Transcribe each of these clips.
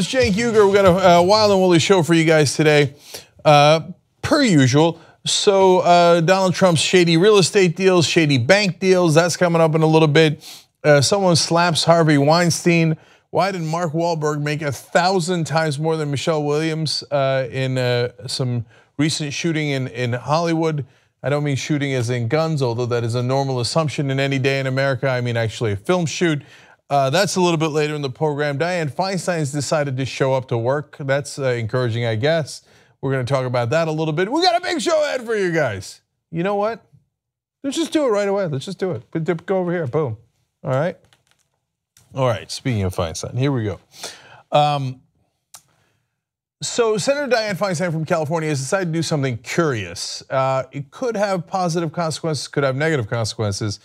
it's Cenk Uygur. We got a wild and woolly show for you guys today, per usual. So Donald Trump's shady real estate deals, shady bank deals, that's coming up in a little bit. Someone slaps Harvey Weinstein. Why did Mark Wahlberg make 1,000 times more than Michelle Williams in some recent shooting in Hollywood? I don't mean shooting as in guns, although that is a normal assumption in any day in America. I mean actually a film shoot. That's a little bit later in the program. Dianne Feinstein's decided to show up to work. That's encouraging, I guess. We're going to talk about that a little bit. We got a big show ahead for you guys. You know what? Let's just do it right away. Let's just do it. Go over here. Boom. All right. All right. Speaking of Feinstein, here we go. So Senator Dianne Feinstein from California has decided to do something curious. It could have positive consequences, could have negative consequences.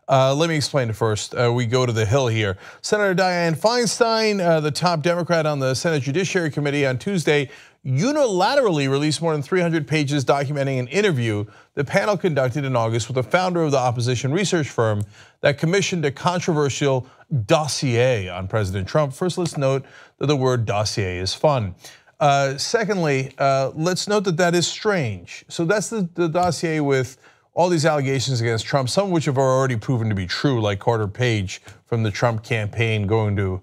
Let me explain it first. We go to the Hill here. Senator Dianne Feinstein, the top Democrat on the Senate Judiciary Committee, on Tuesday unilaterally released more than 300 pages documenting an interview the panel conducted in August with the founder of the opposition research firm that commissioned a controversial dossier on President Trump. First, let's note that the word dossier is fun. Secondly, let's note that that is strange. So that's the dossier with all these allegations against Trump, some of which have already proven to be true, like Carter Page from the Trump campaign going to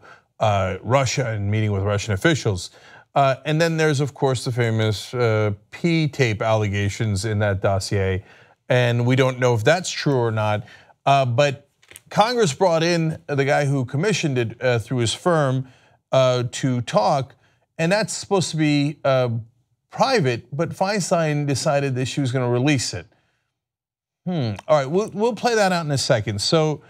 Russia and meeting with Russian officials. And then there's, of course, the famous P-tape allegations in that dossier. And we don't know if that's true or not. But Congress brought in the guy who commissioned it through his firm to talk. And that's supposed to be private, but Feinstein decided that she was going to release it. All right, we'll play that out in a second. So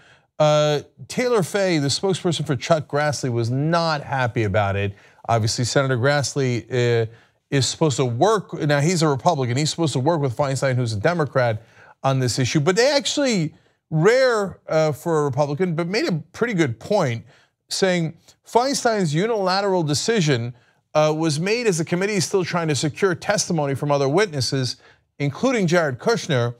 Taylor Fay, the spokesperson for Chuck Grassley, was not happy about it. Obviously, Senator Grassley is supposed to work, now he's a Republican, he's supposed to work with Feinstein, who's a Democrat, on this issue. But they actually, rare for a Republican, but made a pretty good point, saying Feinstein's unilateral decision was made as the committee is still trying to secure testimony from other witnesses, including Jared Kushner.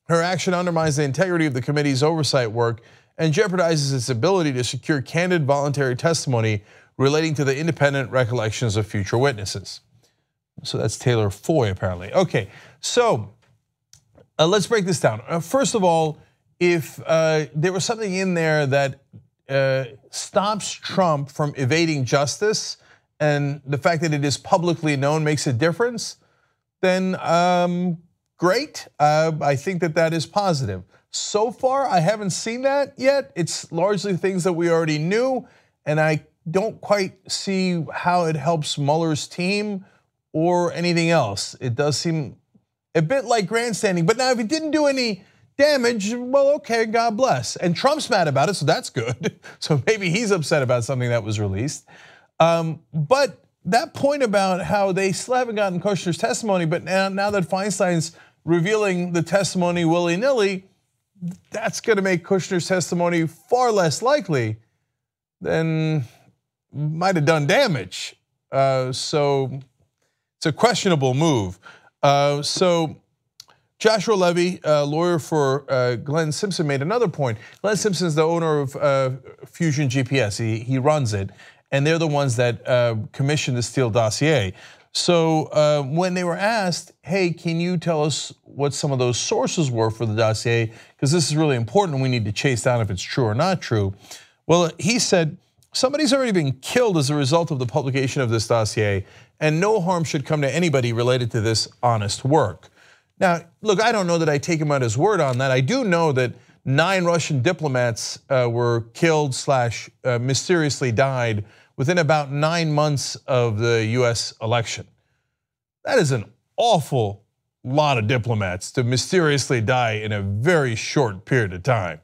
Her action undermines the integrity of the committee's oversight work and jeopardizes its ability to secure candid, voluntary testimony relating to the independent recollections of future witnesses. So that's Taylor Foy, apparently. Okay, so let's break this down. First of all, if there was something in there that stops Trump from evading justice, and the fact that it is publicly known makes a difference, then great. I think that is positive. So far, I haven't seen that yet. It's largely things that we already knew, and I don't quite see how it helps Mueller's team or anything else. It does seem a bit like grandstanding, but now if it didn't do any damage, well, okay, God bless. And Trump's mad about it, so that's good. So maybe he's upset about something that was released. But that point about how they still haven't gotten Kushner's testimony, but now that Feinstein's revealing the testimony willy-nilly, that's gonna make Kushner's testimony far less likely than might have done damage. So it's a questionable move. So Joshua Levy, lawyer for Glenn Simpson, made another point. Glenn Simpson's the owner of Fusion GPS, he runs it, and they're the ones that commissioned the Steele dossier. So when they were asked, hey, can you tell us what some of those sources were for the dossier? Because this is really important, we need to chase down if it's true or not true. Well, he said, somebody's already been killed as a result of the publication of this dossier, and no harm should come to anybody related to this honest work. Now, look, I don't know that I take him at his word on that. I do know that 9 Russian diplomats were killed / mysteriously died within about 9 months of the US election. That is an awful lot of diplomats to mysteriously die in a very short period of time.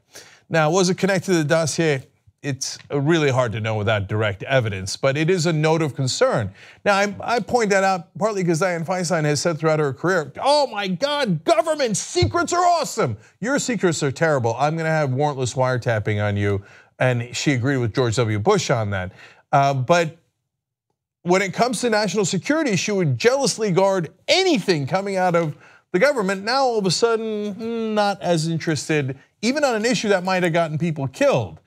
Now, was it connected to the dossier? It's really hard to know without direct evidence, but it is a note of concern. Now, I point that out partly because Dianne Feinstein has said throughout her career, oh my God, government secrets are awesome. Your secrets are terrible. I'm gonna have warrantless wiretapping on you. And she agreed with George W. Bush on that. But when it comes to national security, she would jealously guard anything coming out of the government. Now, all of a sudden, not as interested, even on an issue that might have gotten people killed.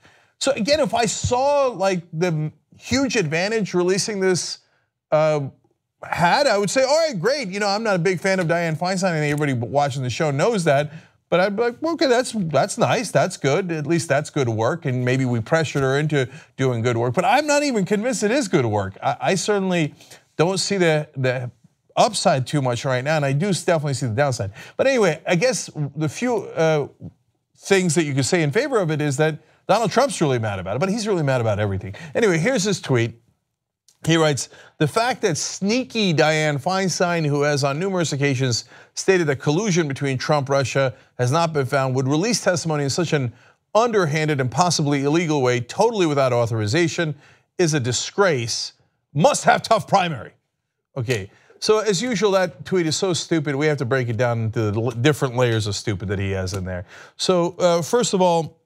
So again, if I saw like the huge advantage releasing this had, I would say, all right, great. You know, I'm not a big fan of Dianne Feinstein, and everybody watching the show knows that. But I'd be like, okay, that's nice, that's good. At least that's good work, and maybe we pressured her into doing good work. But I'm not even convinced it is good work. I certainly don't see the upside too much right now, and I do definitely see the downside. But anyway, I guess the few things that you could say in favor of it is that Donald Trump's really mad about it, but he's really mad about everything. Anyway, here's his tweet. He writes, the fact that sneaky Dianne Feinstein, who has on numerous occasions stated that collusion between Trump and Russia has not been found, would release testimony in such an underhanded and possibly illegal way, totally without authorization, is a disgrace. Must have tough primary. Okay, so as usual, that tweet is so stupid, we have to break it down into the different layers of stupid that he has in there. So first of all,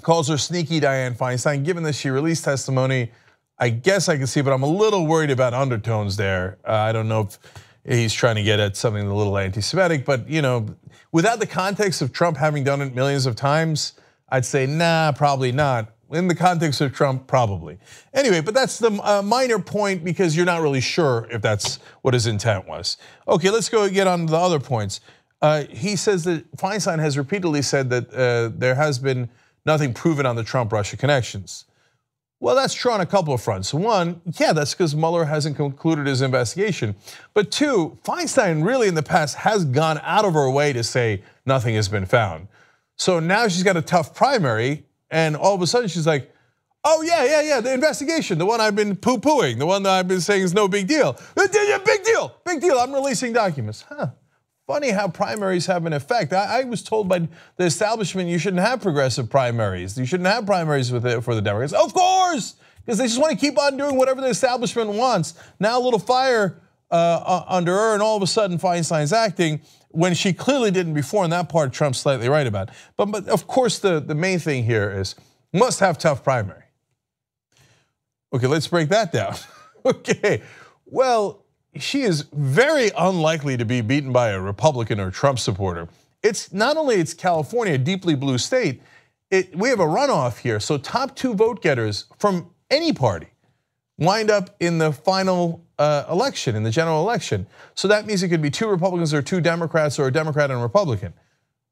calls her sneaky Dianne Feinstein, given that she released testimony. I guess I can see, but I'm a little worried about undertones there. I don't know if he's trying to get at something a little anti-Semitic, but you know, without the context of Trump having done it millions of times, I'd say nah, probably not. In the context of Trump, probably. Anyway, but that's the minor point because you're not really sure if that's what his intent was. Okay, let's go get on to the other points. He says that Feinstein has repeatedly said that there has been nothing proven on the Trump-Russia connections. Well, that's true on a couple of fronts. One, yeah, that's because Mueller hasn't concluded his investigation. But two, Feinstein really in the past has gone out of her way to say nothing has been found. So now she's got a tough primary, and all of a sudden she's like, oh yeah, the investigation, the one I've been poo-pooing, the one that I've been saying is no big deal. Big deal, I'm releasing documents. Funny how primaries have an effect. I was told by the establishment you shouldn't have progressive primaries. You shouldn't have primaries for the Democrats. Of course, because they just want to keep on doing whatever the establishment wants. Now a little fire under her, and all of a sudden Feinstein's acting when she clearly didn't before, and that part Trump's slightly right about. But of course the main thing here is must have tough primary. Okay, let's break that down. Okay, well, she is very unlikely to be beaten by a Republican or Trump supporter. It's not only it's California, a deeply blue state, we have a runoff here. So top two vote getters from any party wind up in the final election, in the general election. So that means it could be two Republicans or two Democrats or a Democrat and a Republican.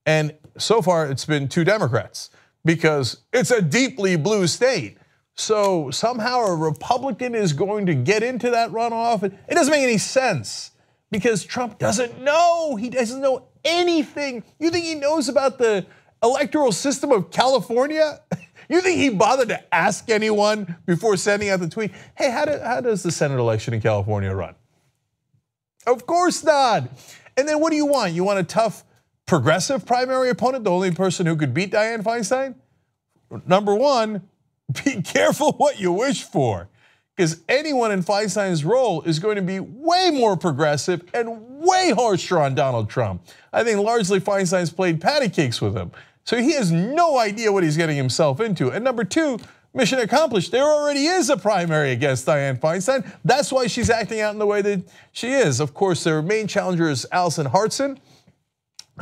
And so far it's been two Democrats because it's a deeply blue state. So somehow a Republican is going to get into that runoff. It doesn't make any sense because Trump doesn't know. He doesn't know anything. You think he knows about the electoral system of California? You think he bothered to ask anyone before sending out the tweet? Hey, how does the Senate election in California run? Of course not. And then what do you want? You want a tough progressive primary opponent, the only person who could beat Dianne Feinstein? Number one, be careful what you wish for, because anyone in Feinstein's role is going to be way more progressive and way harsher on Donald Trump. I think largely Feinstein's played patty cakes with him. So he has no idea what he's getting himself into. And number two, mission accomplished. There already is a primary against Dianne Feinstein. That's why she's acting out in the way that she is. Of course, their main challenger is Allison Hartson.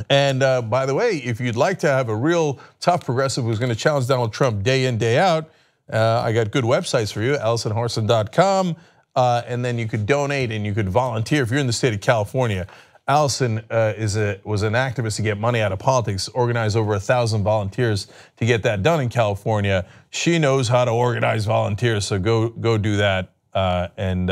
And by the way, if you'd like to have a real tough progressive who's going to challenge Donald Trump day in, day out, I got good websites for you, AllisonHartson.com, and then you could donate and you could volunteer if you're in the state of California. Allison was an activist to get money out of politics, organized over 1,000 volunteers to get that done in California. She knows how to organize volunteers, so go do that. And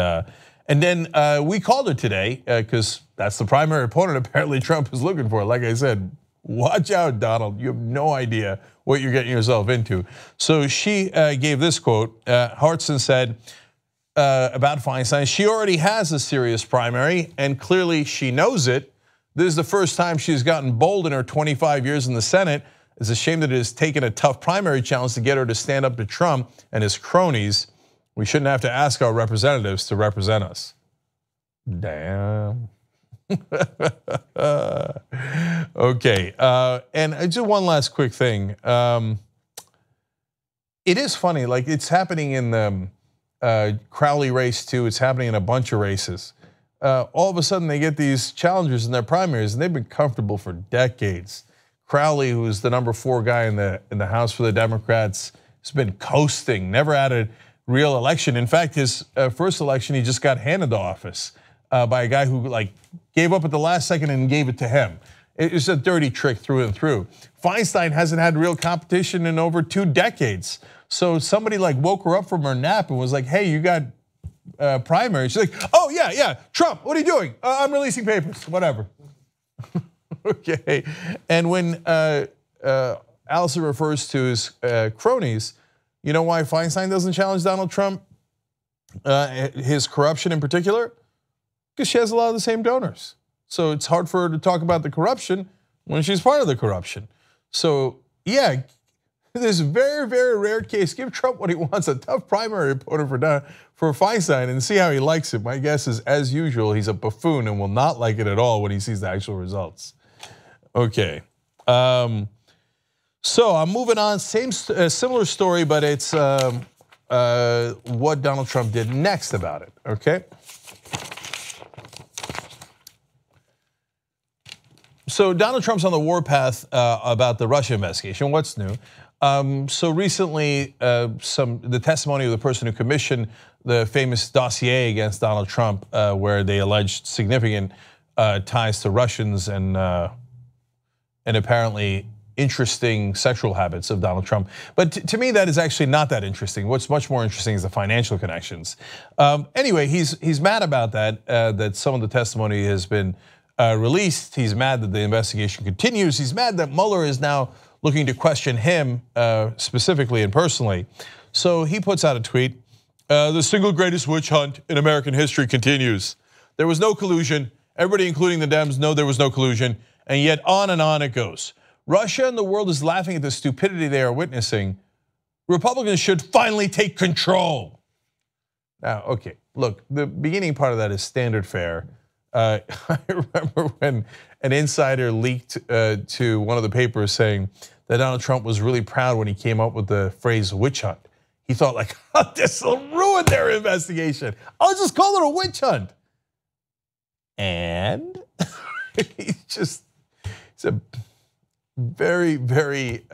then we called her today because that's the primary opponent apparently Trump is looking for. Like I said, watch out, Donald. You have no idea what you're getting yourself into. So she gave this quote. Hartson said about Feinstein, she already has a serious primary and clearly she knows it. This is the first time she's gotten bold in her 25 years in the Senate. It's a shame that it has taken a tough primary challenge to get her to stand up to Trump and his cronies. We shouldn't have to ask our representatives to represent us. Damn. Okay, and just one last quick thing. It is funny, like it's happening in the Crowley race too. It's happening in a bunch of races. All of a sudden they get these challengers in their primaries and they've been comfortable for decades. Crowley, who's the #4 guy in the House for the Democrats, has been coasting, never added real election. In fact, his first election, he just got handed the office by a guy who gave up at the last second and gave it to him. It's a dirty trick through and through. Feinstein hasn't had real competition in over 2 decades. So somebody woke her up from her nap and was like, hey, you got primary. She's like, oh yeah, Trump, what are you doing? I'm releasing papers, whatever. Okay, and when Allison refers to his cronies, you know why Feinstein doesn't challenge Donald Trump, his corruption in particular? Because she has a lot of the same donors. So it's hard for her to talk about the corruption when she's part of the corruption. So yeah, this very, very rare case, give Trump what he wants, a tough primary opponent for Feinstein, and see how he likes it. My guess is, as usual, he's a buffoon and will not like it at all when he sees the actual results. Okay, so I'm moving on, similar story, but it's what Donald Trump did next about it, okay? So Donald Trump's on the warpath about the Russia investigation. What's new? So recently, the testimony of the person who commissioned the famous dossier against Donald Trump, where they alleged significant ties to Russians and apparently interesting sexual habits of Donald Trump. But to me, that is actually not that interesting. What's much more interesting is the financial connections. Anyway, he's mad about that. That some of the testimony has been released. He's mad that the investigation continues. He's mad that Mueller is now looking to question him specifically and personally. So he puts out a tweet, the single greatest witch hunt in American history continues. There was no collusion. Everybody, including the Dems, know there was no collusion. And yet on and on it goes. Russia and the world is laughing at the stupidity they are witnessing. Republicans should finally take control. Now, okay, look, the beginning part of that is standard fare. I remember when an insider leaked to one of the papers saying that Donald Trump was really proud when he came up with the phrase witch hunt. He thought oh, this will ruin their investigation. I'll just call it a witch hunt. And it's a very, very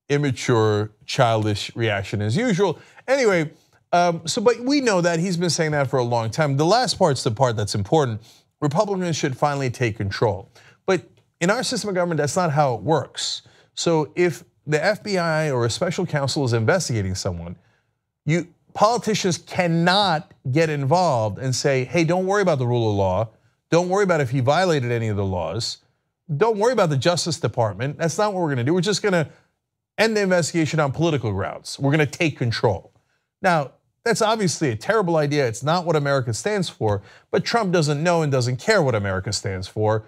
immature, childish reaction as usual. Anyway, but we know that he's been saying that for a long time. The last part's the part that's important. Republicans should finally take control. But in our system of government, that's not how it works. So if the FBI or a special counsel is investigating someone, politicians cannot get involved and say, hey, don't worry about the rule of law. Don't worry about if he violated any of the laws. Don't worry about the Justice Department. That's not what we're gonna do. We're just gonna end the investigation on political grounds. We're gonna take control. Now, that's obviously a terrible idea. It's not what America stands for, but Trump doesn't know and doesn't care what America stands for.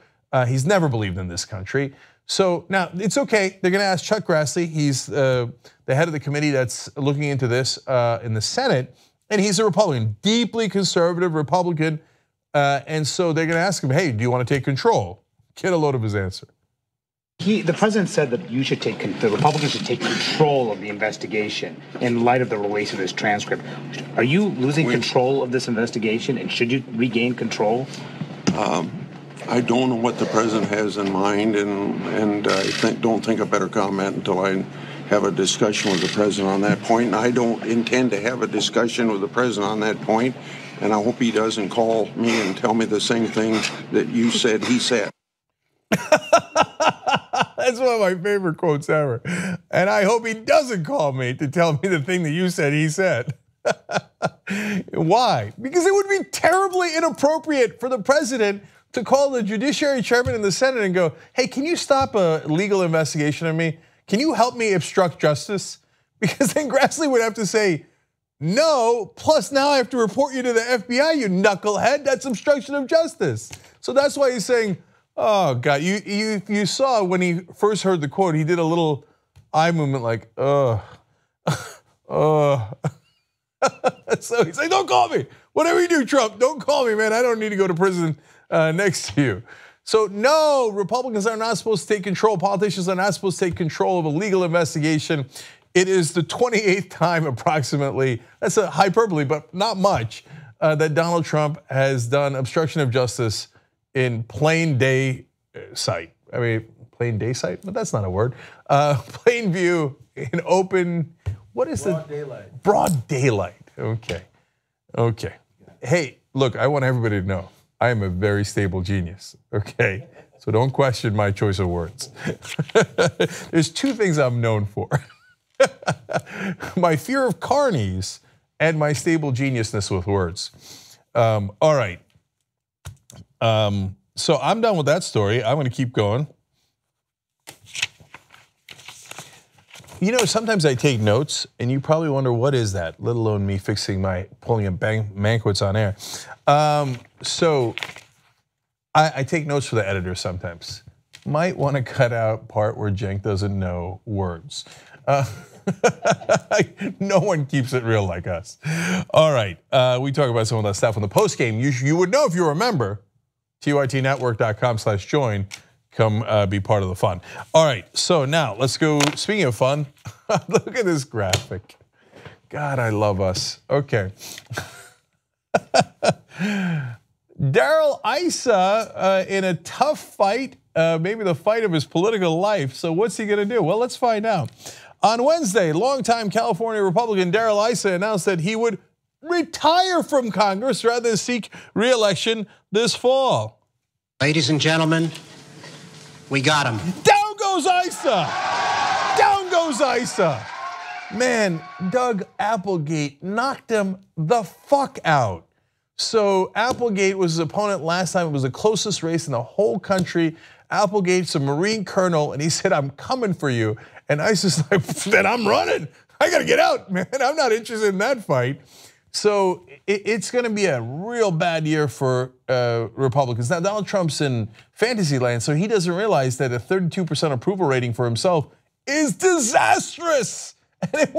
He's never believed in this country. So now it's okay. They're gonna ask Chuck Grassley. He's the head of the committee that's looking into this in the Senate, and he's a Republican, deeply conservative Republican. And so they're gonna ask him, hey, do you wanna take control? Get a load of his answer. The president said that the Republicans should take control of the investigation in light of the release of this transcript. Are you losing control of this investigation, and should you regain control? I don't know what the president has in mind, and I don't think I better comment until I have a discussion with the president on that point. And I don't intend to have a discussion with the president on that point, and I hope he doesn't call me and tell me the same thing that you said he said. That's one of my favorite quotes ever. And I hope he doesn't call me to tell me the thing that you said he said. Why? Because it would be terribly inappropriate for the president to call the Judiciary Chairman in the Senate and go, hey, can you stop a legal investigation of me? Can you help me obstruct justice? Because then Grassley would have to say, no, plus now I have to report you to the FBI, you knucklehead. That's obstruction of justice. So that's why he's saying, oh God, you saw when he first heard the quote, he did a little eye movement like, So he's like, don't call me. Whatever you do, Trump, don't call me, man. I don't need to go to prison next to you. So no, Republicans are not supposed to take control. Politicians are not supposed to take control of a legal investigation. It is the 28th time approximately, that's a hyperbole, but not much, that Donald Trump has done obstruction of justice in plain day sight. I mean, plain day sight, but that's not a word. Plain view, in open, What is Broad daylight. Broad daylight. Okay. Okay. Hey, look, I want everybody to know I am a very stable genius. Okay. So don't question my choice of words. There's two things I'm known for. My fear of carnies and my stable geniusness with words. All right. So I'm done with that story. I'm going to keep going. You know, sometimes I take notes, and you probably wonder what is that, let alone me pulling a banquets on air. So I take notes for the editor sometimes. Might want to cut out part where Cenk doesn't know words. No one keeps it real like us. All right, we talk about some of that stuff in the post game. You would know if you remember. tytnetwork.com/join. Come be part of the fun. All right, so now let's go. Speaking of fun, look at this graphic. God, I love us. Okay. Darrell Issa in a tough fight, maybe the fight of his political life. So what's he gonna do? Well, let's find out. On Wednesday, longtime California Republican Darrell Issa announced that he would retire from Congress rather than seek re-election this fall. Ladies and gentlemen, we got him. Down goes Issa. Down goes Issa. Man, Doug Applegate knocked him the fuck out. So Applegate was his opponent last time. It was the closest race in the whole country. Applegate's a Marine colonel, and he said, "I'm coming for you." And Issa's like, "Then I'm running. I gotta get out, man. I'm not interested in that fight." So it's going to be a real bad year for Republicans. Now, Donald Trump's in fantasy land, so he doesn't realize that a 32% approval rating for himself is disastrous. And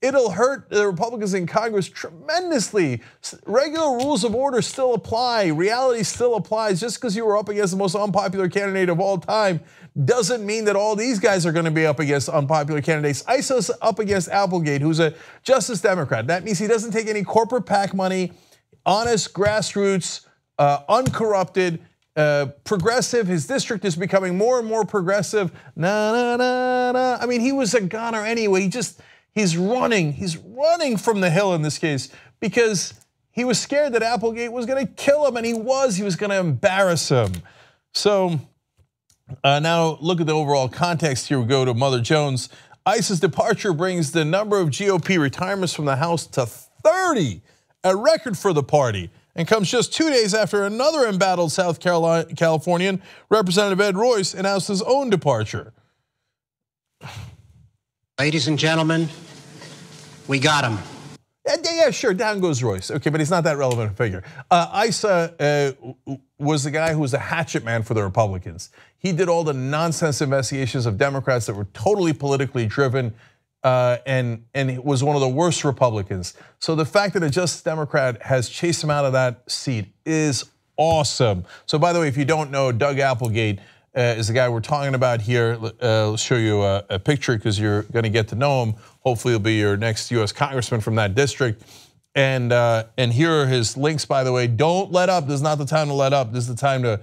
it'll hurt the Republicans in Congress tremendously. Regular rules of order still apply. Reality still applies. Just because you were up against the most unpopular candidate of all time doesn't mean that all these guys are going to be up against unpopular candidates. Issa's up against Applegate, who's a Justice Democrat. That means he doesn't take any corporate PAC money, honest grassroots, uncorrupted, progressive. His district is becoming more and more progressive. I mean, he was a goner anyway. He's running from the hill in this case because he was scared that Applegate was going to kill him, and he was going to embarrass him. So now look at the overall context here. We go to Mother Jones. Issa's departure brings the number of GOP retirements from the House to 30, a record for the party, and comes just 2 days after another embattled South Californian, Representative Ed Royce, announced his own departure. Ladies and gentlemen, we got him. Yeah, sure, down goes Royce. Okay, but he's not that relevant a figure. Issa was the guy who was a hatchet man for the Republicans. He did all the nonsense investigations of Democrats that were totally politically driven, and it was one of the worst Republicans. So the fact that a Justice Democrat has chased him out of that seat is awesome. So by the way, if you don't know, Doug Applegate is the guy we're talking about here. I'll show you a picture because you're going to get to know him. Hopefully he'll be your next US congressman from that district. And here are his links, by the way. Don't let up. This is not the time to let up. This is the time to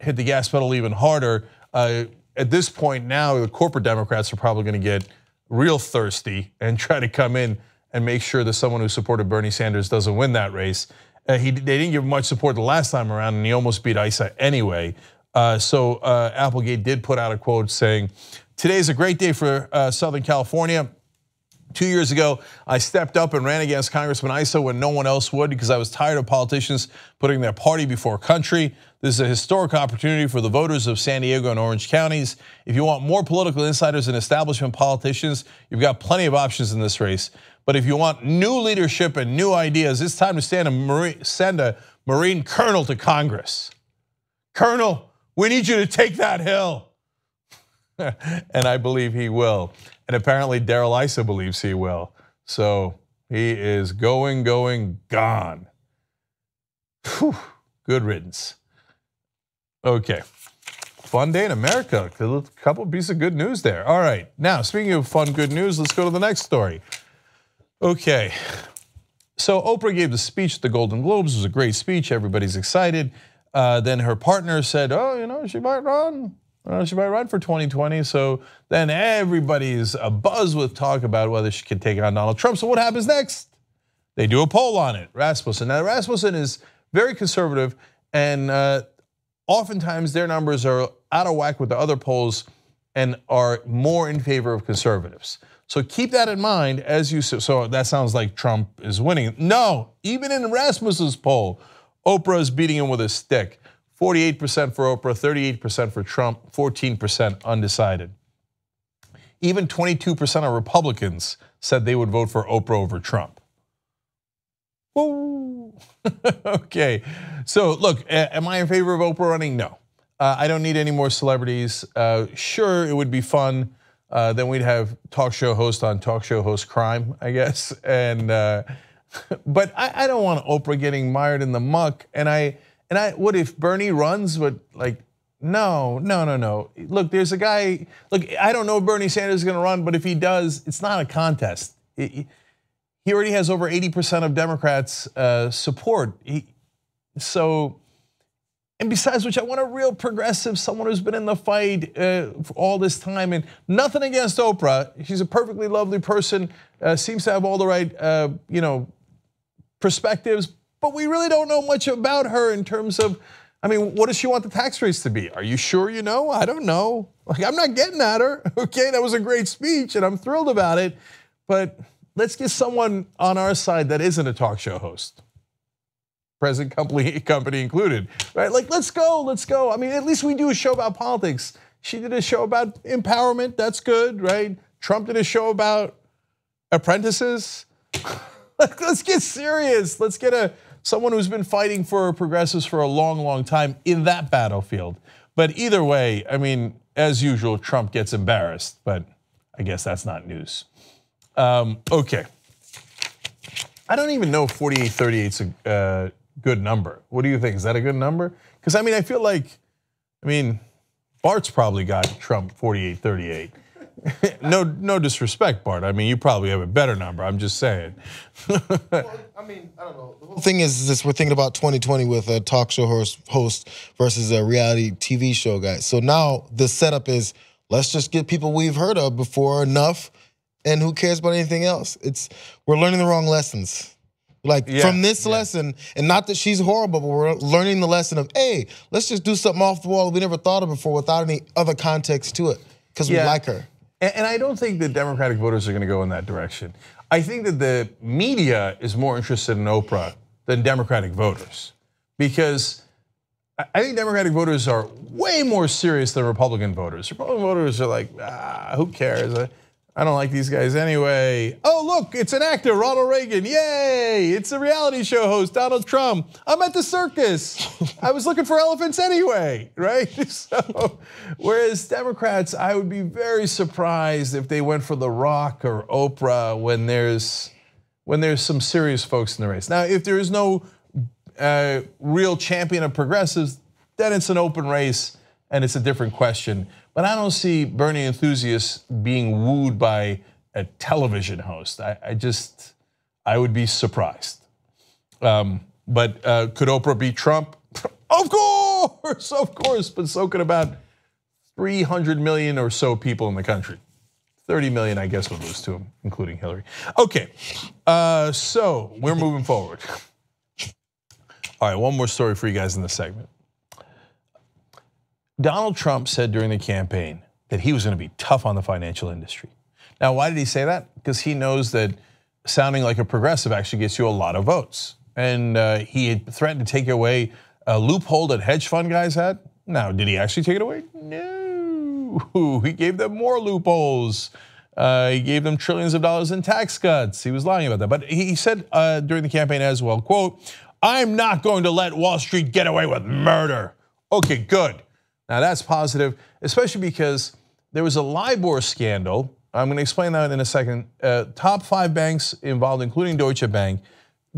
hit the gas pedal even harder. At this point now, the corporate Democrats are probably going to get real thirsty and try to come in and make sure that someone who supported Bernie Sanders doesn't win that race. They didn't give much support the last time around, and he almost beat Issa anyway. So Applegate did put out a quote saying, "Today is a great day for Southern California. 2 years ago, I stepped up and ran against Congressman Issa when no one else would because I was tired of politicians putting their party before country. This is a historic opportunity for the voters of San Diego and Orange counties. If you want more political insiders and establishment politicians, you've got plenty of options in this race. But if you want new leadership and new ideas, it's time to send a Marine colonel to Congress. Colonel, we need you to take that hill." And I believe he will. And apparently Darrell Issa believes he will. So he is going, gone. Whew, good riddance. Okay, fun day in America. A couple pieces of good news there. All right, now speaking of fun, good news, let's go to the next story. Okay, so Oprah gave the speech at the Golden Globes. It was a great speech, everybody's excited. Then her partner said, "Oh, you know, she might run." She might run for 2020. So then everybody's abuzz with talk about whether she can take on Donald Trump. So what happens next? They do a poll on it, Rasmussen. Now, Rasmussen is very conservative, and oftentimes their numbers are out of whack with the other polls and are more in favor of conservatives. So keep that in mind as you, so that sounds like Trump is winning. No, even in Rasmussen's poll, Oprah is beating him with a stick. 48% for Oprah, 38% for Trump, 14% undecided. Even 22% of Republicans said they would vote for Oprah over Trump. Woo. Okay, so look, am I in favor of Oprah running? No. I don't need any more celebrities. Sure, it would be fun. Then we'd have talk show host on talk show host crime, I guess. And but I don't want Oprah getting mired in the muck. And what if Bernie runs? But like, no. Look, there's a guy. Look, I don't know if Bernie Sanders is going to run, but if he does, it's not a contest. He already has over 80% of Democrats' support. And besides which, I want a real progressive, someone who's been in the fight for all this time. And nothing against Oprah. She's a perfectly lovely person, seems to have all the right perspectives, but we really don't know much about her in terms of, I mean, what does she want the tax rates to be? Are you sure you know? I don't know. Like, I'm not getting at her. Okay, that was a great speech and I'm thrilled about it, but let's get someone on our side that isn't a talk show host. Present company included, right? Like, let's go. I mean, at least we do a show about politics. She did a show about empowerment, that's good, right? Trump did a show about apprentices. Let's get serious. Let's get someone who's been fighting for progressives for a long, long time in that battlefield. But either way, I mean, as usual, Trump gets embarrassed, but I guess that's not news. Okay. I don't even know if 48-38 is a good number. What do you think? Is that a good number? Because I mean, I feel like, Bart's probably got Trump 48-38. No disrespect, Bart. I mean, you probably have a better number. I'm just saying. Well, I mean, I don't know. The whole thing is this: we're thinking about 2020 with a talk show host versus a reality TV show guy. So now the setup is, let's just get people we've heard of before enough, and who cares about anything else? We're learning the wrong lessons. Like from this lesson, and not that she's horrible, but we're learning the lesson of, hey, let's just do something off the wall we never thought of before without any other context to it, because we like her. And I don't think the Democratic voters are going to go in that direction. I think that the media is more interested in Oprah than Democratic voters, because I think Democratic voters are way more serious than Republican voters. Republican voters are like, who cares? I don't like these guys anyway. Oh, look, it's an actor, Ronald Reagan. Yay, it's a reality show host, Donald Trump. I'm at the circus. I was looking for elephants anyway, right? So, whereas Democrats, I would be very surprised if they went for The Rock or Oprah when there's some serious folks in the race. Now, if there is no real champion of progressives, then it's an open race and it's a different question. But I don't see Bernie enthusiasts being wooed by a television host. I would be surprised. But could Oprah beat Trump? Of course, but so could about 300 million or so people in the country. 30 million, I guess, would lose to him, including Hillary. Okay, so we're moving forward. All right, one more story for you guys in this segment. Donald Trump said during the campaign that he was going to be tough on the financial industry. Now, why did he say that? Because he knows that sounding like a progressive actually gets you a lot of votes. And he had threatened to take away a loophole that hedge fund guys had. Now, did he actually take it away? No, he gave them more loopholes. He gave them trillions of dollars in tax cuts. He was lying about that. But he said during the campaign as well, quote, "I'm not going to let Wall Street get away with murder." Okay, good. Now that's positive, especially because there was a LIBOR scandal. I'm going to explain that in a second. Top 5 banks involved, including Deutsche Bank,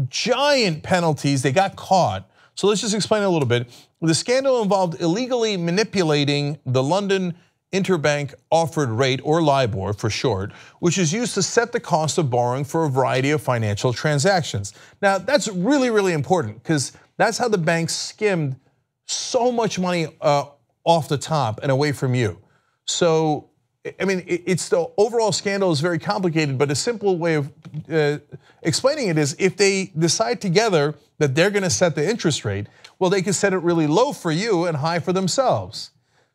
giant penalties. They got caught. So let's just explain it a little bit. The scandal involved illegally manipulating the London interbank offered rate, or LIBOR for short, which is used to set the cost of borrowing for a variety of financial transactions. Now that's really, really important because that's how the banks skimmed so much money off the top and away from you. So, I mean, it's the overall scandal is very complicated, but a simple way of explaining it is if they decide together that they're gonna set the interest rate, well, they can set it really low for you and high for themselves.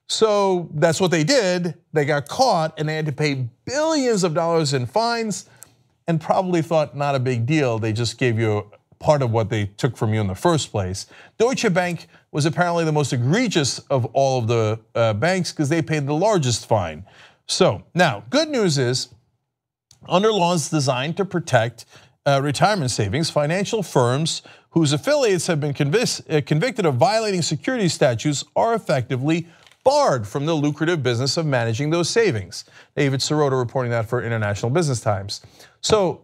So that's what they did. They got caught and they had to pay billions of dollars in fines and probably thought not a big deal. They just gave you part of what they took from you in the first place. Deutsche Bank was apparently the most egregious of all of the banks because they paid the largest fine. So now, good news is, under laws designed to protect retirement savings, financial firms whose affiliates have been convicted of violating securities statutes are effectively barred from the lucrative business of managing those savings. David Sirota reporting that for International Business Times. So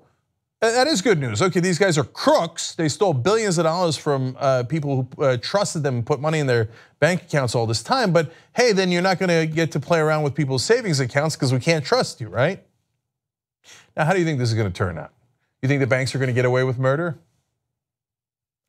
that is good news. Okay, these guys are crooks. They stole billions of dollars from people who trusted them and put money in their bank accounts all this time. But hey, then you're not gonna get to play around with people's savings accounts because we can't trust you, right? Now, how do you think this is gonna turn out? You think the banks are gonna get away with murder?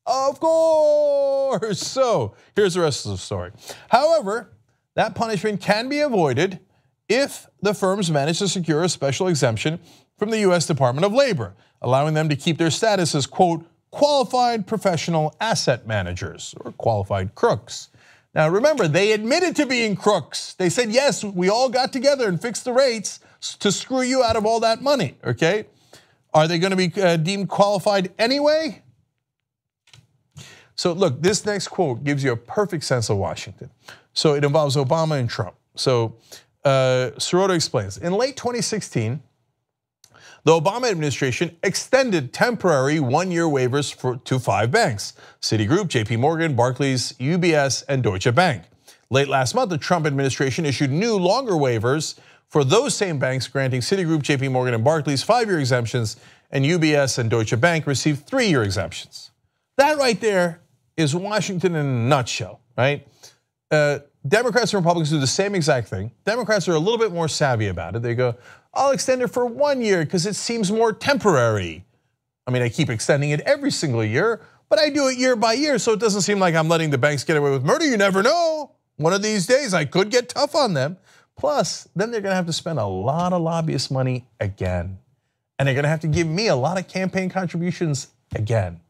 Of course. So here's the rest of the story. However, that punishment can be avoided if the firms manage to secure a special exemption from the US Department of Labor, allowing them to keep their status as, quote, qualified professional asset managers, or qualified crooks. Now remember, they admitted to being crooks. They said, yes, we all got together and fixed the rates to screw you out of all that money, okay? Are they gonna be deemed qualified anyway? So look, this next quote gives you a perfect sense of Washington. So it involves Obama and Trump. So Sirota explains, in late 2016, the Obama administration extended temporary one-year waivers to 5 banks: Citigroup, JP Morgan, Barclays, UBS, and Deutsche Bank. Late last month, the Trump administration issued new longer waivers for those same banks, granting Citigroup, JP Morgan, and Barclays 5-year exemptions, and UBS and Deutsche Bank received 3-year exemptions. That right there is Washington in a nutshell, right? Democrats and Republicans do the same exact thing. Democrats are a little bit more savvy about it. They go, I'll extend it for 1 year because it seems more temporary. I mean, I keep extending it every single year, but I do it year by year, so it doesn't seem like I'm letting the banks get away with murder. You never know. One of these days, I could get tough on them. Plus, then they're gonna have to spend a lot of lobbyist money again. And they're gonna have to give me a lot of campaign contributions again.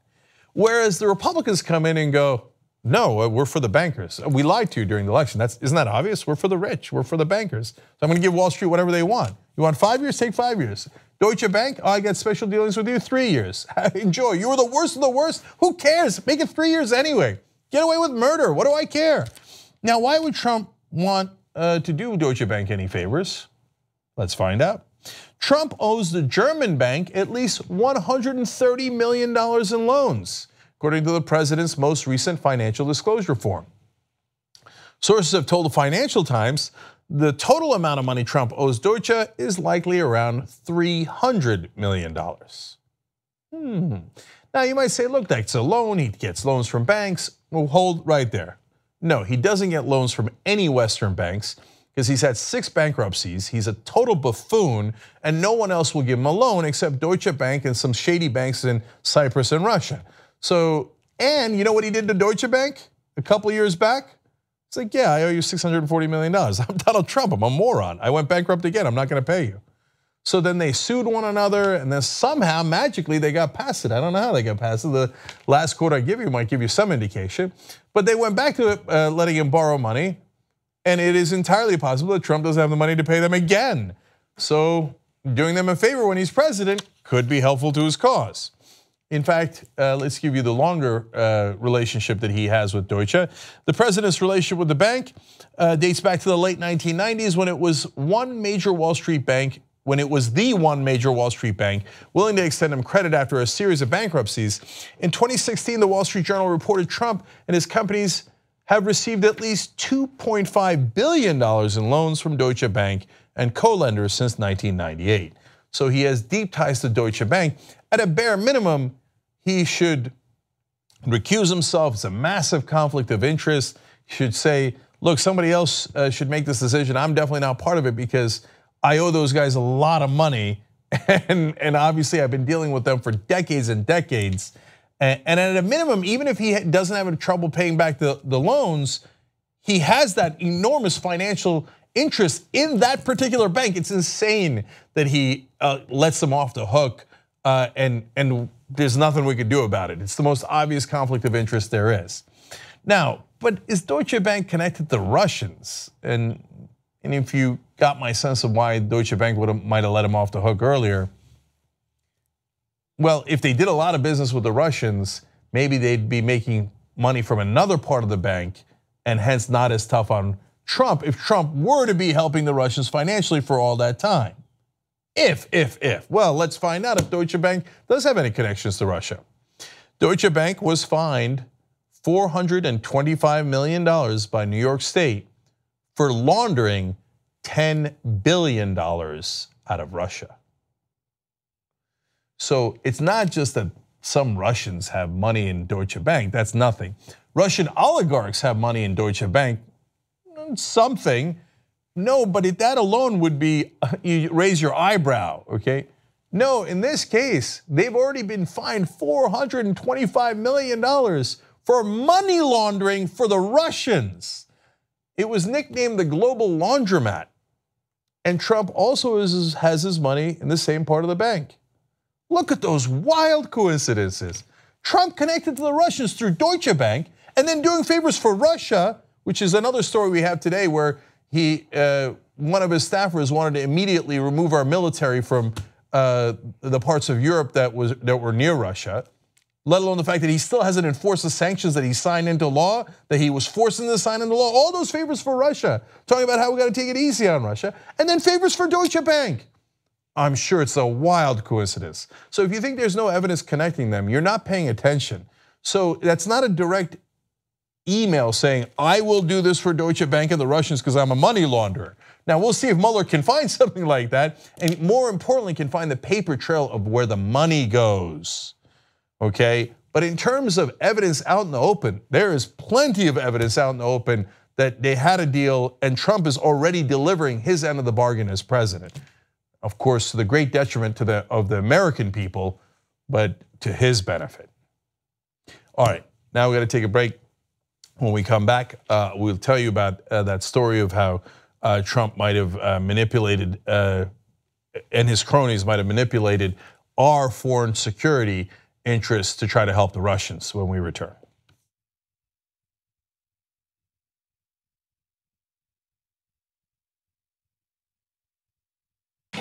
Whereas the Republicans come in and go, no, we're for the bankers. We lied to you during the election. Isn't that obvious? We're for the rich, we're for the bankers. So I'm gonna give Wall Street whatever they want. You want 5 years, take 5 years. Deutsche Bank, I got special dealings with you, 3 years. Enjoy, you were the worst of the worst. Who cares? Make it 3 years anyway. Get away with murder, what do I care? Now, why would Trump want to do Deutsche Bank any favors? Let's find out. Trump owes the German bank at least $130 million in loans, according to the president's most recent financial disclosure form. Sources have told the Financial Times the total amount of money Trump owes Deutsche is likely around $300 million. Now you might say, look, that's a loan, he gets loans from banks. Well, hold right there. No, he doesn't get loans from any Western banks because he's had 6 bankruptcies. He's a total buffoon and no one else will give him a loan except Deutsche Bank and some shady banks in Cyprus and Russia. So, and you know what he did to Deutsche Bank a couple years back? It's like, yeah, I owe you $640 million. I'm Donald Trump, I'm a moron. I went bankrupt again, I'm not gonna pay you. So then they sued one another and then somehow, magically, they got past it. I don't know how they got past it. The last quote I give you might give you some indication. But they went back to letting him borrow money, and it is entirely possible that Trump doesn't have the money to pay them again. So doing them a favor when he's president could be helpful to his cause. In fact, let's give you the longer relationship that he has with Deutsche. The president's relationship with the bank dates back to the late 1990s when it was the one major Wall Street bank willing to extend him credit after a series of bankruptcies. In 2016, the Wall Street Journal reported Trump and his companies have received at least $2.5 billion in loans from Deutsche Bank and co-lenders since 1998. So he has deep ties to Deutsche Bank. At a bare minimum, he should recuse himself. It's a massive conflict of interest. He should say, look, somebody else should make this decision. I'm definitely not part of it because I owe those guys a lot of money. And obviously I've been dealing with them for decades and decades. And at a minimum, even if he doesn't have any trouble paying back the loans, he has that enormous financial interest in that particular bank. It's insane that he lets them off the hook, and there's nothing we could do about it. It's the most obvious conflict of interest there is. Now, but is Deutsche Bank connected to Russians? And if you got my sense of why Deutsche Bank might have let him off the hook earlier, well, if they did a lot of business with the Russians, maybe they'd be making money from another part of the bank and hence not as tough on Trump if Trump were to be helping the Russians financially for all that time. If. Well, let's find out if Deutsche Bank does have any connections to Russia. Deutsche Bank was fined $425 million by New York State for laundering $10 billion out of Russia. So it's not just that some Russians have money in Deutsche Bank, that's nothing. Russian oligarchs have money in Deutsche Bank, something. No, but that alone would be, you raise your eyebrow, okay? No, in this case, they've already been fined $425 million for money laundering for the Russians. It was nicknamed the global laundromat. And Trump also has his money in the same part of the bank. Look at those wild coincidences. Trump connected to the Russians through Deutsche Bank and then doing favors for Russia, which is another story we have today where one of his staffers wanted to immediately remove our military from the parts of Europe that were near Russia, let alone the fact that he still hasn't enforced the sanctions that he signed into law, that he was forcing to sign into law. All those favors for Russia, talking about how we got to take it easy on Russia, and then favors for Deutsche Bank. I'm sure it's a wild coincidence. So if you think there's no evidence connecting them, you're not paying attention. So that's not a direct email saying, I will do this for Deutsche Bank and the Russians because I'm a money launderer. Now we'll see if Mueller can find something like that, and more importantly, can find the paper trail of where the money goes, okay? But in terms of evidence out in the open, there is plenty of evidence out in the open that they had a deal and Trump is already delivering his end of the bargain as president. Of course, to the great detriment of the American people, but to his benefit. All right, now we're gonna take a break. When we come back, we'll tell you about that story of how Trump might have manipulated, and his cronies might have manipulated our foreign security interests to try to help the Russians when we return.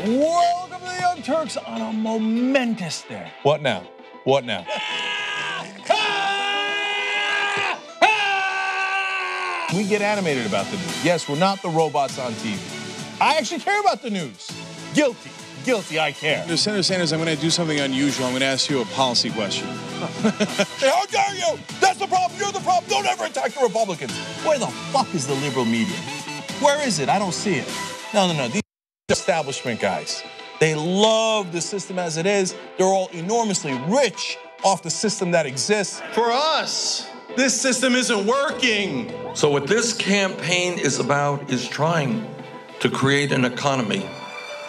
Welcome to the Young Turks on a momentous day. What now? What now? We get animated about the news. Yes, we're not the robots on TV. I actually care about the news. Guilty, I care. Senator Sanders, I'm going to do something unusual. I'm going to ask you a policy question. Hey, how dare you? That's the problem, you're the problem. Don't ever attack the Republicans. Where the fuck is the liberal media? Where is it? I don't see it. No. These establishment guys, they love the system as it is. They're all enormously rich off the system that exists. For us, this system isn't working. So what this campaign is about is trying to create an economy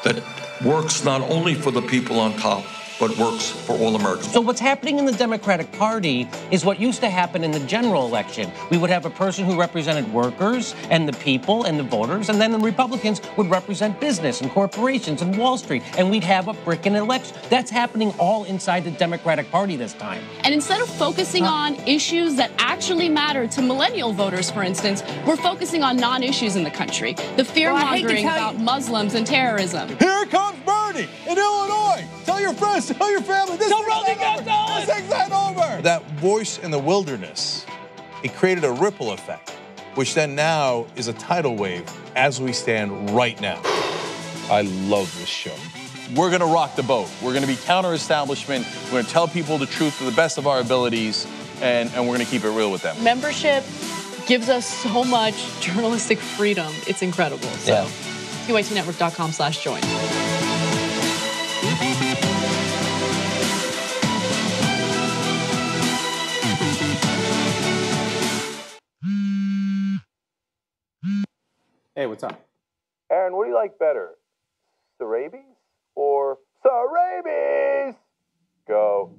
that works not only for the people on top, but works for all Americans. So what's happening in the Democratic Party is what used to happen in the general election. We would have a person who represented workers and the people and the voters, and then the Republicans would represent business and corporations and Wall Street, and we'd have a frickin' election. That's happening all inside the Democratic Party this time. And instead of focusing on issues that actually matter to millennial voters, for instance, we're focusing on non-issues in the country. The fear-mongering about Muslims and terrorism. Here comes Bernie in Illinois. Tell your friends, tell your family, this thing's not over. That voice in the wilderness, it created a ripple effect, which then now is a tidal wave as we stand right now. I love this show. We're gonna rock the boat. We're gonna be counter-establishment. We're gonna tell people the truth to the best of our abilities, and we're gonna keep it real with them. Membership gives us so much journalistic freedom. It's incredible. So, pytnetwork.com/join. Hey, what's up? Aaron, what do you like better? The rabies or the rabies? Go.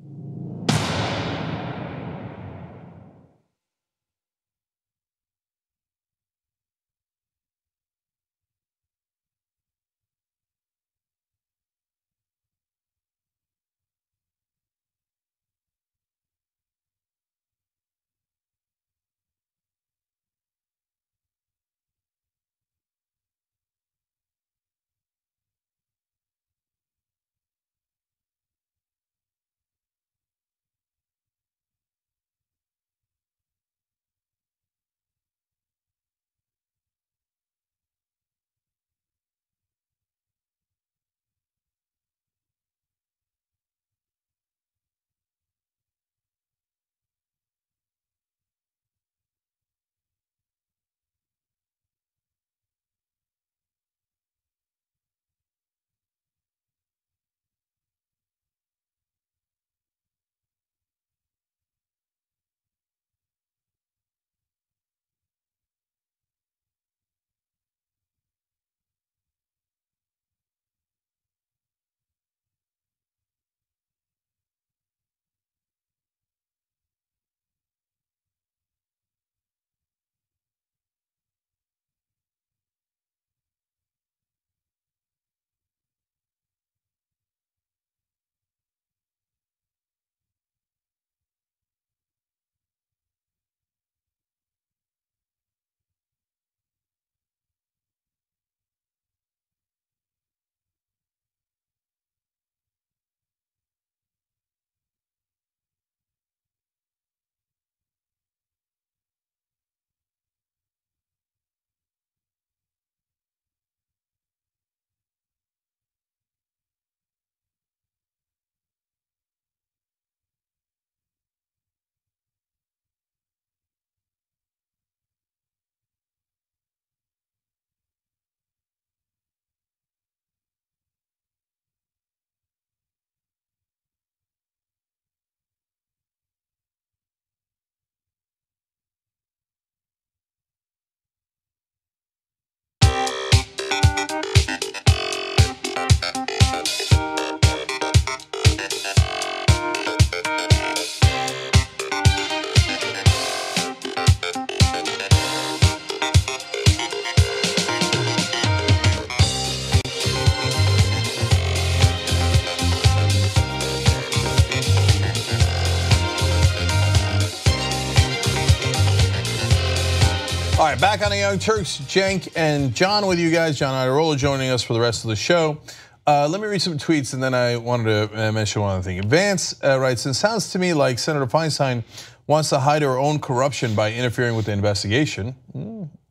right, back on the Young Turks, Cenk and John with you guys. John Iadarola joining us for the rest of the show. Let me read some tweets, and then I wanted to mention one other thing. Vance writes, it sounds to me like Senator Feinstein wants to hide her own corruption by interfering with the investigation.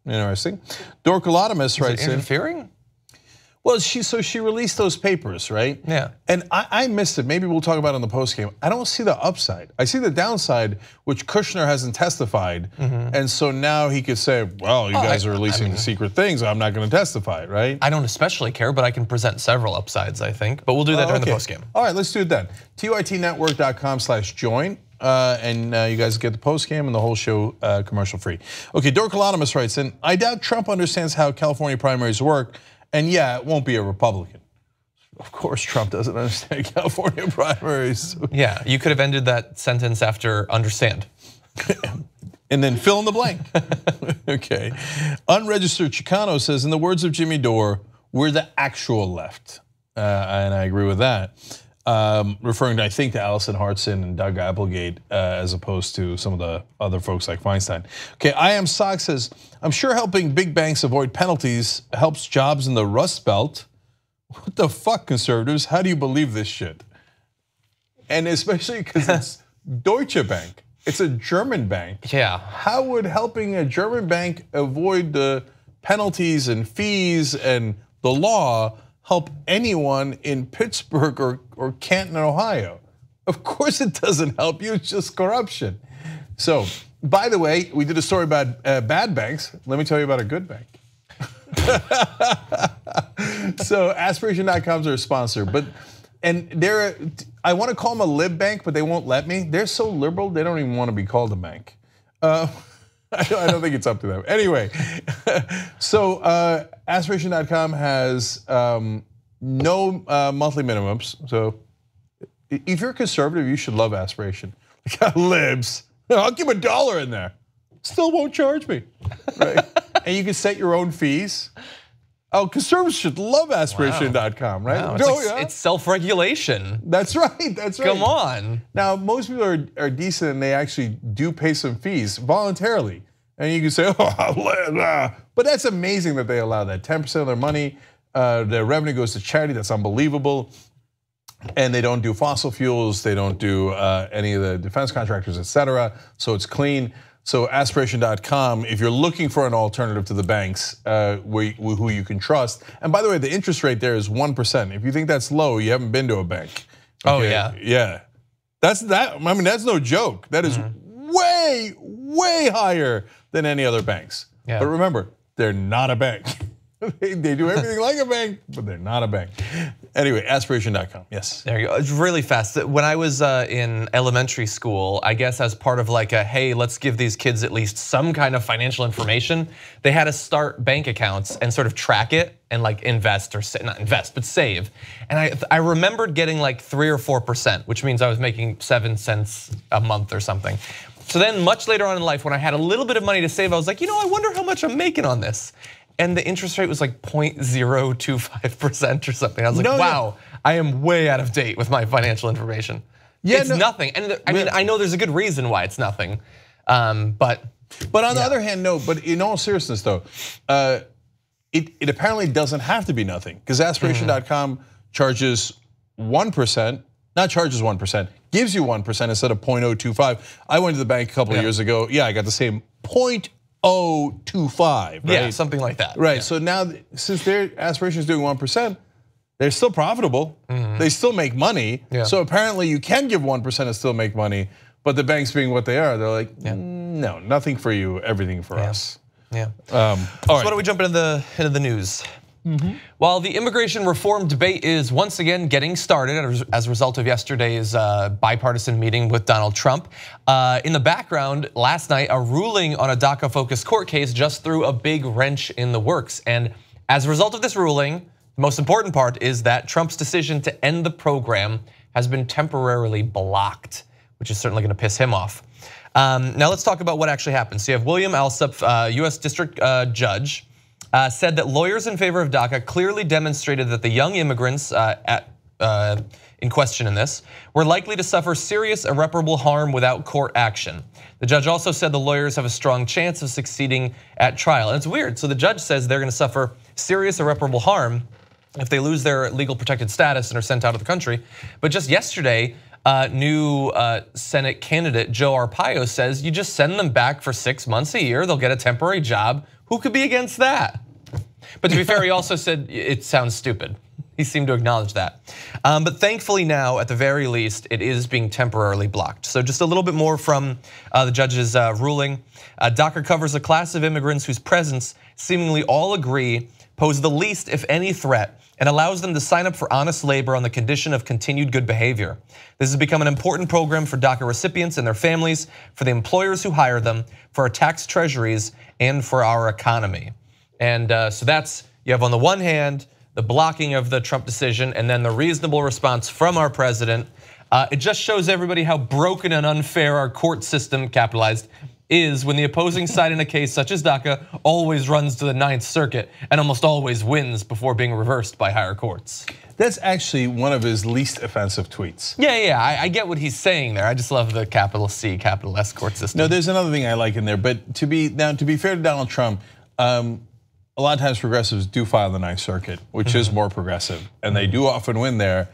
Interesting. Dorkalodimus writes, interfering? Well, she released those papers, right? Yeah. And I missed it. Maybe we'll talk about it in the postgame. I don't see the upside. I see the downside, which Kushner hasn't testified. And so now he could say, well, you guys are releasing secret things. I'm not going to testify, right? I don't especially care, but I can present several upsides, I think. But we'll do that during the postgame. All right, let's do it then. tytnetwork.com/join. And you guys get the postgame and the whole show commercial free. Okay, Dorkalodimus writes, and I doubt Trump understands how California primaries work. And yeah, it won't be a Republican. Of course, Trump doesn't understand California primaries. Yeah, you could have ended that sentence after understand. And then fill in the blank. Okay. Unregistered Chicano says, in the words of Jimmy Dore, we're the actual left. And I agree with that. Referring, I think, to Allison Hartson and Doug Applegate as opposed to some of the other folks like Feinstein. Okay, I Am Sock says, I'm sure helping big banks avoid penalties helps jobs in the Rust Belt. What the fuck, conservatives? How do you believe this shit? And especially because it's Deutsche Bank. It's a German bank. Yeah. How would helping a German bank avoid the penalties and fees and the law help anyone in Pittsburgh or Canton, Ohio? Of course it doesn't help you, it's just corruption. So, by the way, we did a story about bad banks. Let me tell you about a good bank. So, aspiration.com is our sponsor, I want to call them a lib bank, but they won't let me. They're so liberal, they don't even want to be called a bank. I don't think it's up to them. Anyway, so aspiration.com has no monthly minimums. So if you're a conservative, you should love Aspiration. Like, libs, I'll give $1 in there. Still won't charge me, right? And you can set your own fees. Oh, conservatives should love aspiration.com, right? Wow, it's self-regulation. That's right, that's right. Come on. Now, most people are decent and they actually do pay some fees voluntarily. And you can say, but that's amazing that they allow that. 10% of their money, their revenue goes to charity. That's unbelievable. And they don't do fossil fuels. They don't do any of the defense contractors, et cetera. So it's clean. So aspiration.com, if you're looking for an alternative to the banks who you can trust. And by the way, the interest rate there is 1%. If you think that's low, you haven't been to a bank. Okay? Oh yeah. Yeah. That's no joke. That is way, way higher than any other banks. Yeah. But remember, they're not a bank. They do everything like a bank, but they're not a bank. Anyway, aspiration.com, yes. There you go, it's really fast. When I was in elementary school, I guess as part of like a, hey, let's give these kids at least some kind of financial information, they had to start bank accounts and sort of track it and like invest or not invest, but save. And I remembered getting like 3 or 4%, which means I was making 7 cents a month or something. So then much later on in life, when I had a little bit of money to save, I was like, I wonder how much I'm making on this. And the interest rate was like 0.025% or something. I was like, wow, I am way out of date with my financial information. Yeah, it's nothing. And I mean, I know there's a good reason why it's nothing, but on the other hand, no, but in all seriousness though, it apparently doesn't have to be nothing because aspiration.com charges 1%, not charges 1%, gives you 1% instead of 0.025. I went to the bank a couple of years ago. Yeah, I got the same 0.025, right? Yeah, something like that. Right, yeah. So now since their aspiration is doing 1%, they're still profitable, they still make money. Yeah. So apparently you can give 1% and still make money, but the banks being what they are, they're like, no, nothing for you, everything for us. Yeah. All so right. why don't we jump into the news? While the immigration reform debate is once again getting started as a result of yesterday's bipartisan meeting with Donald Trump, in the background last night, a ruling on a DACA-focused court case just threw a big wrench in the works. And as a result of this ruling, the most important part is that Trump's decision to end the program has been temporarily blocked, which is certainly going to piss him off. Now let's talk about what actually happened. So you have William Alsup, US District Judge, said that lawyers in favor of DACA clearly demonstrated that the young immigrants in question in this, were likely to suffer serious irreparable harm without court action. The judge also said the lawyers have a strong chance of succeeding at trial. And it's weird, so the judge says they're gonna suffer serious irreparable harm if they lose their legal protected status and are sent out of the country. But just yesterday, new Senate candidate Joe Arpaio says you just send them back for 6 months a year, they'll get a temporary job. Who could be against that? But to be fair, he also said it sounds stupid. He seemed to acknowledge that. But thankfully now, at the very least, it is being temporarily blocked. So just a little bit more from the judge's ruling. DACA covers a class of immigrants whose presence seemingly all agree pose the least, if any, threat and allows them to sign up for honest labor on the condition of continued good behavior. This has become an important program for DACA recipients and their families, for the employers who hire them, for our tax treasuries, and for our economy. And so that's, you have on the one hand, the blocking of the Trump decision, and then the reasonable response from our president. It just shows everybody how broken and unfair our court system, capitalized, is when the opposing side in a case such as DACA always runs to the Ninth Circuit and almost always wins before being reversed by higher courts. That's actually one of his least offensive tweets. Yeah, I get what he's saying there. I just love the capital C, capital S court system. No, there's another thing I like in there, but to be fair to Donald Trump, a lot of times progressives do file the Ninth Circuit, which is more progressive, and they do often win there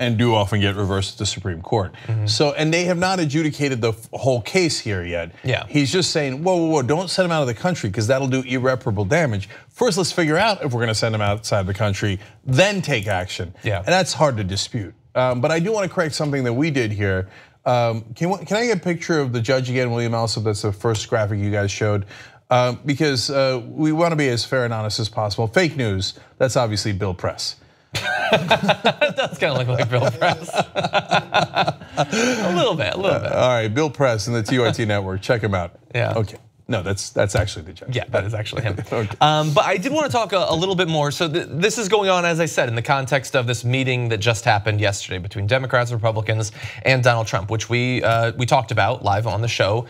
and do often get reversed at the Supreme Court. So, and they have not adjudicated the whole case here yet. Yeah. He's just saying, whoa, don't send him out of the country because that'll do irreparable damage. First, let's figure out if we're gonna send him outside the country, then take action. Yeah. And that's hard to dispute. But I do wanna correct something that we did here. Can I get a picture of the judge again, William Alsop? That's the first graphic you guys showed. Because we wanna be as fair and honest as possible. Fake news, that's obviously Bill Press. It does kind of look like Bill Press. a little bit. All right, Bill Press and the TYT network, check him out. Yeah. Okay. No, that's actually the judge. Yeah, that is actually him. Okay. But I did want to talk a little bit more. So this is going on, as I said, in the context of this meeting that just happened yesterday between Democrats, Republicans, and Donald Trump, which we talked about live on the show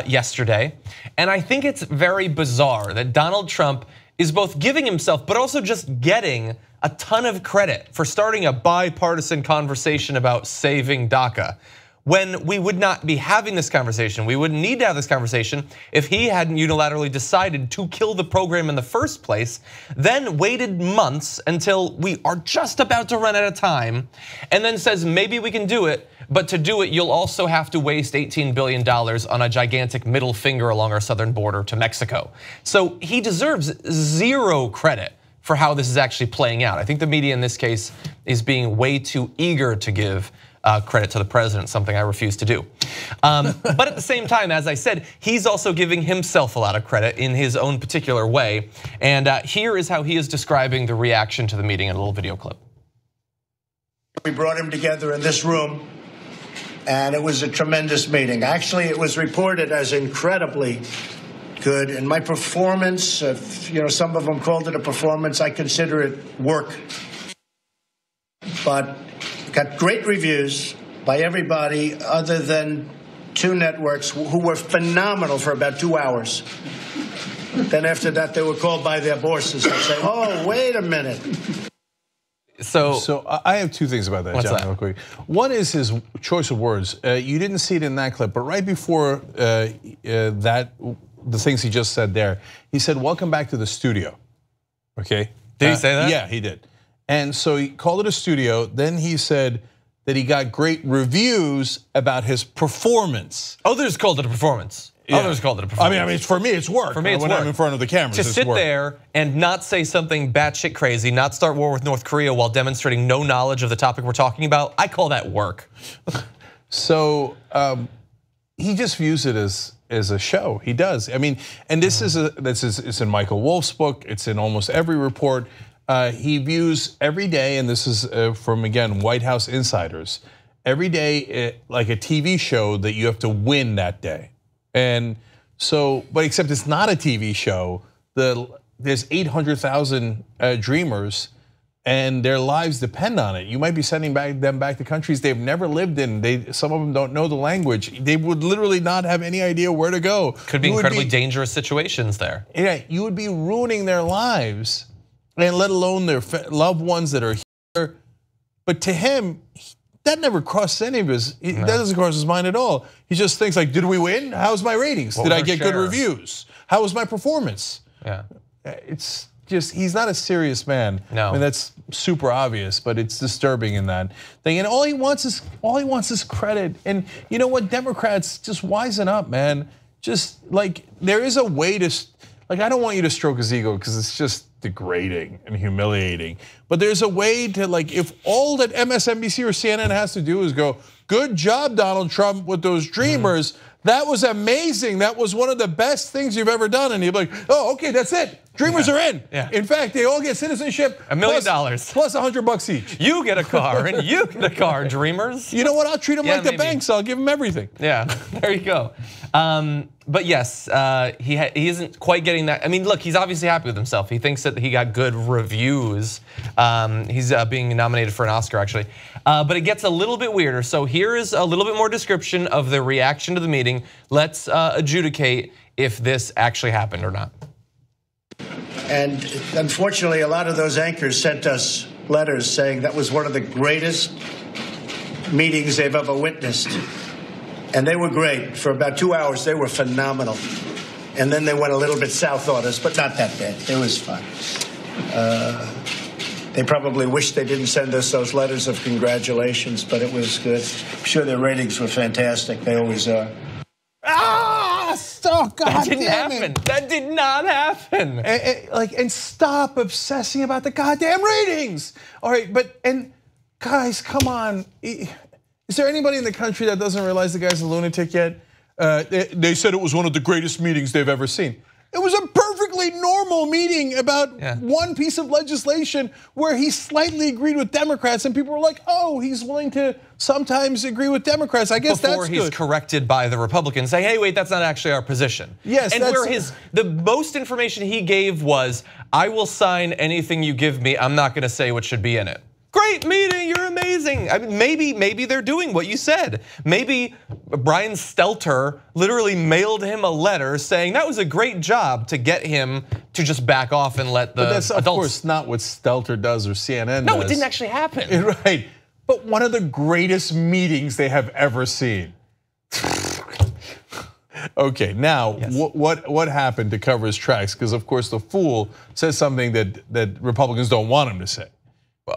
yesterday. And I think it's very bizarre that Donald Trump is both giving himself, but also just getting a ton of credit for starting a bipartisan conversation about saving DACA, when we would not be having this conversation. We wouldn't need to have this conversation if he hadn't unilaterally decided to kill the program in the first place, then waited months until we are just about to run out of time, and then says maybe we can do it, but to do it you'll also have to waste $18 billion on a gigantic middle finger along our southern border to Mexico. So he deserves zero credit for how this is actually playing out. I think the media in this case is being way too eager to give credit to the president, something I refuse to do. But at the same time, as I said, he's also giving himself a lot of credit in his own particular way. And here is how he is describing the reaction to the meeting in a little video clip. We brought him together in this room, and it was a tremendous meeting. Actually, it was reported as incredibly good. And my performance, some of them called it a performance, I consider it work. But got great reviews by everybody other than two networks who were phenomenal for about 2 hours. Then after that, they were called by their bosses and say, oh, wait a minute. So I have two things about that, John, real quick. One is his choice of words. You didn't see it in that clip, but right before the things he just said there, he said, welcome back to the studio, okay? Did he say that? Yeah, he did. And so he called it a studio, then he said that he got great reviews about his performance. Others called it a performance. Yeah. Others called it a performance. I mean, for me, it's work. For me, it's when work. I'm in front of the cameras, to sit there and not say something batshit crazy, not start war with North Korea while demonstrating no knowledge of the topic we're talking about, I call that work. So he just views it as a show. He does. I mean, and this is it's in Michael Wolff's book. It's in almost every report. He views every day, and this is from, again, White House insiders, every day like a TV show that you have to win that day. And so, but except it's not a TV show. There's 800,000 dreamers, and their lives depend on it. You might be sending them back to countries they've never lived in. Some of them don't know the language. They would literally not have any idea where to go. Could be incredibly dangerous situations there. Yeah, you would be ruining their lives, and let alone their loved ones that are here. But to him, That never crosses any of his. That doesn't cross his mind at all. He just thinks like, did we win? How's my ratings? Did I get good reviews? How was my performance? Yeah, it's just he's not a serious man. No, I mean that's super obvious, but it's disturbing in that thing. And all he wants is credit. And you know what, Democrats, just wisen up, man. Just like there is a way to like I don't want you to stroke his ego because it's just degrading and humiliating. But there's a way to like if all that MSNBC or CNN has to do is go, good job, Donald Trump, with those dreamers. That was amazing. That was one of the best things you've ever done. And you'd be like, oh, okay, that's it. Dreamers are in. Yeah. In fact, they all get citizenship. $1 million. Plus $100 each. You get a car and you get a car, dreamers. You know what? I'll treat them like the banks. I'll give them everything. Yeah, there you go. But yes, he isn't quite getting that. I mean, look, he's obviously happy with himself. He thinks that he got good reviews. He's being nominated for an Oscar, actually. But it gets a little bit weirder. So here is a little bit more description of the reaction to the meeting. Let's adjudicate if this actually happened or not. And unfortunately, a lot of those anchors sent us letters saying that was one of the greatest meetings they've ever witnessed. And they were great. For about 2 hours, they were phenomenal. And then they went a little bit south on us, but not that bad. It was fun. They probably wish they didn't send us those letters of congratulations, but it was good. I'm sure their ratings were fantastic. They always are. Oh, God that didn't damn happen. It. That did not happen. And stop obsessing about the goddamn ratings. All right, and guys, come on. Is there anybody in the country that doesn't realize the guy's a lunatic yet? They said it was one of the greatest meetings they've ever seen. It was a perfectly normal meeting about one piece of legislation where he slightly agreed with Democrats, and people were like, "Oh, he's willing to sometimes agree with Democrats." I guess before that's good. He's corrected by the Republicans, saying, "Hey, wait, that's not actually our position." Yes, and where the most information he gave was, "I will sign anything you give me. I'm not going to say what should be in it." Great meeting, you're amazing. I mean, maybe they're doing what you said. Maybe Brian Stelter literally mailed him a letter saying that was a great job to get him to just back off and let the adults. Of course not what Stelter does or CNN does. No, it didn't actually happen. Right, but one of the greatest meetings they have ever seen. Okay, now what happened to cover his tracks? Because of course the fool says something that Republicans don't want him to say.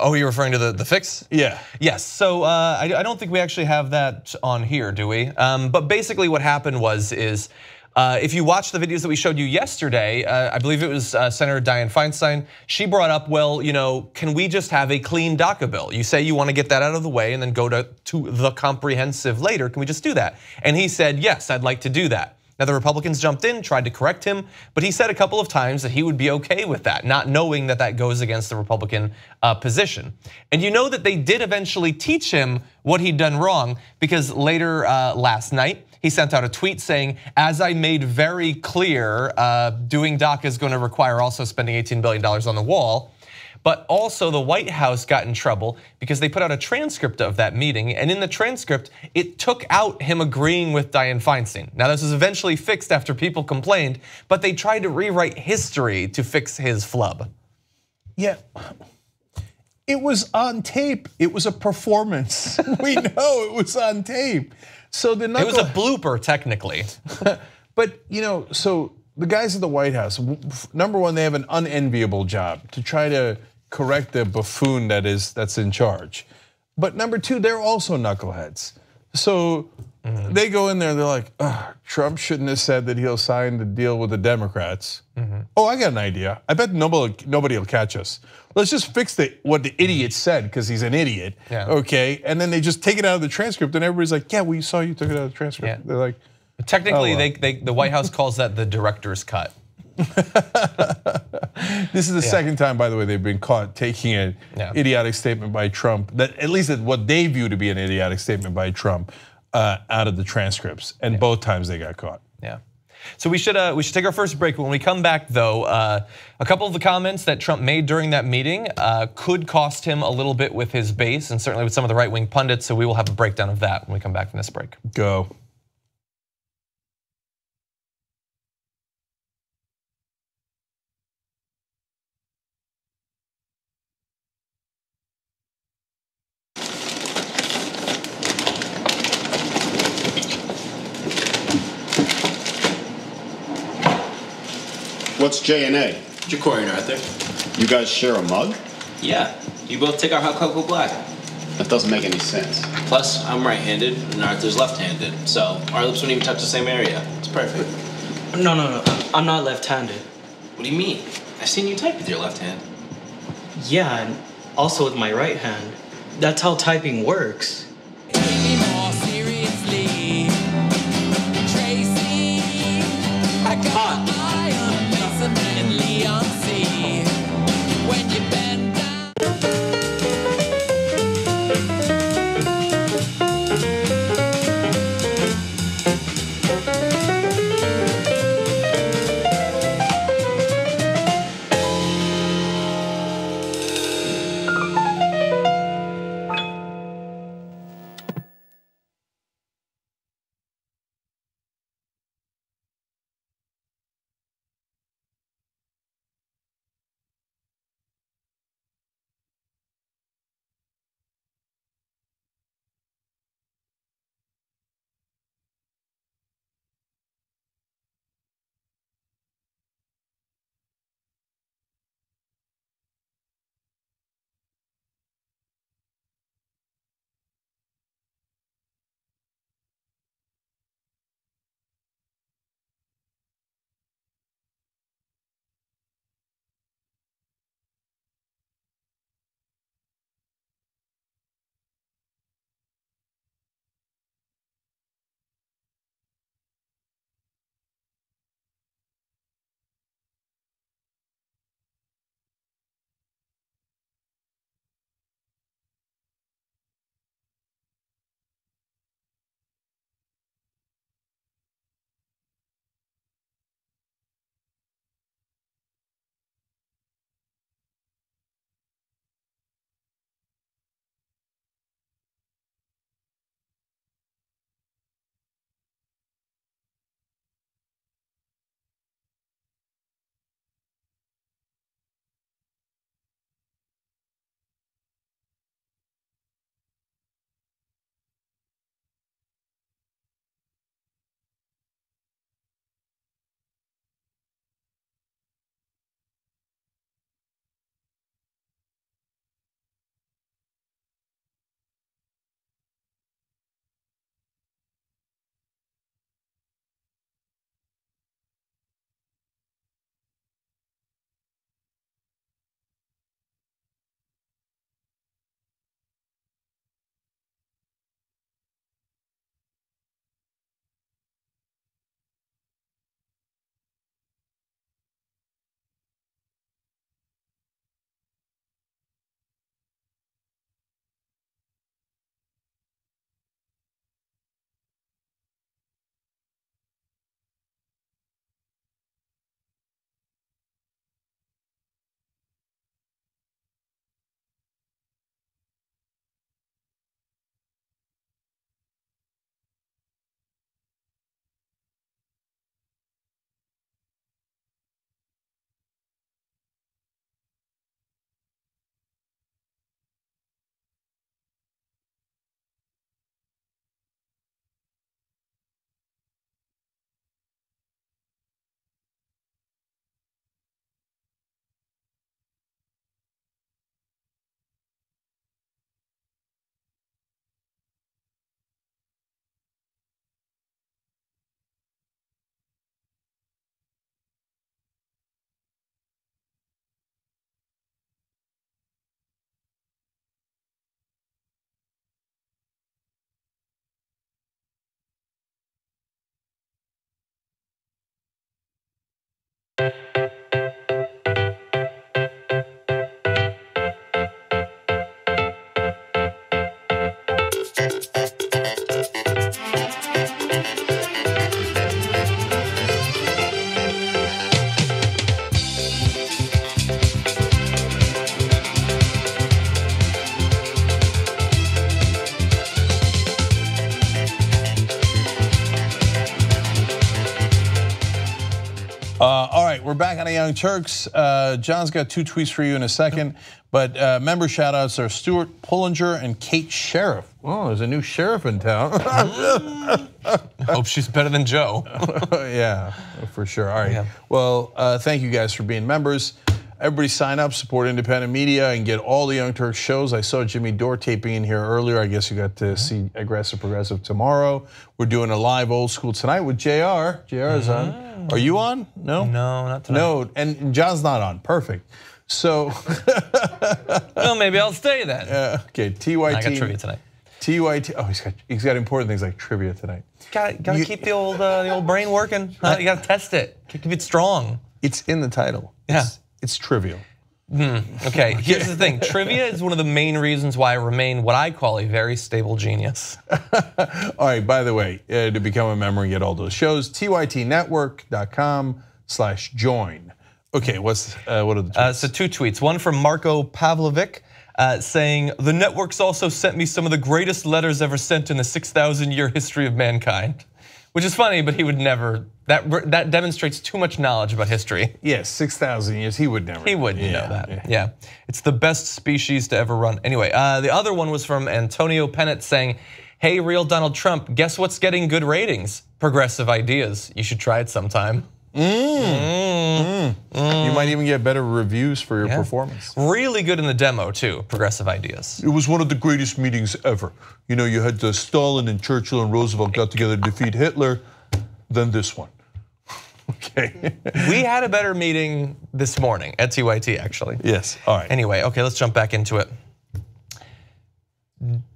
Oh, you're referring to the fix? Yeah. Yes, so I don't think we actually have that on here, do we? But basically what happened is if you watch the videos that we showed you yesterday, I believe it was Senator Dianne Feinstein, she brought up, well, you know, can we just have a clean DACA bill? You say you want to get that out of the way and then go to the comprehensive later, can we just do that? And he said, yes, I'd like to do that. Now the Republicans jumped in, tried to correct him, but he said a couple of times that he would be okay with that, not knowing that that goes against the Republican position. And you know that they did eventually teach him what he'd done wrong, because later last night, he sent out a tweet saying, as I made very clear, doing DACA is going to require also spending $18 billion on the wall. But also the White House got in trouble because they put out a transcript of that meeting, and in the transcript, it took out him agreeing with Dianne Feinstein. Now this was eventually fixed after people complained, but they tried to rewrite history to fix his flub. Yeah, it was on tape. It was a performance. We know it was on tape. So it was a blooper technically. But you know, so the guys at the White House, number one, they have an unenviable job to try to correct the buffoon that's in charge. But number two, they're also knuckleheads. So they go in there and they're like, Trump shouldn't have said that he'll sign the deal with the Democrats. Oh, I got an idea. I bet nobody will catch us. Let's just fix what the idiot said because he's an idiot, okay? And then they just take it out of the transcript and everybody's like, yeah, we saw you took it out of the transcript. Yeah. They're like, technically, the White House calls that the director's cut. This is the second time, by the way, they've been caught taking an idiotic statement by Trump, that at least what they view to be an idiotic statement by Trump, out of the transcripts, and both times they got caught. Yeah. So we should take our first break. When we come back, though, a couple of the comments that Trump made during that meeting could cost him a little bit with his base, and certainly with some of the right-wing pundits. So we will have a breakdown of that when we come back from this break. Go. What's J and A? Ja'Cory and Arthur. You guys share a mug? Yeah, you both take our hot cocoa black. That doesn't make any sense. Plus, I'm right-handed and Arthur's left-handed, so our lips wouldn't even touch the same area. It's perfect. No. I'm not left-handed. What do you mean? I've seen you type with your left hand. Yeah, and also with my right hand. That's how typing works. we're back on the Young Turks. John's got 2 tweets for you in a second, but member shout-outs are Stuart Pullinger and Kate Sheriff. Oh, there's a new sheriff in town. Hope she's better than Joe. Yeah, for sure. All right. Yeah. Well, thank you guys for being members. Everybody sign up, support independent media, and get all the Young Turks shows. I saw Jimmy Dore taping in here earlier. I guess you got to see Aggressive Progressive tomorrow. We're doing a live old school tonight with JR. JR is on. Are you on? No? No, not tonight. No, and John's not on. Perfect. So. Well, maybe I'll stay then. Okay, TYT. I got trivia tonight. TYT. Oh, he's got important things like trivia tonight. Gotta keep the old brain working. You gotta test it. Keep it strong. It's in the title. Yeah. It's trivial. Okay, here's the thing. Trivia is one of the main reasons why I remain what I call a very stable genius. All right, by the way, to become a member and get all those shows, tytnetwork.com/join. Okay, what are the tweets? So 2 tweets. One from Marco Pavlovic saying, the networks also sent me some of the greatest letters ever sent in the 6,000-year history of mankind. Which is funny, but he would never, that demonstrates too much knowledge about history. Yes, 6,000 years, he would never. He wouldn't know that, yeah. It's the best species to ever run. Anyway, the other one was from Antonio Pennant saying, hey, real Donald Trump, guess what's getting good ratings? Progressive ideas. You should try it sometime. You might even get better reviews for your performance. Really good in the demo too, Progressive Ideas. It was one of the greatest meetings ever. You know, you had Stalin and Churchill and Roosevelt got together to defeat Hitler, then this one. Okay. We had a better meeting this morning at TYT actually. Yes, all right. Anyway, okay, let's jump back into it.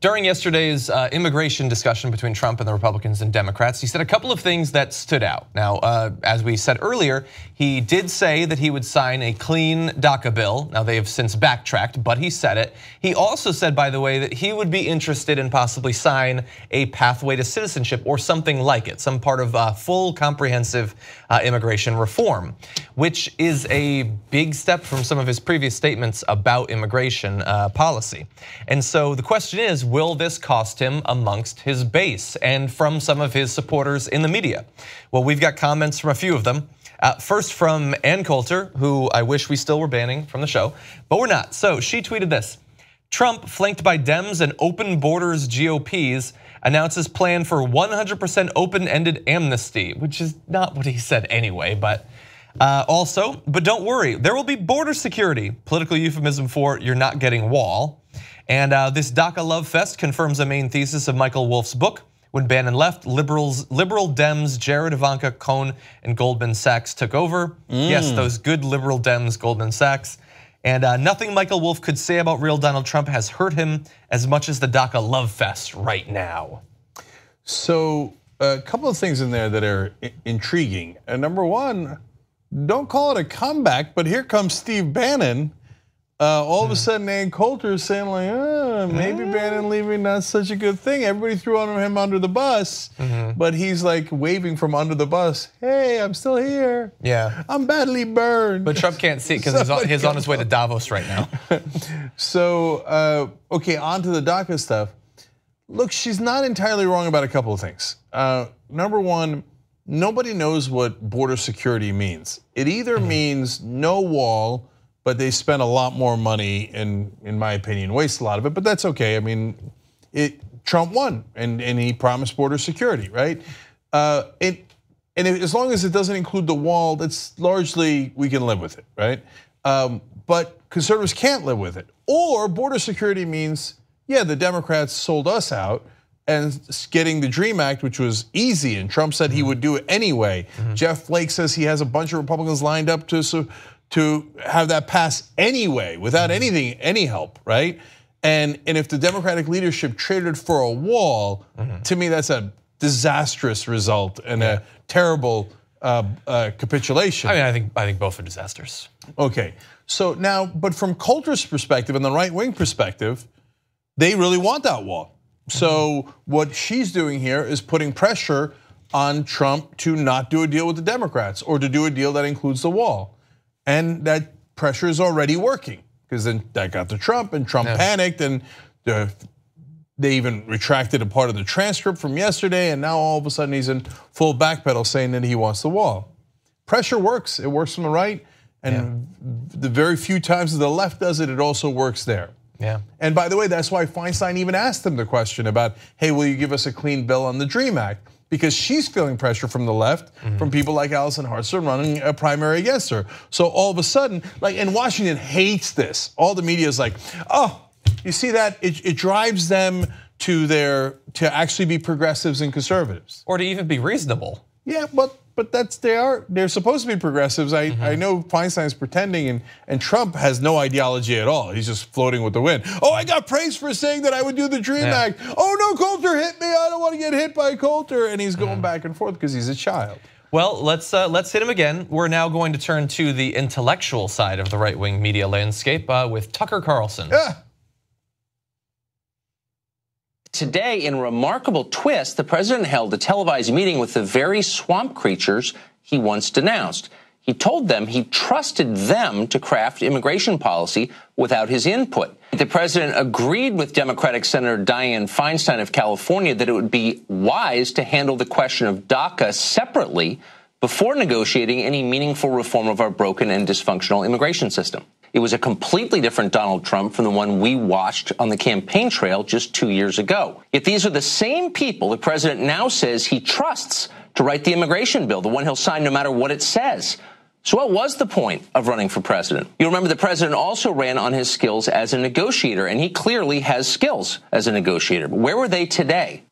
During yesterday's immigration discussion between Trump and the Republicans and Democrats, he said a couple of things that stood out. Now, as we said earlier, he did say that he would sign a clean DACA bill. Now, they have since backtracked, but he said it. He also said, by the way, that he would be interested in possibly sign a pathway to citizenship or something like it, some part of full comprehensive immigration reform, which is a big step from some of his previous statements about immigration policy. And so the question is, will this cost him amongst his base and from some of his supporters in the media? Well, we've got comments from a few of them. First from Ann Coulter, who I wish we still were banning from the show, but we're not. So she tweeted this: Trump, flanked by Dems and open borders GOPs, announces plan for 100% open-ended amnesty, which is not what he said anyway, but also, but don't worry, there will be border security, political euphemism for you're not getting wall. And this DACA love fest confirms a main thesis of Michael Wolff's book. When Bannon left, liberal Dems, Jared, Ivanka, Cohn, and Goldman Sachs took over. Yes, those good liberal Dems, Goldman Sachs. And nothing Michael Wolff could say about real Donald Trump has hurt him as much as the DACA love fest right now. So a couple of things in there that are intriguing. Number one, don't call it a comeback, but here comes Steve Bannon. All of a sudden, Ann Coulter is saying like, maybe Bannon leaving not such a good thing. Everybody threw him under the bus, but he's like waving from under the bus. Hey, I'm still here. Yeah, I'm badly burned. But Trump can't see it because he's on his way to Davos right now. So, okay, on to the DACA stuff. Look, she's not entirely wrong about a couple of things. Number one, nobody knows what border security means. It either means no wall, but they spent a lot more money, and in my opinion, waste a lot of it, but that's okay. I mean, Trump won, and he promised border security, right? And as long as it doesn't include the wall, that's largely, we can live with it, right? But conservatives can't live with it. Or border security means, yeah, the Democrats sold us out, and getting the DREAM Act, which was easy, and Trump said he would do it anyway. Jeff Flake says he has a bunch of Republicans lined up to have that pass anyway, without any help, right? And if the Democratic leadership traded for a wall, to me that's a disastrous result and a terrible capitulation. I mean, I think both are disasters. Okay, so now, but from Coulter's perspective and the right-wing perspective, they really want that wall. So what she's doing here is putting pressure on Trump to not do a deal with the Democrats or to do a deal that includes the wall. And that pressure is already working, because then that got to Trump, and Trump panicked, and they even retracted a part of the transcript from yesterday, and now all of a sudden he's in full backpedal saying that he wants the wall. pressure works. It works from the right, and the very few times that the left does it, it also works there. Yeah. And by the way, that's why Feinstein even asked him the question about, hey, will you give us a clean bill on the DREAM Act? Because she's feeling pressure from the left, from people like Allison Hartzler running a primary against her. So all of a sudden, and Washington hates this. All the media is like, oh, you see that? It drives them to actually be progressives and conservatives. Or to even be reasonable. Yeah, but they're supposed to be progressives. I know Feinstein's pretending, and Trump has no ideology at all. He's just floating with the wind. Oh, I got praised for saying that I would do the DREAM Act. Oh no, Coulter hit me. I don't want to get hit by Coulter. And he's going back and forth because he's a child. Well, let's hit him again. We're now going to turn to the intellectual side of the right-wing media landscape with Tucker Carlson. Today, in a remarkable twist, the president held a televised meeting with the very swamp creatures he once denounced. He told them he trusted them to craft immigration policy without his input. The president agreed with Democratic Senator Dianne Feinstein of California that it would be wise to handle the question of DACA separately before negotiating any meaningful reform of our broken and dysfunctional immigration system. It was a completely different Donald Trump from the one we watched on the campaign trail just 2 years ago. Yet these are the same people the president now says he trusts to write the immigration bill, the one he'll sign no matter what it says. So what was the point of running for president? You'll remember the president also ran on his skills as a negotiator, and he clearly has skills as a negotiator. But where were they today?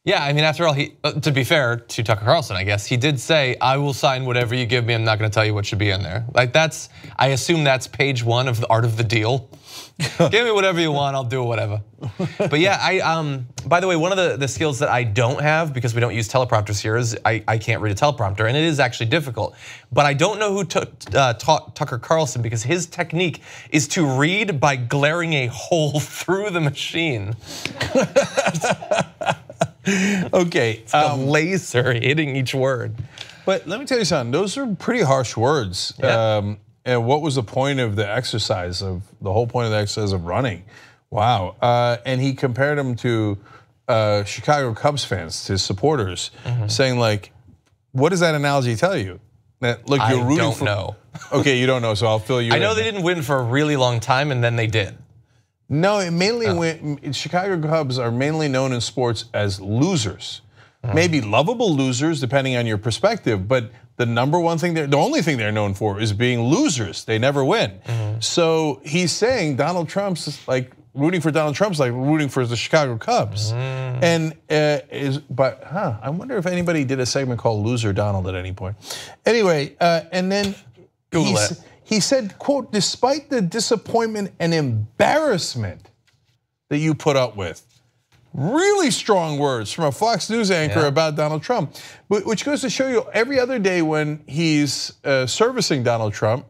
Yeah, I mean, after all, to be fair to Tucker Carlson, I guess, he did say, I will sign whatever you give me. I'm not going to tell you what should be in there. I assume that's page 1 of the art of the deal. Give me whatever you want, I'll do whatever. But yeah, by the way, one of the skills that I don't have, because we don't use teleprompters here, is I can't read a teleprompter, and it is actually difficult. But I don't know who taught Tucker Carlson, because his technique is to read by glaring a hole through the machine. Okay, laser hitting each word. But let me tell you something, those are pretty harsh words. Yeah. And what was the point of the exercise, the whole point of the exercise of running? Wow, and he compared them to Chicago Cubs fans, to supporters, saying like, what does that analogy tell you? That, look, you're rooting for. I don't know. Okay, you don't know, so I'll fill you in. I know they didn't win for a really long time, and then they did. No, it mainly went. Chicago Cubs are mainly known in sports as losers, maybe lovable losers depending on your perspective. But the number one thing, the only thing they're known for is being losers. They never win. So he's saying Donald Trump's like rooting for Donald Trump's like rooting for the Chicago Cubs, and I wonder if anybody did a segment called "Loser Donald" at any point. Anyway, and then he said, quote, despite the disappointment and embarrassment that you put up with. Really strong words from a Fox News anchor about Donald Trump, which goes to show you every other day when he's servicing Donald Trump,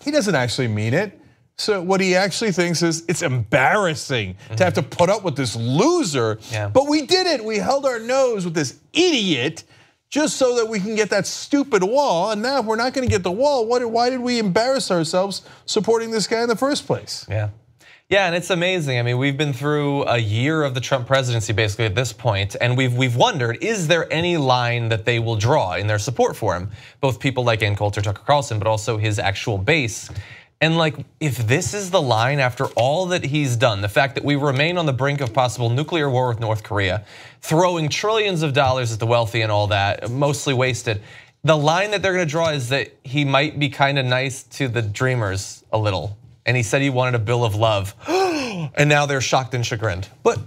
he doesn't actually mean it. So what he actually thinks is it's embarrassing to have to put up with this loser, but we did it. We held our nose with this idiot just so that we can get that stupid wall. And now if we're not going to get the wall, why did we embarrass ourselves supporting this guy in the first place? Yeah, and it's amazing. I mean, we've been through a year of the Trump presidency basically at this point, and we've wondered, is there any line that they will draw in their support for him? Both people like Ann Coulter, Tucker Carlson, but also his actual base. And like, if this is the line after all that he's done, the fact that we remain on the brink of possible nuclear war with North Korea, throwing trillions of dollars at the wealthy and all that, mostly wasted, the line that they're gonna draw is that he might be kind of nice to the dreamers a little. And he said he wanted a bill of love, and now they're shocked and chagrined. But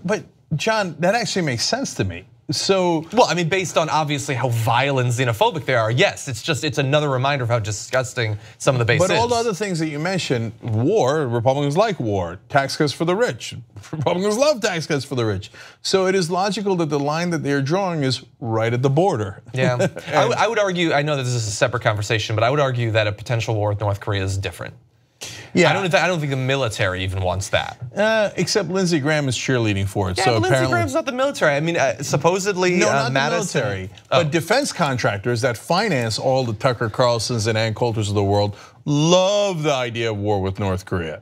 John, that actually makes sense to me. So, well, I mean, based on obviously how vile and xenophobic they are, yes, it's another reminder of how disgusting some of the base is. But all the other things that you mentioned, war, Republicans like war, tax cuts for the rich, Republicans love tax cuts for the rich. So it is logical that the line that they're drawing is right at the border. Yeah, I would argue, I know that this is a separate conversation, but I would argue that a potential war with North Korea is different. Yeah, I don't think the military even wants that. Except Lindsey Graham is cheerleading for it. Yeah, so but Lindsey Graham's not the military. I mean, supposedly not Madison. the military, but defense contractors that finance all the Tucker Carlsons and Ann Coulters of the world love the idea of war with North Korea.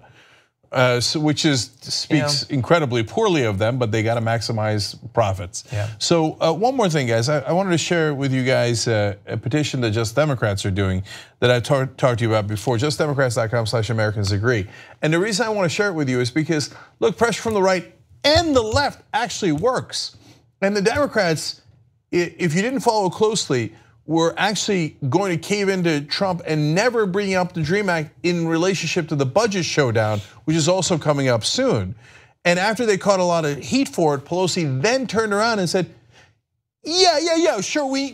which speaks incredibly poorly of them, but they got to maximize profits. Yeah. So one more thing, guys. I wanted to share with you guys a petition that Just Democrats are doing that I talked to you about before, justdemocrats.com/AmericansAgree. And the reason I want to share it with you is because, look, pressure from the right and the left actually works. And the Democrats, if you didn't follow closely, were actually going to cave into Trump and never bring up the DREAM Act in relationship to the budget showdown, which is also coming up soon. And after they caught a lot of heat for it, Pelosi then turned around and said, yeah, sure, we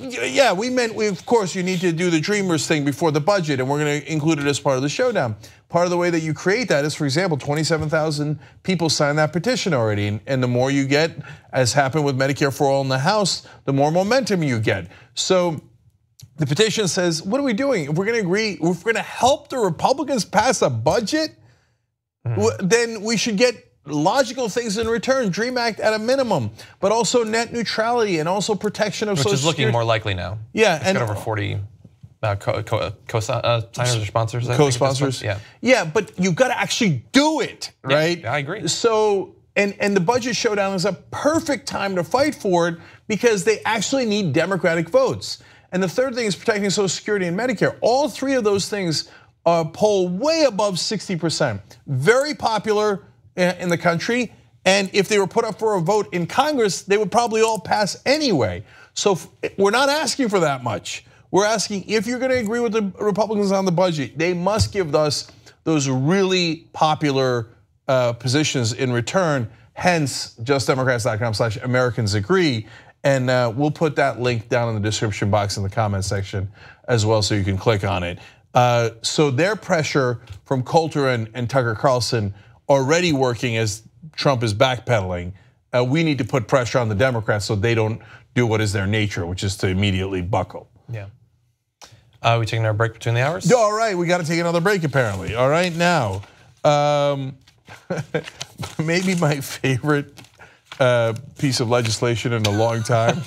meant, of course, you need to do the Dreamers thing before the budget, and we're going to include it as part of the showdown. Part of the way that you create that is, for example, 27,000 people signed that petition already, and the more you get, as happened with Medicare for All in the House, the more momentum you get. So the petition says, what are we doing? If we're going to agree, if we're going to help the Republicans pass a budget, then we should get logical things in return. DREAM Act at a minimum, but also net neutrality and also protection of Social Security. Which is looking more likely now. Yeah, it's got over 40 co-signers or sponsors. Co-sponsors. Yeah, but you've got to actually do it, right? Yeah, I agree. So, and the budget showdown is a perfect time to fight for it because they actually need Democratic votes. And the third thing is protecting Social Security and Medicare. All three of those things poll way above 60%. Very popular in the country. And if they were put up for a vote in Congress, they would probably all pass anyway. So we're not asking for that much. We're asking if you're going to agree with the Republicans on the budget, they must give us those really popular positions in return. Hence, justdemocrats.com/AmericansAgree. And we'll put that link down in the description box in the comment section as well, so you can click on it. So their pressure from Coulter and Tucker Carlson already working as Trump is backpedaling. We need to put pressure on the Democrats so they don't do what is their nature, which is to immediately buckle. Yeah. We taking our break between the hours? All right, we got to take another break apparently. All right, now, maybe my favorite piece of legislation in a long time.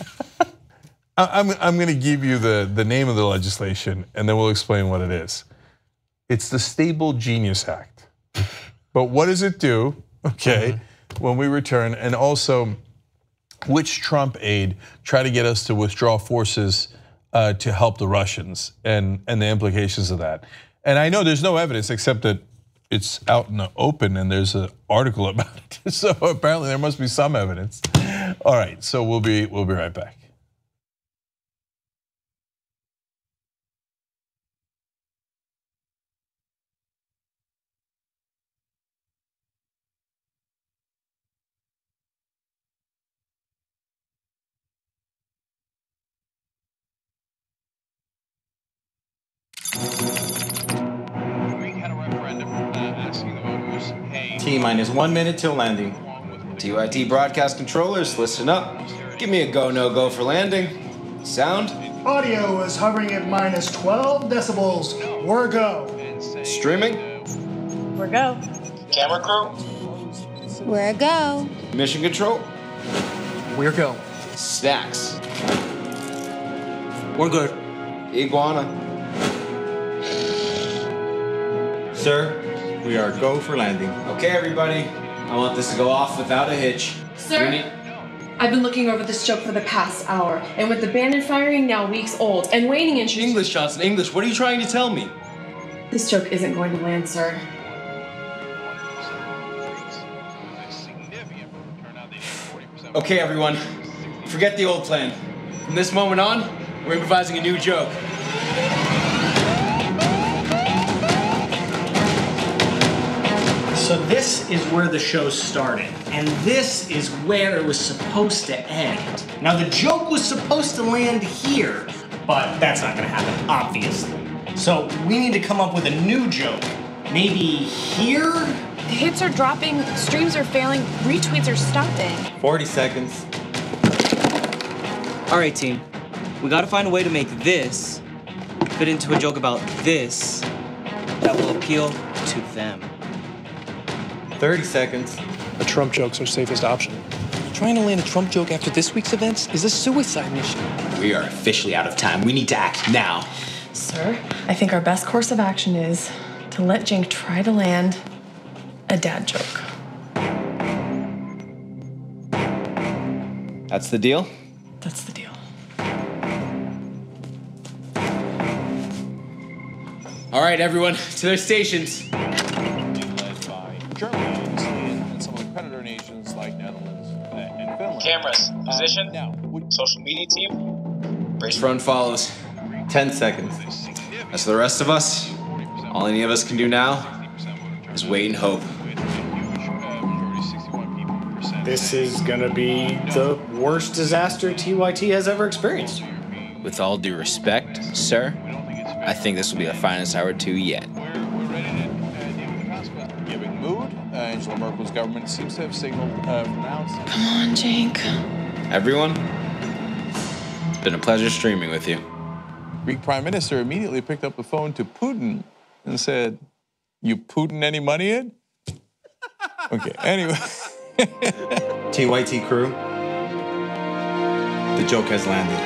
I'm going to give you the name of the legislation, and then we'll explain what it is. It's the Stable Genius Act. But what does it do? Okay, when we return, and also which Trump aide try to get us to withdraw forces to help the Russians, and the implications of that. And I know there's no evidence except that it's out in the open and there's an article about it. So apparently there must be some evidence. All right, so we'll be right back. T-minus 1 minute till landing. TYT broadcast controllers, listen up. Give me a go, no go for landing. Sound? Audio is hovering at minus 12 decibels. We're go. Streaming? We're go. Camera crew? We're go. Mission control? We're go. Snacks? We're good. Iguana? Sir, we are go for landing. Okay, everybody. I want this to go off without a hitch. Sir, I've been looking over this joke for the past hour, and with the bandit firing now weeks old and waning in English, Johnson, English. What are you trying to tell me? This joke isn't going to land, sir. Okay, everyone. Forget the old plan. From this moment on, we're improvising a new joke. So this is where the show started, and this is where it was supposed to end. Now the joke was supposed to land here, but that's not gonna happen, obviously. So we need to come up with a new joke. Maybe here? Hits are dropping, streams are failing, retweets are stopping. 40 seconds. All right, team. We gotta find a way to make this fit into a joke about this that will appeal to them. 30 seconds. A Trump joke's our safest option. Trying to land a Trump joke after this week's events is a suicide mission. We are officially out of time. We need to act now. Sir, I think our best course of action is to let Cenk try to land a dad joke. That's the deal? That's the deal. All right, everyone, to their stations. Led by Germany and some of the creditor nations like Netherlands and Finland. Cameras, position. Social media team. Race run follows. 10 seconds. As for the rest of us, all any of us can do now is wait and hope. This is gonna be the worst disaster TYT has ever experienced. With all due respect, sir, I think this will be the finest hour 2 yet. Giving mood, Angela Merkel's government seems to have signaled pronounced. Come on, Jake. Everyone, it's been a pleasure streaming with you. Greek Prime Minister immediately picked up the phone to Putin and said, "You Putin any money in?" Okay, anyway. TYT crew, the joke has landed.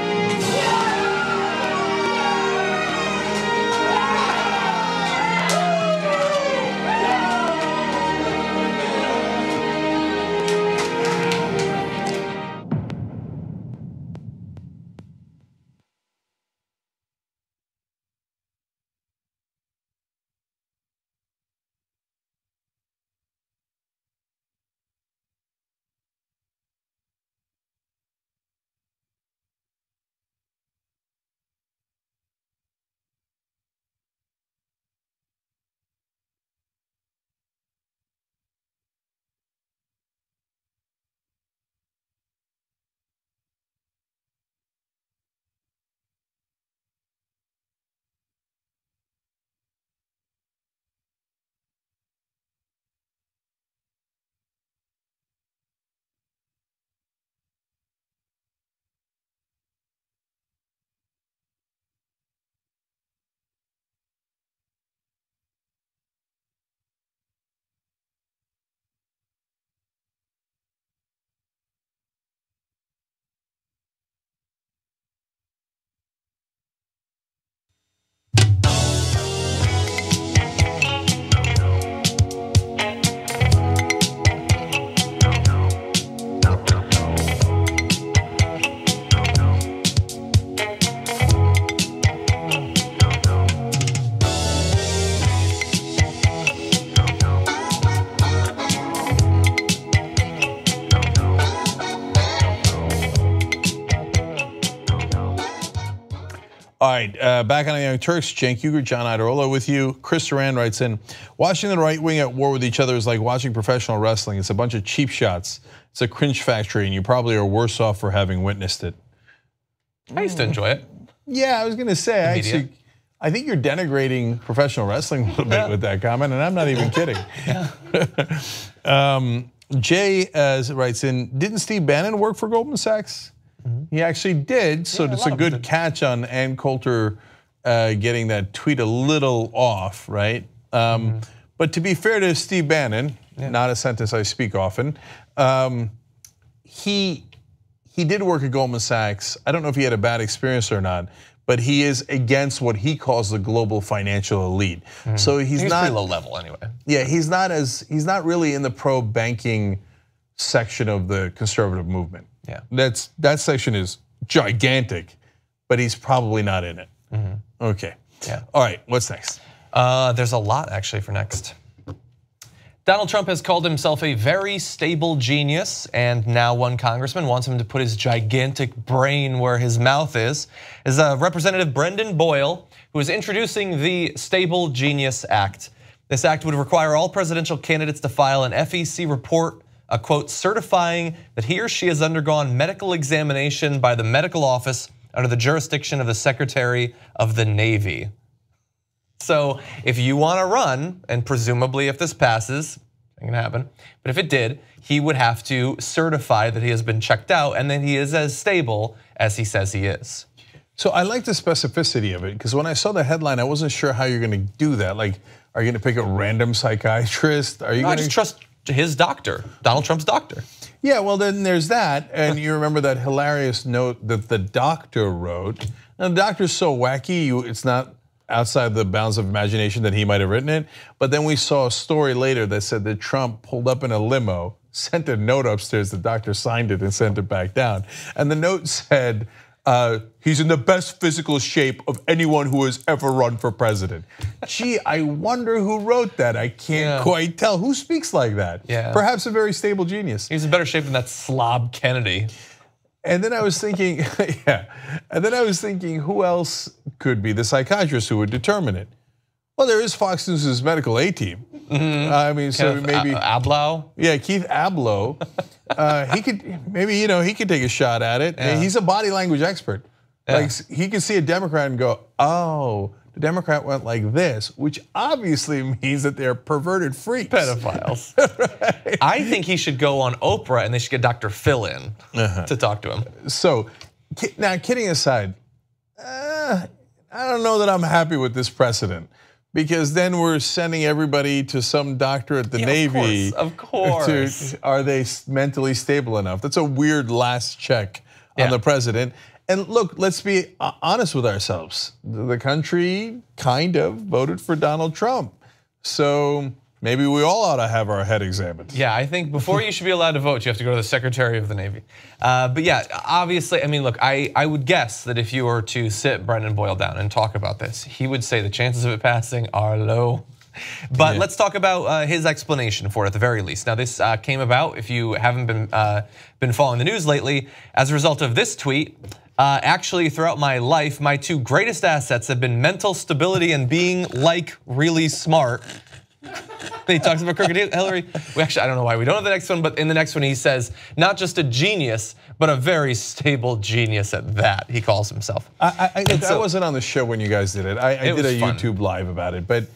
All right, back on the Young Turks, Cenk Uygur, John Idarola with you. Chris Duran writes in, watching the right wing at war with each other is like watching professional wrestling. It's a bunch of cheap shots. It's a cringe factory, and you probably are worse off for having witnessed it. I used to enjoy it. Yeah, I was going to say, I think you're denigrating professional wrestling a little bit with that comment, and I'm not even kidding. Jay writes in, didn't Steve Bannon work for Goldman Sachs? He actually did, so it's a good catch on Ann Coulter getting that tweet a little off, right? But to be fair to Steve Bannon, not a sentence I speak often, he did work at Goldman Sachs. I don't know if he had a bad experience or not, but he is against what he calls the global financial elite. So he's not pretty low level anyway. Yeah, he's not really in the pro banking section of the conservative movement. Yeah, that section is gigantic, but he's probably not in it. Okay. Yeah. All right. What's next? There's a lot actually for next. Donald Trump has called himself a very stable genius, and now one congressman wants him to put his gigantic brain where his mouth is Representative Brendan Boyle, who is introducing the Stable Genius Act. This act would require all presidential candidates to file an FEC report, a quote, certifying that he or she has undergone medical examination by the medical office under the jurisdiction of the Secretary of the Navy. So if you want to run, and presumably if this passes, it can happen, but if it did, he would have to certify that he has been checked out and that he is as stable as he says he is. So I like the specificity of it, because when I saw the headline, I wasn't sure how you're going to do that. Like, are you going to pick a random psychiatrist? Are you going to trust his doctor, Donald Trump's doctor? Yeah, well then there's that, and you remember that hilarious note that the doctor wrote. Now the doctor's so wacky, it's not outside the bounds of imagination that he might have written it. But then we saw a story later that said that Trump pulled up in a limo, sent a note upstairs, the doctor signed it and sent it back down. And the note said, he's in the best physical shape of anyone who has ever run for president. Gee, I wonder who wrote that. I can't quite tell. Who speaks like that? Yeah. Perhaps a very stable genius. He's in better shape than that slob Kennedy. And then I was thinking, and then I was thinking, who else could be the psychiatrist who would determine it? Well, there is Fox News' medical A-team. I mean, so maybe Ablow. Yeah, Keith Ablow. He could maybe he could take a shot at it. Yeah. He's a body language expert. Yeah. Like he can see a Democrat and go, "Oh, the Democrat went like this," which obviously means that they're perverted freaks, pedophiles. Right. I think he should go on Oprah and they should get Dr. Phil in to talk to him. So, now kidding aside, I don't know that I'm happy with this precedent. Because then we're sending everybody to some doctor at the Navy. Of course. Are they mentally stable enough? That's a weird last check on the president. And look, let's be honest with ourselves. The country kind of voted for Donald Trump. So maybe we all ought to have our head examined. Yeah, I think before you should be allowed to vote, you have to go to the Secretary of the Navy. But yeah, obviously, I mean, look, I would guess that if you were to sit Brendan Boyle down and talk about this, he would say the chances of it passing are low. But let's talk about his explanation for it at the very least. Now, this came about, if you haven't been following the news lately, as a result of this tweet. Actually, throughout my life, my two greatest assets have been mental stability and being like really smart. He talks about crooked Hillary. Actually, I don't know why we don't have the next one, but in the next one he says, not just a genius, but a very stable genius at that, he calls himself. I wasn't on the show when you guys did it. I did a YouTube live about it, but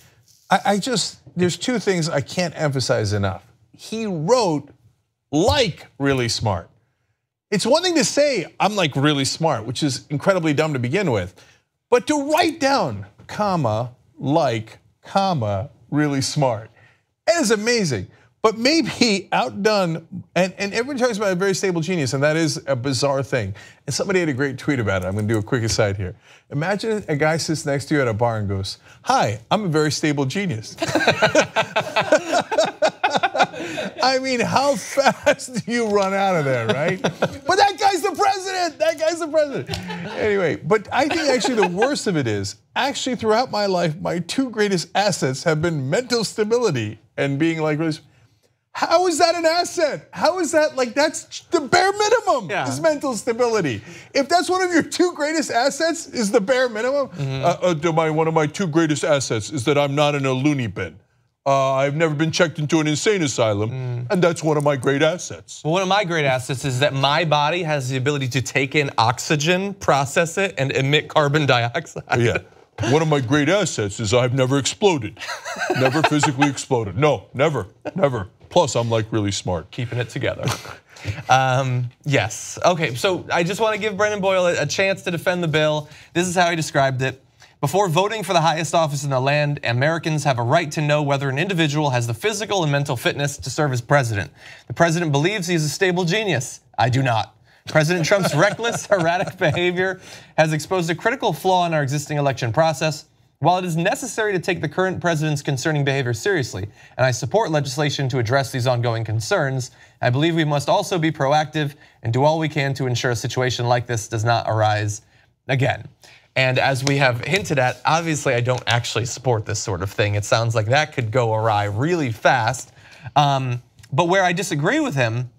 there's two things I can't emphasize enough. He wrote like really smart. It's one thing to say, I'm like really smart, which is incredibly dumb to begin with, but to write down, comma, like, comma, really smart. It is amazing, but maybe outdone, and everybody talks about a very stable genius, and that is a bizarre thing. And somebody had a great tweet about it. I'm gonna do a quick aside here. Imagine a guy sits next to you at a bar and goes, "Hi, I'm a very stable genius." I mean, how fast do you run out of there, right? But that guy's the president, that guy's the president. Anyway, but I think actually the worst of it is, actually throughout my life, my two greatest assets have been mental stability and being like, how is that an asset? How is that, like that's the bare minimum is mental stability. If that's one of your two greatest assets is the bare minimum, one of my two greatest assets is that I'm not in a loony bin. I've never been checked into an insane asylum, and that's one of my great assets. Well, one of my great assets is that my body has the ability to take in oxygen, process it, and emit carbon dioxide. Yeah, one of my great assets is I've never exploded, never physically exploded. No, never. Plus, I'm like really smart. Keeping it together. Yes, okay, so I just want to give Brendan Boyle a chance to defend the bill. This is how he described it. Before voting for the highest office in the land, Americans have a right to know whether an individual has the physical and mental fitness to serve as president. The president believes he is a stable genius. I do not. President Trump's reckless, erratic behavior has exposed a critical flaw in our existing election process. While it is necessary to take the current president's concerning behavior seriously, and I support legislation to address these ongoing concerns, I believe we must also be proactive and do all we can to ensure a situation like this does not arise again. And as we have hinted at, obviously I don't actually support this sort of thing. It sounds like that could go awry really fast. But where I disagree with him,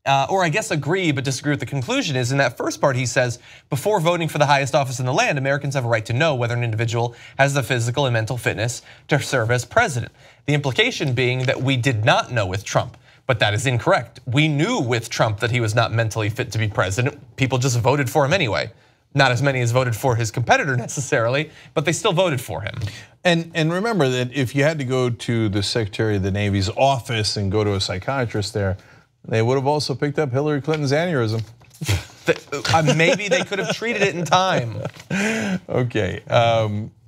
or I guess agree but disagree with the conclusion, is in that first part he says, before voting for the highest office in the land, Americans have a right to know whether an individual has the physical and mental fitness to serve as president. The implication being that we did not know with Trump. But that is incorrect. We knew with Trump that he was not mentally fit to be president. People just voted for him anyway. Not as many as voted for his competitor necessarily, but they still voted for him. And remember that if you had to go to the Secretary of the Navy's office and go to a psychiatrist there, they would have also picked up Hillary Clinton's aneurysm. Maybe they could have treated it in time. Okay,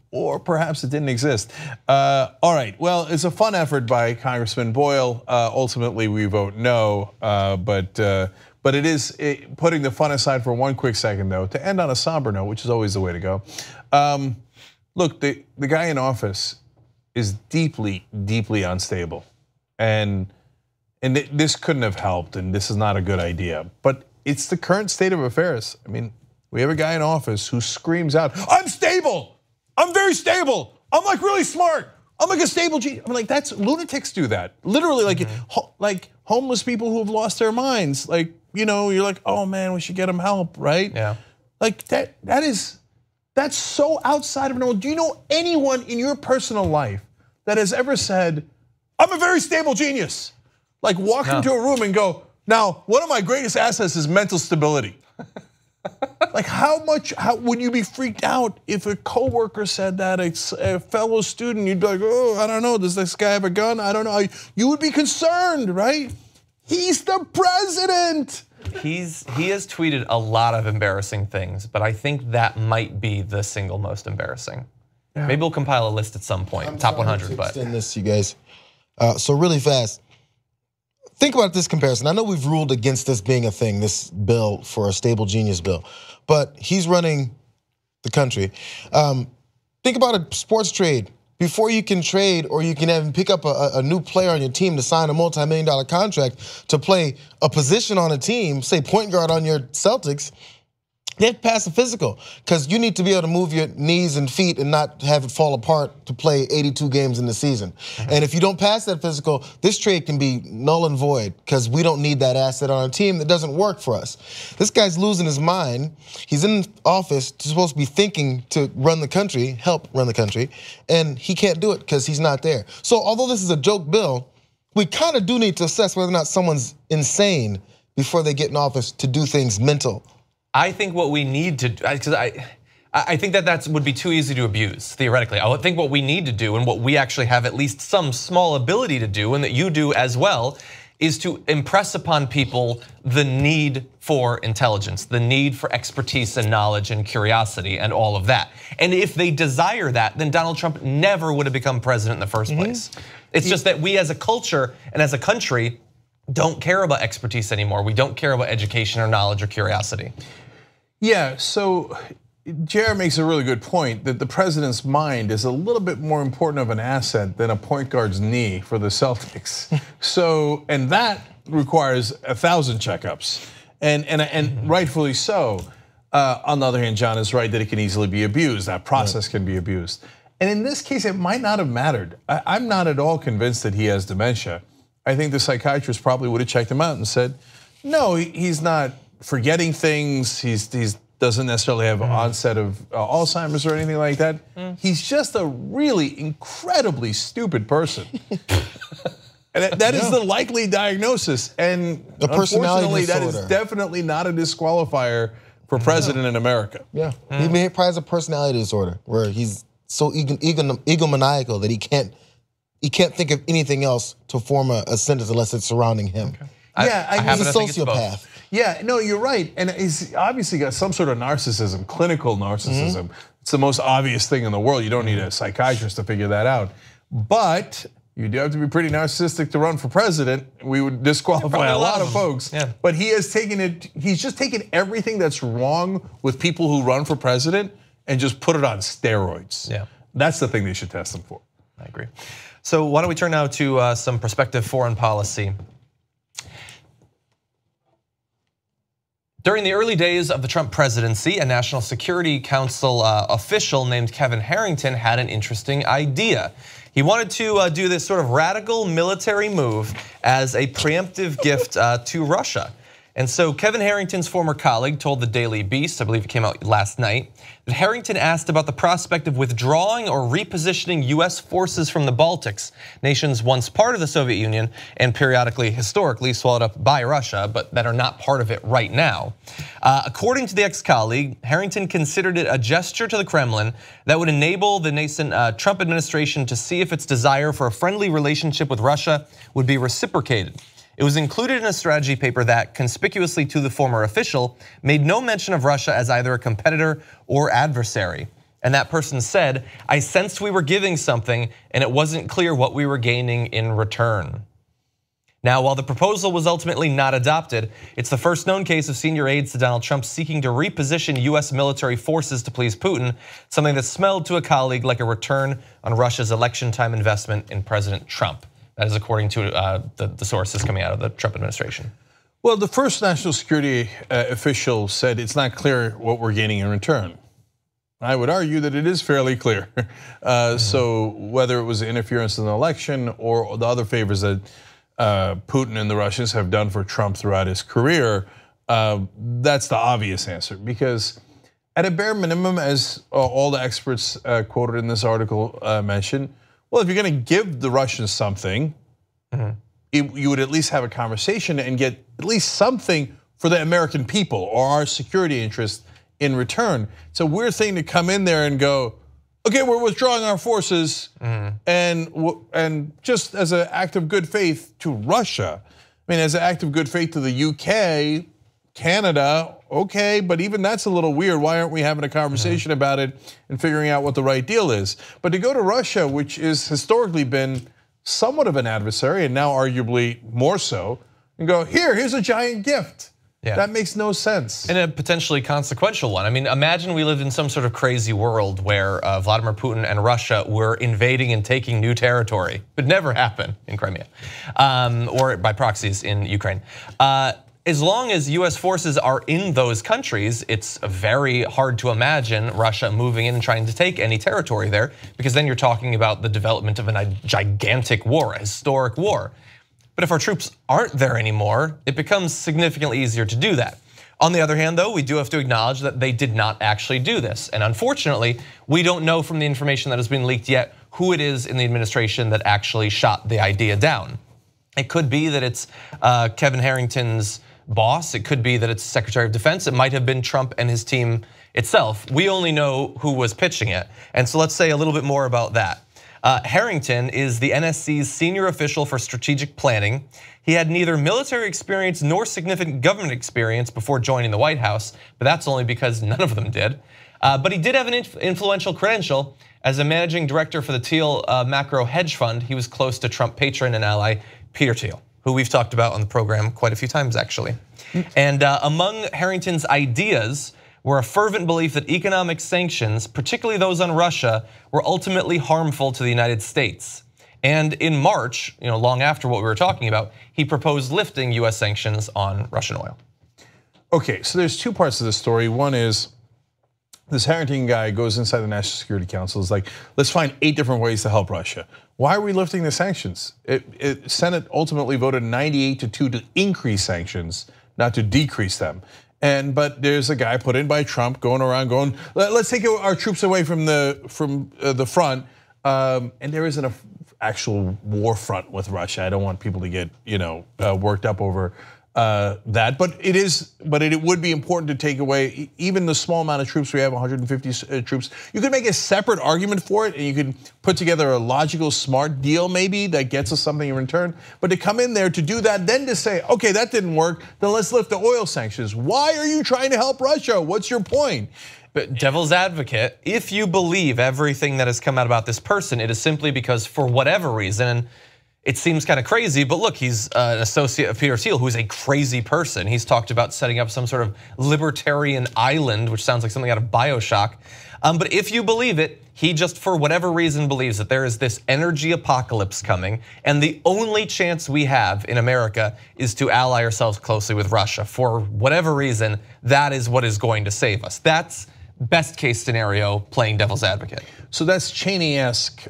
or perhaps it didn't exist. All right, well, it's a fun effort by Congressman Boyle. Ultimately, we vote no, but it is putting the fun aside for one quick second, though, to end on a somber note, which is always the way to go. look, the guy in office is deeply, deeply unstable. And this couldn't have helped, and this is not a good idea. But it's the current state of affairs. I mean, we have a guy in office who screams out, "I'm stable. I'm very stable. I'm like really smart. I'm like a stable genius." I'm like, that's lunatics do that. Literally, like homeless people who have lost their minds. Like, you're like, oh man, we should get them help, right? Yeah. Like that's so outside of normal. Do you know anyone in your personal life that has ever said, "I'm a very stable genius"? Like walk into a room and go, "Now, one of my greatest assets is mental stability." Like how would you be freaked out if a coworker said that, a fellow student? You'd be like, "Oh, I don't know, does this guy have a gun? I don't know." You would be concerned, right? He's the president. He has tweeted a lot of embarrassing things, but I think that might be the single most embarrassing. Yeah. Maybe we'll compile a list at some point, top 100. But extend this, you guys. So really fast. Think about this comparison. I know we've ruled against this being a thing, this bill for a stable genius bill, but he's running the country. Think about a sports trade. Before you can trade or you can even pick up a new player on your team to sign a multi-million-dollar contract to play a position on a team, say point guard on your Celtics, they have to pass a physical because you need to be able to move your knees and feet and not have it fall apart to play 82 games in the season. And if you don't pass that physical, this trade can be null and void because we don't need that asset on our team that doesn't work for us. This guy's losing his mind. He's in office, supposed to be thinking to run the country, help run the country, and he can't do it because he's not there. So although this is a joke bill, we kind of do need to assess whether or not someone's insane before they get in office to do things mental. I think what we need to do, because I think that would be too easy to abuse, theoretically. I think what we need to do, and what we actually have at least some small ability to do, and that you do as well, is to impress upon people the need for intelligence, the need for expertise and knowledge and curiosity and all of that. And if they desire that, then Donald Trump never would have become president in the first place. It's just that we as a culture and as a country don't care about expertise anymore. We don't care about education or knowledge or curiosity. Yeah, so Jared makes a really good point that the president's mind is a little bit more important of an asset than a point guard's knee for the Celtics. So, and that requires 1,000 checkups, and rightfully so. On the other hand, John is right that it can easily be abused. That process can be abused. And in this case, it might not have mattered. I'm not at all convinced that he has dementia. I think the psychiatrist probably would have checked him out and said, no, he's not forgetting things. He doesn't necessarily have onset of Alzheimer's or anything like that. He's just a really incredibly stupid person. And that is the likely diagnosis. And unfortunately, that is definitely not a disqualifier for president in America. Yeah, he probably has a personality disorder where he's so egomaniacal that he can't think of anything else to form a sentence unless it's surrounding him. Yeah, he's a sociopath. Yeah, no, you're right. And he's obviously got some sort of narcissism, clinical narcissism. It's the most obvious thing in the world. You don't need a psychiatrist to figure that out. But you do have to be pretty narcissistic to run for president. We would disqualify a lot of folks. Yeah. But he's just taken everything that's wrong with people who run for president and just put it on steroids. Yeah. That's the thing they should test him for. I agree. So why don't we turn now to some prospective foreign policy. During the early days of the Trump presidency, a National Security Council official named Kevin Harrington had an interesting idea. He wanted to do this sort of radical military move as a preemptive gift to Russia. And so Kevin Harrington's former colleague told the Daily Beast, I believe it came out last night, that Harrington asked about the prospect of withdrawing or repositioning US forces from the Baltics, nations once part of the Soviet Union and periodically, historically, swallowed up by Russia, but that are not part of it right now. According to the ex-colleague, Harrington considered it a gesture to the Kremlin that would enable the nascent Trump administration to see if its desire for a friendly relationship with Russia would be reciprocated. It was included in a strategy paper that, conspicuously to the former official, made no mention of Russia as either a competitor or adversary. And that person said, I sensed we were giving something and it wasn't clear what we were gaining in return. Now, while the proposal was ultimately not adopted, it's the first known case of senior aides to Donald Trump seeking to reposition US military forces to please Putin, something that smelled to a colleague like a return on Russia's election time investment in President Trump. That is according to the sources coming out of the Trump administration. Well, the first national security official said it's not clear what we're gaining in return. I would argue that it is fairly clear. So whether it was interference in the election or the other favors that Putin and the Russians have done for Trump throughout his career, that's the obvious answer. Because at a bare minimum, as all the experts quoted in this article mentioned, well, if you're going to give the Russians something, you would at least have a conversation and get at least something for the American people or our security interests in return. It's a weird thing to come in there and go, okay, we're withdrawing our forces, and just as an act of good faith to Russia. I mean, as an act of good faith to the UK, Canada, okay, but even that's a little weird. Why aren't we having a conversation about it and figuring out what the right deal is? But to go to Russia, which has historically been somewhat of an adversary, and now arguably more so, and go, here's a giant gift. Yeah. That makes no sense. And a potentially consequential one. I mean, imagine we lived in some sort of crazy world where Vladimir Putin and Russia were invading and taking new territory. It would never happen in Crimea, or by proxies in Ukraine. As long as US forces are in those countries, it's very hard to imagine Russia moving in and trying to take any territory there, because then you're talking about the development of a gigantic war, a historic war. But if our troops aren't there anymore, it becomes significantly easier to do that. On the other hand, though, we do have to acknowledge that they did not actually do this. And unfortunately, we don't know from the information that has been leaked yet who it is in the administration that actually shot the idea down. It could be that it's Kevin Harrington's boss. It could be that it's Secretary of Defense. It might have been Trump and his team itself. We only know who was pitching it. And so let's say a little bit more about that. Harrington is the NSC's senior official for strategic planning. He had neither military experience nor significant government experience before joining the White House, but that's only because none of them did. But he did have an influential credential. As a managing director for the Thiel macro hedge fund, he was close to Trump patron and ally Peter Thiel, who we've talked about on the program quite a few times, actually. And among Harrington's ideas were a fervent belief that economic sanctions, particularly those on Russia, were ultimately harmful to the United States. And in March, long after what we were talking about, he proposed lifting US sanctions on Russian oil. Okay, so there's two parts of this story. One is this Harrington guy goes inside the National Security Council, is like, let's find 8 different ways to help Russia. Why are we lifting the sanctions? Senate ultimately voted 98-2 to increase sanctions, not to decrease them. But there's a guy put in by Trump going around going, let's take our troops away from the front, and there isn't an actual war front with Russia. I don't want people to get worked up over that, but it would be important to take away even the small amount of troops we have, 150 troops. You could make a separate argument for it, and you could put together a logical, smart deal maybe that gets us something in return. But to come in there to do that, then to say, okay, that didn't work, then let's lift the oil sanctions. Why are you trying to help Russia? What's your point? But devil's advocate, if you believe everything that has come out about this person, it is simply because for whatever reason, it seems kind of crazy, but look, he's an associate of Peter Thiel, who's a crazy person. He's talked about setting up some sort of libertarian island, which sounds like something out of BioShock. But if you believe it, he just, for whatever reason, believes that there is this energy apocalypse coming, and the only chance we have in America is to ally ourselves closely with Russia. For whatever reason, that is what is going to save us. That's best case scenario, playing devil's advocate. So that's Cheney-esque,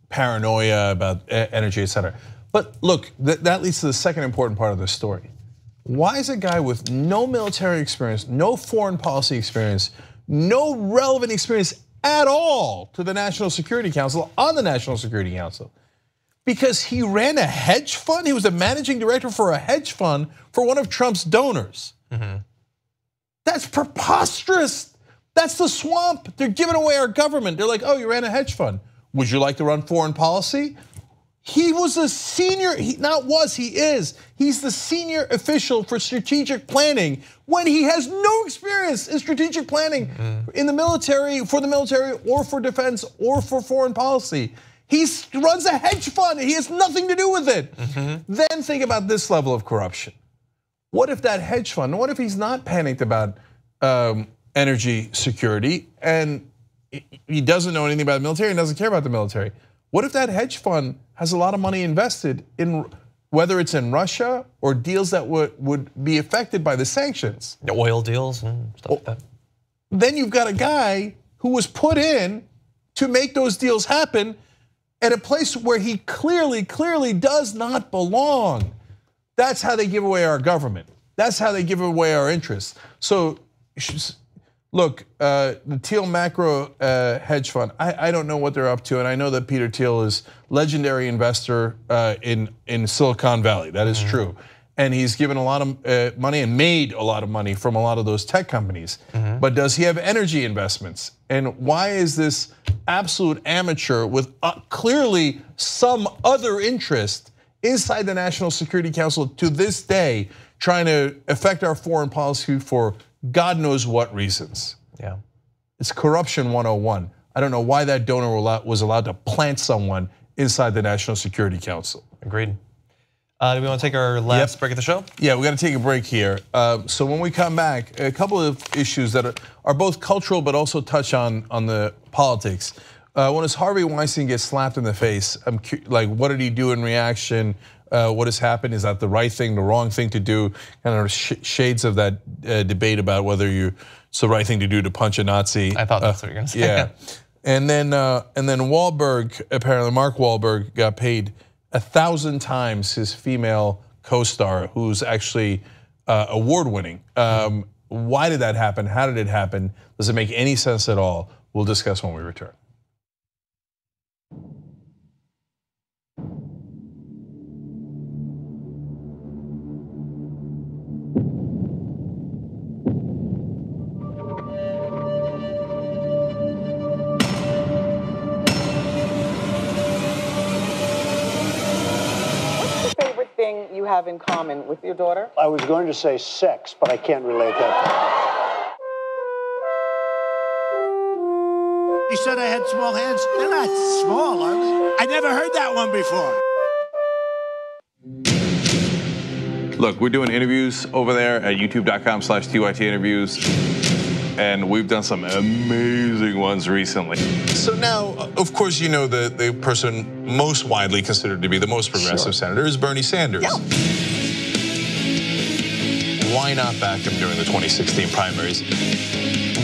paranoia about energy, et cetera. But look, that leads to the second important part of this story. Why is a guy with no military experience, no foreign policy experience, no relevant experience at all to the National Security Council, on the National Security Council? Because he ran a hedge fund? He was the managing director for a hedge fund for one of Trump's donors. That's preposterous. That's the swamp. They're giving away our government. They're like, oh, you ran a hedge fund. Would you like to run foreign policy? He was a senior, he is. He's the senior official for strategic planning when he has no experience in strategic planning in the military, for the military, or for defense, or for foreign policy. He runs a hedge fund. He has nothing to do with it. Then think about this level of corruption. What if that hedge fund, what if he's not panicked about energy security and he doesn't know anything about the military and doesn't care about the military? What if that hedge fund has a lot of money invested in, whether it's in Russia or deals that would be affected by the sanctions? The oil deals and stuff like that. Then you've got a guy who was put in to make those deals happen at a place where he clearly does not belong. That's how they give away our government. That's how they give away our interests. So, look, the Thiel Macro hedge fund, I don't know what they're up to, and I know that Peter Thiel is legendary investor in Silicon Valley. That is true. And he's given a lot of money and made a lot of money from a lot of those tech companies. But does he have energy investments? And why is this absolute amateur with clearly some other interest inside the National Security Council to this day trying to affect our foreign policy for God knows what reasons? Yeah. It's corruption 101. I don't know why that donor was allowed to plant someone inside the National Security Council. Agreed. Do we want to take our last break of the show? Yeah, we got to take a break here. So when we come back, a couple of issues that are both cultural but also touch on the politics. When does Harvey Weinstein get slapped in the face? Like, what did he do in reaction? What has happened? Is that the right thing, the wrong thing to do? Kind of shades of that debate about whether it's the right thing to do to punch a Nazi. I thought that's what you were going to say. Yeah, and then Wahlberg, apparently Mark Wahlberg got paid 1,000 times his female co-star, who's actually award-winning. Why did that happen? How did it happen? Does it make any sense at all? We'll discuss when we return. You have in common with your daughter? I was going to say sex, but I can't relate that. He said I had small hands. They're not small, are they? I never heard that one before. Look, we're doing interviews over there at youtube.com/TYT interviews. And we've done some amazing ones recently. So now, of course, you know the person most widely considered to be the most progressive senator is Bernie Sanders. Yeah. Why not back him during the 2016 primaries?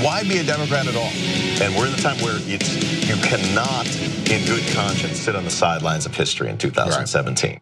Why be a Democrat at all? And we're in a time where you cannot, in good conscience, sit on the sidelines of history in 2017. Right.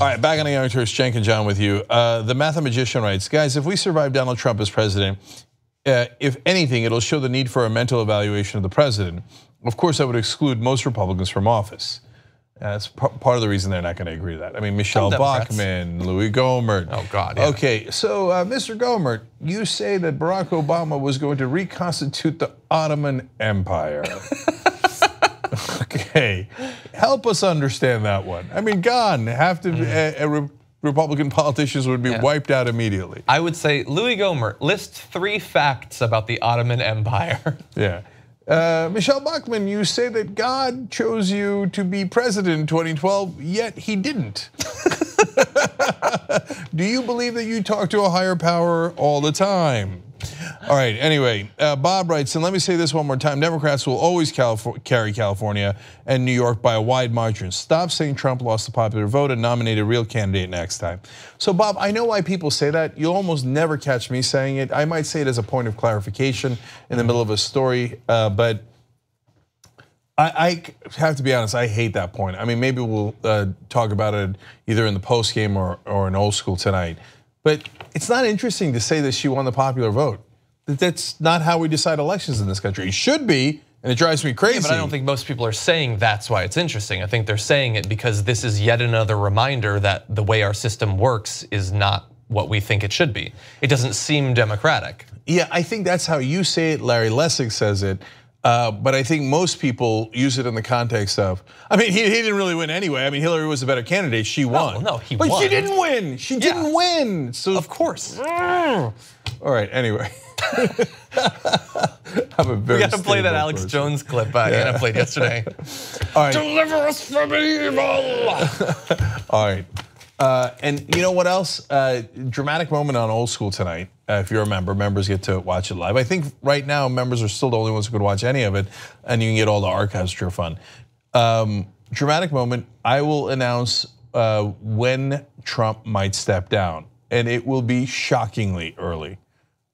All right, back on the Young Turks, Cenk and John with you. The mathematician writes, guys, if we survive Donald Trump as president, if anything, it'll show the need for a mental evaluation of the president. Of course, that would exclude most Republicans from office. That's part of the reason they're not going to agree to that. I mean, Michelle Bachmann, Louis Gohmert. Oh, God, yeah. Okay, so Mr. Gohmert, you say that Barack Obama was going to reconstitute the Ottoman Empire. Okay, help us understand that one. I mean, gone. Republican politicians would be wiped out immediately. I would say, Louis Gohmert, list 3 facts about the Ottoman Empire. Yeah. Michelle Bachmann, you say that God chose you to be president in 2012, yet he didn't. Do you believe that you talk to a higher power all the time? All right, anyway, Bob writes, and let me say this one more time, Democrats will always carry California and New York by a wide margin. Stop saying Trump lost the popular vote and nominate a real candidate next time. So Bob, I know why people say that. You'll almost never catch me saying it. I might say it as a point of clarification in the middle of a story, but I have to be honest, I hate that point. I mean, maybe we'll talk about it either in the post game or in old school tonight. But it's not interesting to say that she won the popular vote. That's not how we decide elections in this country. It should be, and it drives me crazy. Yeah, but I don't think most people are saying that's why it's interesting. I think they're saying it because this is yet another reminder that the way our system works is not what we think it should be. It doesn't seem democratic. Yeah, I think that's how you say it. Larry Lessig says it. But I think most people use it in the context of, I mean, he didn't really win anyway. I mean, Hillary was a better candidate, she won. No, he won. But she didn't win, she didn't win. So of course. All right, anyway. We got to play that Alex Jones clip Anna played yesterday. All right. Deliver us from evil. All right. And you know what else? Dramatic moment on Old School tonight. If you're a member, members get to watch it live. I think right now members are still the only ones who could watch any of it, and you can get all the archives, which are fun. Dramatic moment, I will announce when Trump might step down, and it will be shockingly early.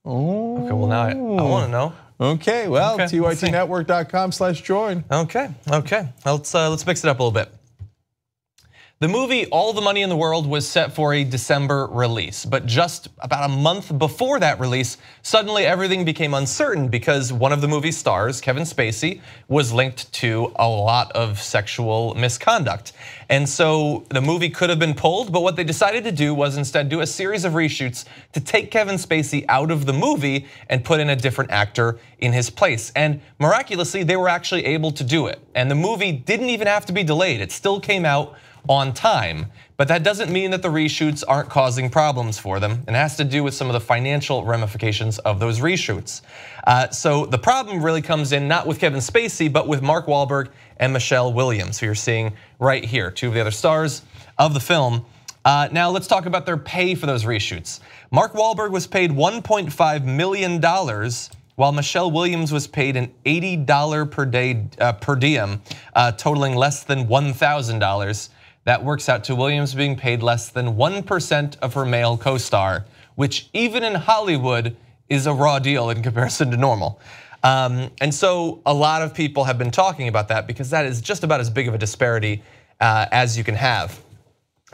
Oh. Okay, well now I want to know. Okay, well, tytnetwork.com/join. Okay, let's mix it up a little bit. The movie All the Money in the World was set for a December release, but just about a month before that release, suddenly everything became uncertain because one of the movie's stars, Kevin Spacey, was linked to a lot of sexual misconduct. And so the movie could have been pulled, but what they decided to do was instead do a series of reshoots to take Kevin Spacey out of the movie and put in a different actor in his place. And miraculously, they were actually able to do it. And the movie didn't even have to be delayed. It still came out on time, but that doesn't mean that the reshoots aren't causing problems for them. It has to do with some of the financial ramifications of those reshoots. So the problem really comes in not with Kevin Spacey, but with Mark Wahlberg and Michelle Williams, who you're seeing right here, 2 of the other stars of the film. Now let's talk about their pay for those reshoots. Mark Wahlberg was paid $1.5 million, while Michelle Williams was paid an $80 per day per diem, totaling less than $1,000. That works out to Williams being paid less than 1% of her male co-star, which even in Hollywood is a raw deal in comparison to normal. And so a lot of people have been talking about that because that is just about as big of a disparity as you can have.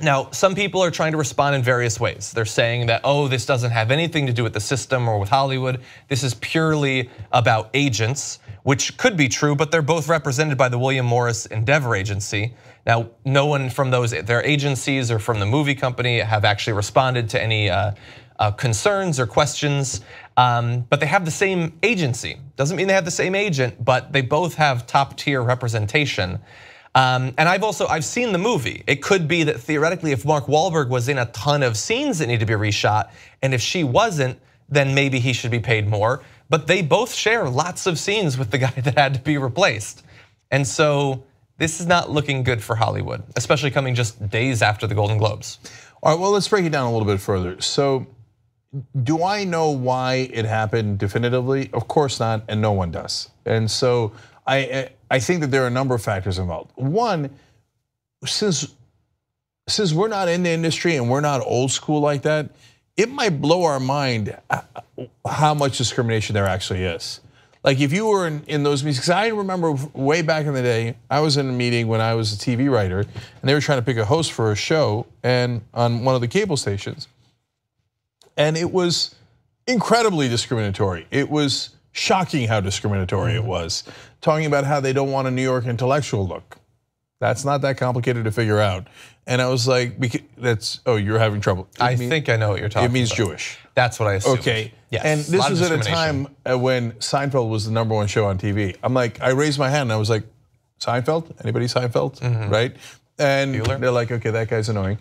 Now, some people are trying to respond in various ways. They're saying that, oh, this doesn't have anything to do with the system or with Hollywood. This is purely about agents, which could be true, but they're both represented by the William Morris Endeavor Agency. Now, no one from their agencies or from the movie company have actually responded to any concerns or questions, but they have the same agency. Doesn't mean they have the same agent, but they both have top tier representation. And I've seen the movie. It could be that theoretically if Mark Wahlberg was in a ton of scenes that need to be reshot, and if she wasn't, then maybe he should be paid more. But they both share lots of scenes with the guy that had to be replaced. And so this is not looking good for Hollywood, especially coming just days after the Golden Globes. All right, well, let's break it down a little bit further. So do I know why it happened definitively? Of course not, and no one does. And so I think that there are a number of factors involved. One, since we're not in the industry and we're not old school like that, it might blow our mind how much discrimination there actually is. Like if you were in those meetings, because I remember way back in the day, I was in a meeting when I was a TV writer, and they were trying to pick a host for a show and on one of the cable stations. And it was incredibly discriminatory. It was shocking how discriminatory it was. Talking about how they don't want a New York intellectual look. That's not that complicated to figure out. And I was like, you're having trouble. I think I know what you're talking about. It means Jewish. That's what I assumed. Okay. Yes. And this was at a time when Seinfeld was the #1 show on TV. I'm like, I raised my hand and I was like, Seinfeld? Anybody Seinfeld? Right? And they're like, okay, that guy's annoying.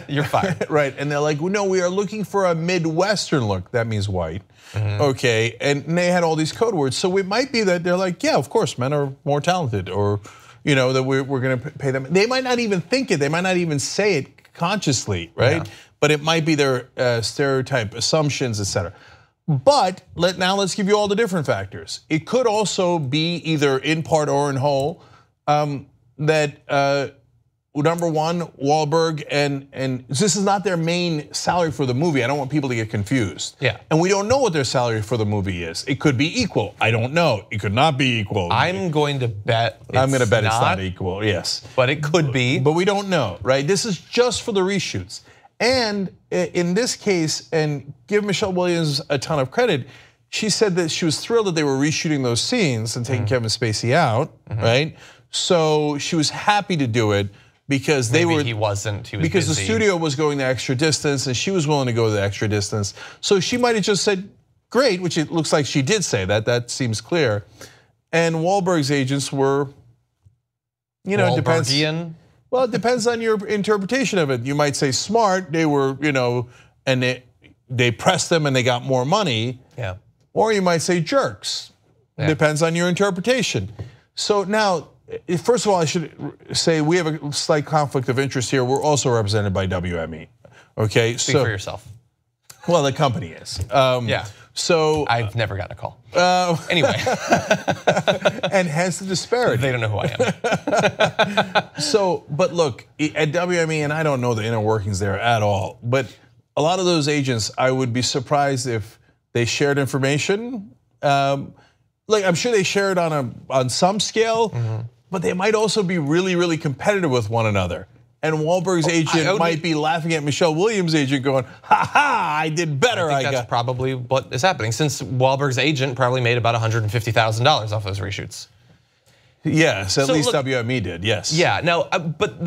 You're fired. Right, and they're like, no, we are looking for a Midwestern look. That means white. Okay, and they had all these code words. So it might be that they're like, yeah, of course, men are more talented, or that we're gonna pay them. They might not even think it, they might not even say it consciously, right? Yeah. But it might be their stereotype assumptions, etc. But now let's give you all the different factors. It could also be either in part or in whole that #1, Wahlberg, and this is not their main salary for the movie. I don't want people to get confused. Yeah. And we don't know what their salary for the movie is. It could be equal. I don't know. It could not be equal. I'm going to bet it's not equal, yes. But it could be. But we don't know, right? This is just for the reshoots. And in this case, and give Michelle Williams a ton of credit, she said that she was thrilled that they were reshooting those scenes and taking Kevin Spacey out, right? So she was happy to do it because he wasn't. He was because busy. The studio was going the extra distance and she was willing to go the extra distance. So she might have just said, great, which it looks like she did say that. That seems clear. And Wahlberg's agents were, it depends. Well, it depends on your interpretation of it. You might say smart. They were, and they pressed them and they got more money. Yeah. Or you might say jerks. Yeah. Depends on your interpretation. So now, first of all, I should say we have a slight conflict of interest here. We're also represented by WME. Okay, Speak for yourself. Well, the company is. Yeah. So I've never gotten a call. Anyway, and hence the disparity. They don't know who I am. So, but look, at WME, and I don't know the inner workings there at all, but a lot of those agents, I would be surprised if they shared information. Like I'm sure they share it on some scale, but they might also be really, really competitive with one another. And Wahlberg's agent might be laughing at Michelle Williams' agent going, ha ha, I did better. I think that's probably what is happening, since Wahlberg's agent probably made about $150,000 off those reshoots. Yes, at least WME did, yes. Yeah, now, but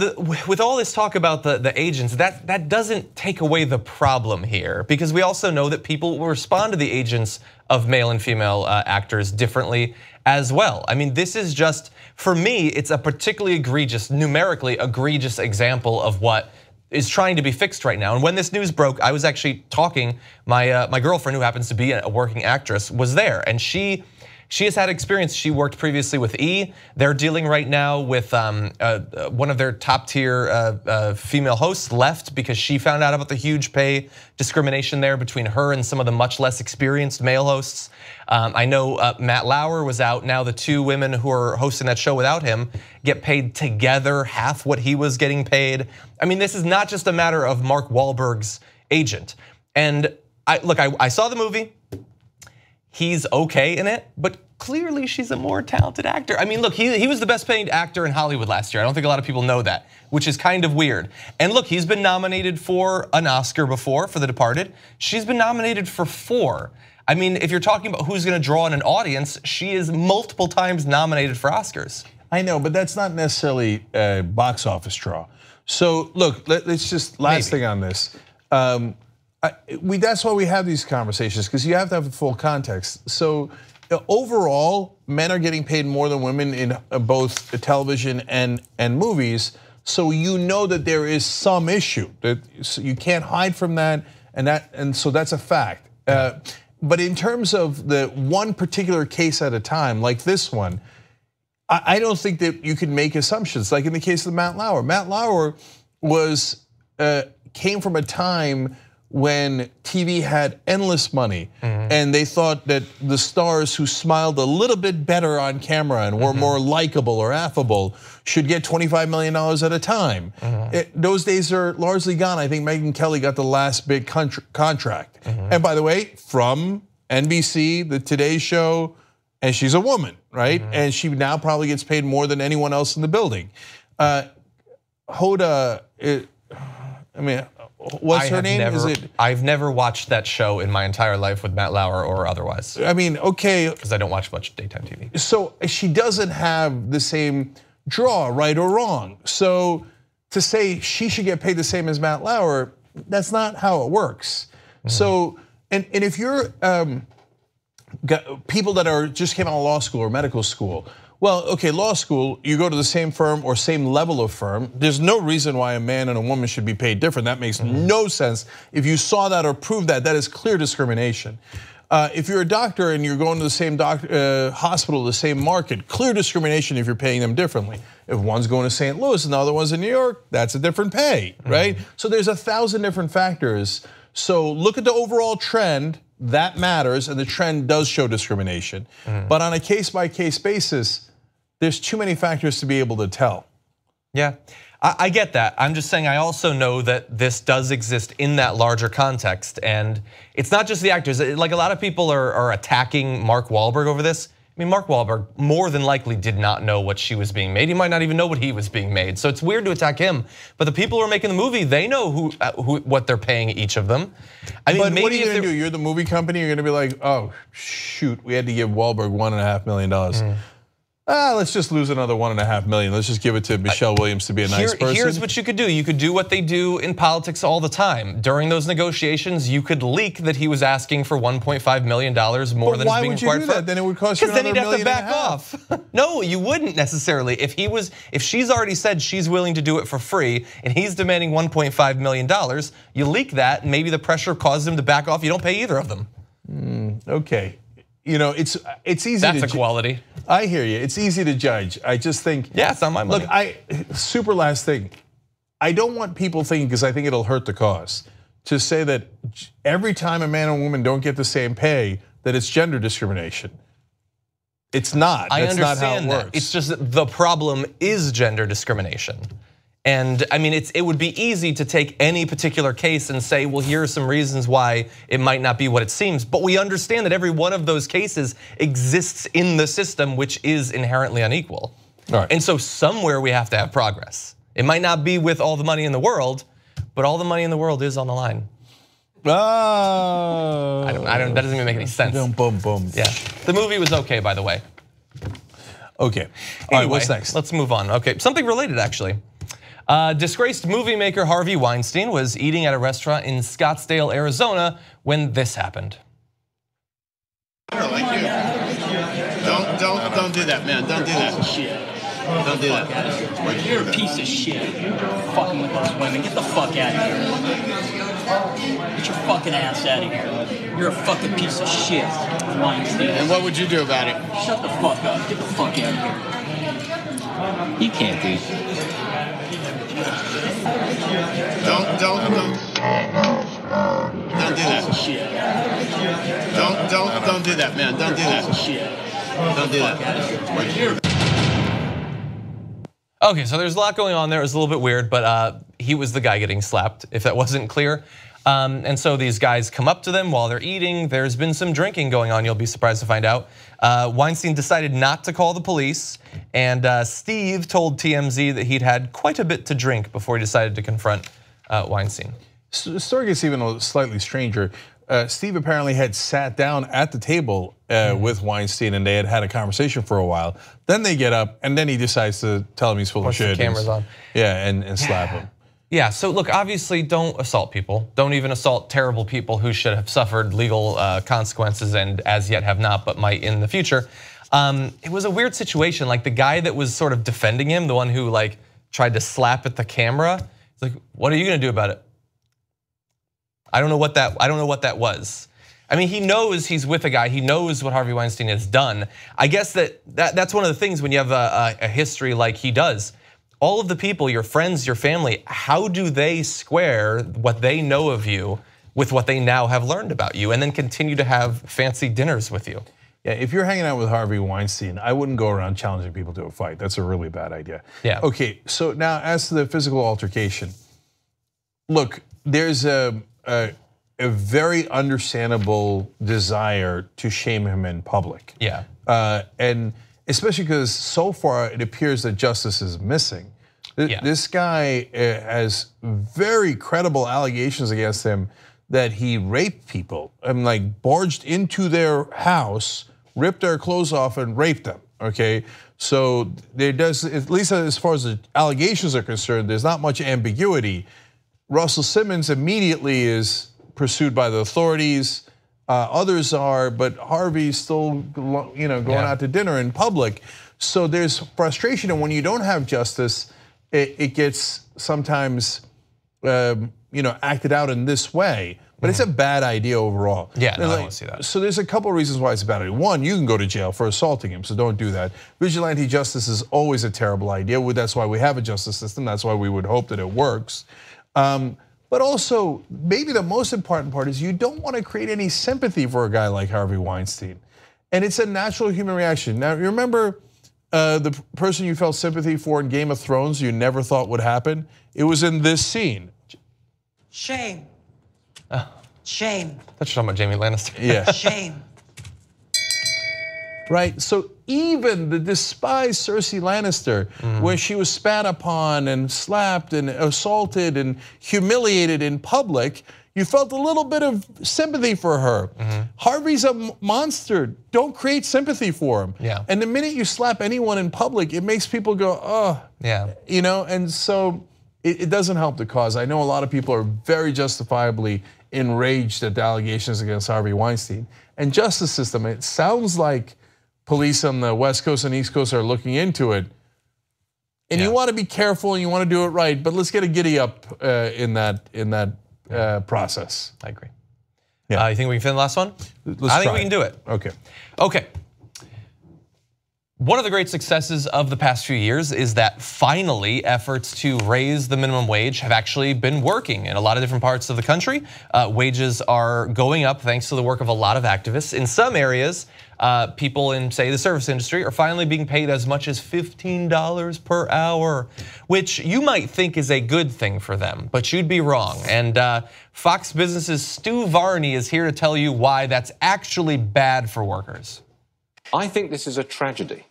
with all this talk about the agents, that doesn't take away the problem here, because we also know that people will respond to the agents of male and female actors differently as well. I mean, this is just, for me, it's a particularly numerically egregious example of what is trying to be fixed right now. And when this news broke, I was actually talking, my girlfriend, who happens to be a working actress, was there, and she has had experience. She worked previously with E! They're dealing right now with one of their top tier female hosts left because she found out about the huge pay discrimination there between her and some of the much less experienced male hosts. I know Matt Lauer was out. Now the two women who are hosting that show without him get paid together half what he was getting paid. I mean, this is not just a matter of Mark Wahlberg's agent. And I saw the movie. He's okay in it, but clearly she's a more talented actor. I mean, look, he was the best paid actor in Hollywood last year. I don't think a lot of people know that, which is kind of weird. And look, he's been nominated for an Oscar before for The Departed. She's been nominated for 4. I mean, if you're talking about who's gonna draw in an audience, she is multiple times nominated for Oscars. I know, but that's not necessarily a box office draw. So look, let's just, last thing on this. That's why we have these conversations, because you have to have the full context. So overall, men are getting paid more than women in both television and movies. So you know that there is some issue. So you can't hide from that, and so that's a fact. But in terms of the one particular case at a time, like this one, I don't think that you can make assumptions. Like in the case of Matt Lauer. Matt Lauer came from a time when TV had endless money, and they thought that the stars who smiled a little bit better on camera and were more likable or affable should get $25 million at a time. Those days are largely gone. I think Megyn Kelly got the last big contract. And by the way, from NBC, the Today Show, and she's a woman, right? And she now probably gets paid more than anyone else in the building. Hoda, I mean, what's her name? I've never watched that show in my entire life with Matt Lauer or otherwise. I mean, okay. Because I don't watch much daytime TV. So she doesn't have the same draw, right or wrong. So to say she should get paid the same as Matt Lauer, that's not how it works. So, and if you're people that are just came out of law school or medical school, well, okay, law school, you go to the same firm or same level of firm. There's no reason why a man and a woman should be paid different. That makes no sense. If you saw that or proved that, that is clear discrimination. If you're a doctor and you're going to the same hospital, the same market, clear discrimination if you're paying them differently. If one's going to St. Louis and the other one's in New York, that's a different pay, right? So there's 1,000 different factors. So look at the overall trend, that matters, and the trend does show discrimination. But on a case-by-case basis, there's too many factors to be able to tell. Yeah, I get that. I'm just saying I also know that this does exist in that larger context. And it's not just the actors. Like a lot of people are attacking Mark Wahlberg over this. I mean, Mark Wahlberg more than likely did not know what she was being made. He might not even know what he was being made. So it's weird to attack him. But the people who are making the movie, they know what they're paying each of them. I mean, but maybe what are you gonna do? You're the movie company, you're gonna be like, oh, shoot, we had to give Wahlberg $1.5 million. Let's just lose another $1.5 million. Let's just give it to Michelle Williams to be a nice person. Here's what you could do. You could do what they do in politics all the time. During those negotiations, you could leak that he was asking for $1.5 million more than is being required for. Why would you do that? Then it would cost you another $1.5 million. Because then he'd have to back off. No, you wouldn't necessarily. If she's already said she's willing to do it for free and he's demanding $1.5 million, you leak that and maybe the pressure causes him to back off. You don't pay either of them. Okay. You know, it's easy. That's equality. I hear you. It's easy to judge. I just think. Yeah, it's not my money. Look, super last thing. I don't want people thinking, because I think it'll hurt the cause, to say that every time a man and woman don't get the same pay, that it's gender discrimination. It's not. That's not how it works. It's just that the problem is gender discrimination. And I mean, it would be easy to take any particular case and say, well, here are some reasons why it might not be what it seems. But we understand that every one of those cases exists in the system, which is inherently unequal. And so somewhere we have to have progress. It might not be with all the money in the world, but all the money in the world is on the line. Oh. That doesn't even make any sense. Yeah, the movie was okay, by the way. Okay, all right, what's next? Let's move on. Okay, something related actually. Disgraced movie maker Harvey Weinstein was eating at a restaurant in Scottsdale, Arizona when this happened. Don't do that, man. Don't do that. Don't do that. You're a piece of shit. You're fucking with those women. Get the fuck out of here. Get your fucking ass out of here. You're a fucking piece of shit, Weinstein. And what would you do about it? Shut the fuck up. Get the fuck out of here. You can't do. Don't do that. Don't do that, man. Don't do that. Don't do that. Okay, so there's a lot going on there. It was a little bit weird, but he was the guy getting slapped, if that wasn't clear. And so these guys come up to them while they're eating. There's been some drinking going on, you'll be surprised to find out. Weinstein decided not to call the police, and Steve told TMZ that he'd had quite a bit to drink before he decided to confront Weinstein. The story gets even slightly stranger. Steve apparently had sat down at the table with Weinstein, and they had had a conversation for a while. Then they get up, and then he decides to tell him he's full of shit. The camera's on. Yeah, and slap him. Yeah, so look, obviously don't assault people. Don't even assault terrible people who should have suffered legal consequences and as yet have not, but might in the future. It was a weird situation. Like the guy that was sort of defending him, the one who like tried to slap at the camera, it's like, what are you gonna do about it? I don't know what that was. I mean, he knows he's with a guy. He knows what Harvey Weinstein has done. I guess that's one of the things when you have a history like he does. All of the people, your friends, your family, how do they square what they know of you with what they now have learned about you and then continue to have fancy dinners with you? Yeah, if you're hanging out with Harvey Weinstein, I wouldn't go around challenging people to a fight. That's a really bad idea. Yeah. Okay, so now as to the physical altercation, look, there's a a very understandable desire to shame him in public. Yeah. And especially because so far it appears that justice is missing. This guy has very credible allegations against him that he raped people and like barged into their house, ripped their clothes off and raped them, okay? So there does, at least as far as the allegations are concerned, there's not much ambiguity. Russell Simmons immediately is pursued by the authorities. Others are, but Harvey's still, going out to dinner in public. So there's frustration, and when you don't have justice, it gets sometimes, acted out in this way. But it's a bad idea overall. Yeah, no, I don't see that. So there's a couple of reasons why it's a bad idea. One, you can go to jail for assaulting him, so don't do that. Vigilante justice is always a terrible idea. That's why we have a justice system. That's why we would hope that it works. But also, maybe the most important part is you don't want to create any sympathy for a guy like Harvey Weinstein. And it's a natural human reaction. Now, you remember the person you felt sympathy for in Game of Thrones you never thought would happen? It was in this scene. Shame. Shame. I thought you were talking about Jamie Lannister. Yeah. Shame. Right, so even the despised Cersei Lannister, when she was spat upon and slapped and assaulted and humiliated in public, you felt a little bit of sympathy for her. Harvey's a monster. Don't create sympathy for him. Yeah. And the minute you slap anyone in public, it makes people go, oh. Yeah. And so it doesn't help the cause. I know a lot of people are very justifiably enraged at the allegations against Harvey Weinstein. And justice system, it sounds like police on the West Coast and East Coast are looking into it. And you want to be careful and you want to do it right, but let's get a giddy up in that process. I agree. Yeah. You think we can fit in the last one? Let's I think try we can do it. Okay. One of the great successes of the past few years is that finally efforts to raise the minimum wage have actually been working in a lot of different parts of the country. Wages are going up thanks to the work of a lot of activists. In some areas, people in, say, the service industry are finally being paid as much as $15 per hour, which you might think is a good thing for them, but you'd be wrong. And Fox Business's Stu Varney is here to tell you why that's actually bad for workers. I think this is a tragedy.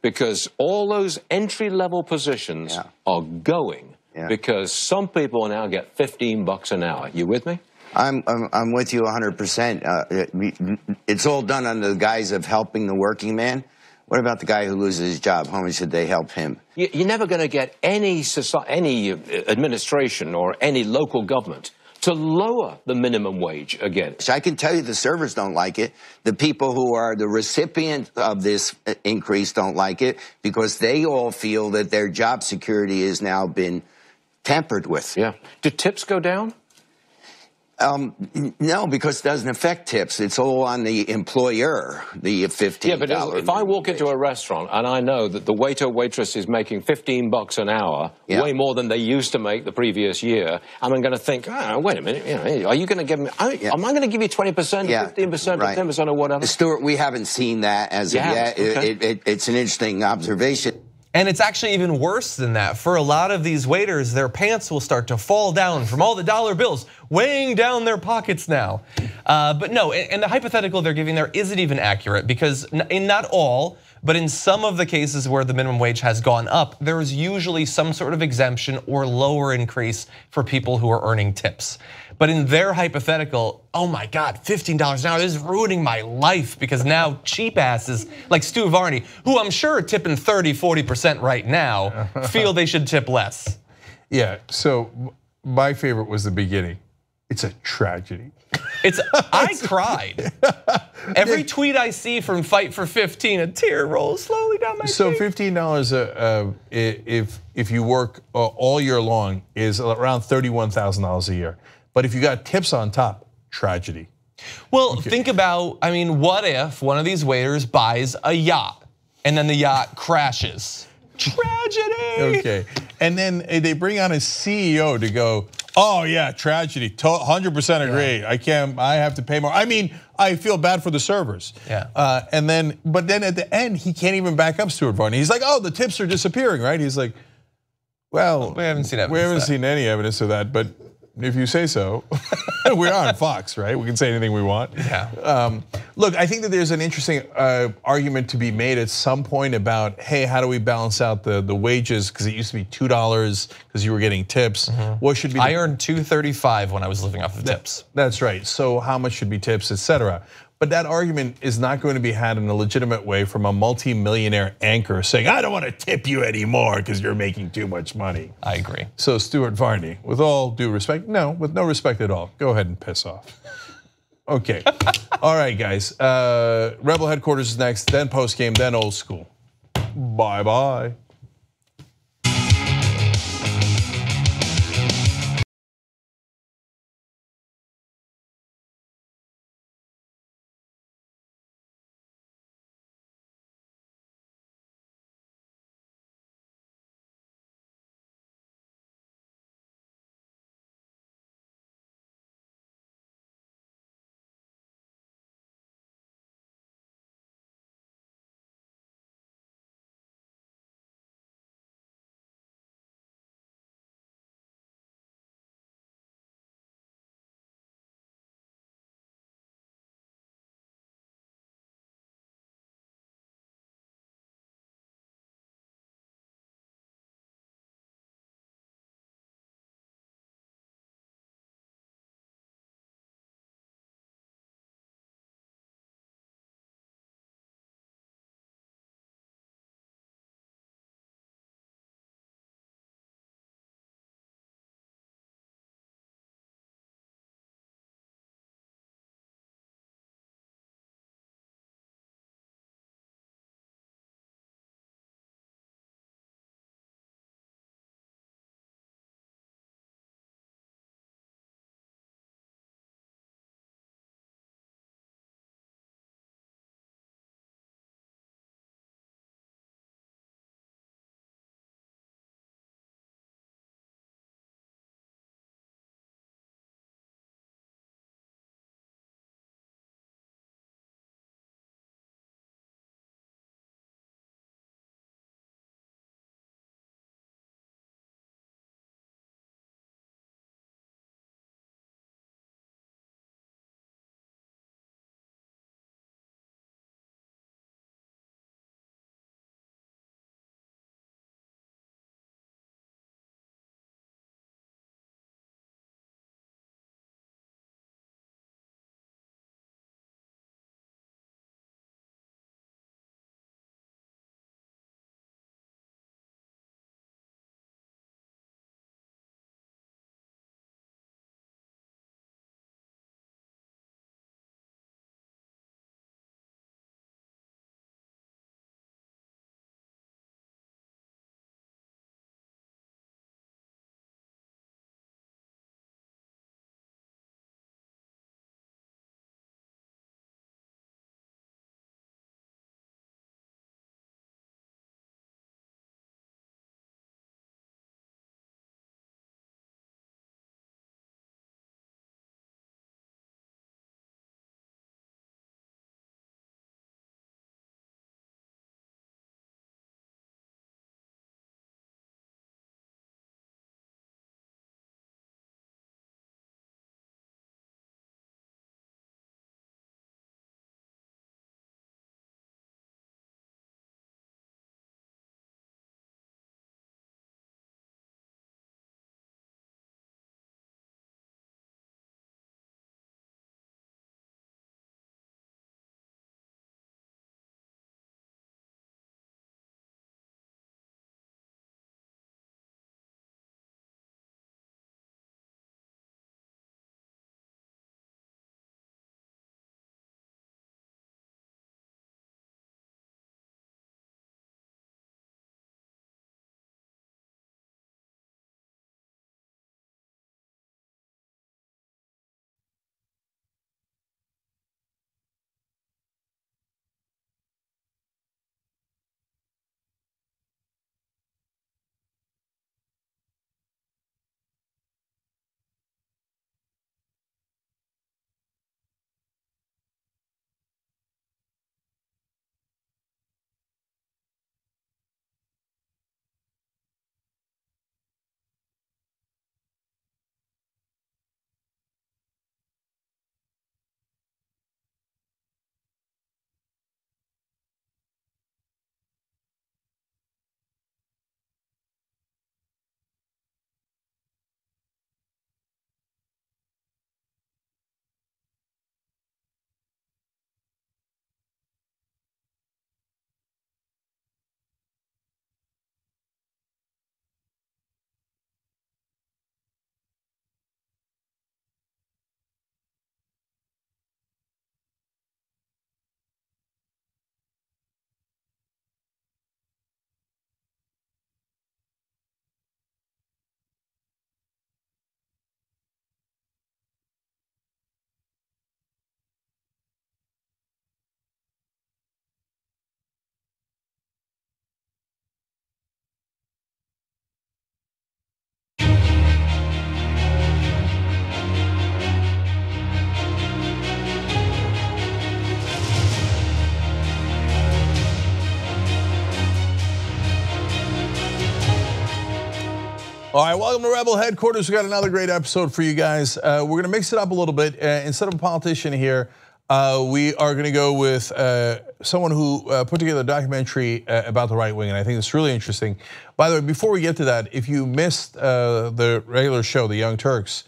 Because all those entry-level positions are going because some people now get $15 an hour. You with me? I'm with you 100%. It's all done under the guise of helping the working man. What about the guy who loses his job? How much should they help him? You're never going to get any administration or any local government to lower the minimum wage again. So I can tell you the servers don't like it. The people who are the recipient of this increase don't like it because they all feel that their job security has now been tampered with. Yeah. Do tips go down? No, because it doesn't affect tips. It's all on the employer, the $15. Yeah, but if I walk into a restaurant and I know that the waiter or waitress is making $15 an hour, way more than they used to make the previous year, I'm going to think, wait a minute, are you going to give me, am I going to give you 20%, 15%, or 10% or whatever? Stuart, we haven't seen that as of yet. Okay. It's an interesting observation. And it's actually even worse than that. For a lot of these waiters, their pants will start to fall down from all the dollar bills weighing down their pockets now. But no, and the hypothetical they're giving there isn't even accurate because in not all, but in some of the cases where the minimum wage has gone up, there is usually some sort of exemption or lower increase for people who are earning tips. But in their hypothetical, oh my God, $15 an hour, this is ruining my life because now cheap asses like Stu Varney, who I'm sure are tipping 30, 40% right now, feel they should tip less. Yeah, so my favorite was the beginning. It's a tragedy. I cried. Every tweet I see from Fight for 15, a tear rolls slowly down my cheek. So $15 if you work all year long is around $31,000 a year. But if you got tips on top, tragedy. Well, think about, what if one of these waiters buys a yacht and then the yacht crashes? Tragedy. Okay, and then they bring on a CEO to go, oh yeah, tragedy, 100% agree. I have to pay more. I feel bad for the servers. Yeah. But then at the end, he can't even back up Stuart Varney. He's like, oh, the tips are disappearing, right? He's like, well, we haven't seen evidence. We haven't seen any evidence of that, but if you say so. We are on Fox, right? We can say anything we want. Yeah. Look, I think that there's an interesting argument to be made at some point about, hey, how do we balance out the wages? Because it used to be $2 because you were getting tips. What should be? I earned $2.35 when I was living off of tips. That's right. So how much should be tips, et cetera? But that argument is not going to be had in a legitimate way from a multi-millionaire anchor saying, I don't want to tip you anymore because you're making too much money. I agree. So Stuart Varney, with all due respect, no, with no respect at all, go ahead and piss off. Okay, all right guys, Rebel Headquarters is next, then postgame, then old school. Bye-bye. All right, welcome to Rebel Headquarters. We got another great episode for you guys. We're gonna mix it up a little bit. Instead of a politician here, we are gonna go with someone who put together a documentary about the right wing, and I think it's really interesting. By the way, before we get to that, if you missed the regular show, The Young Turks,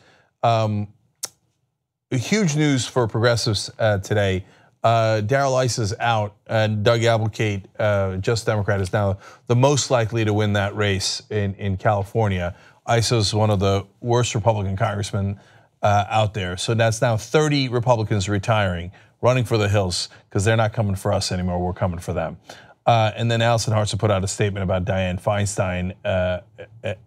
huge news for progressives today. Darrell Issa is out, and Doug Applegate, Just Democrat, is now the most likely to win that race in California. Issa is one of the worst Republican congressmen out there. So that's now 30 Republicans retiring, running for the hills, because they're not coming for us anymore, we're coming for them. And then Allison Hartson put out a statement about Dianne Feinstein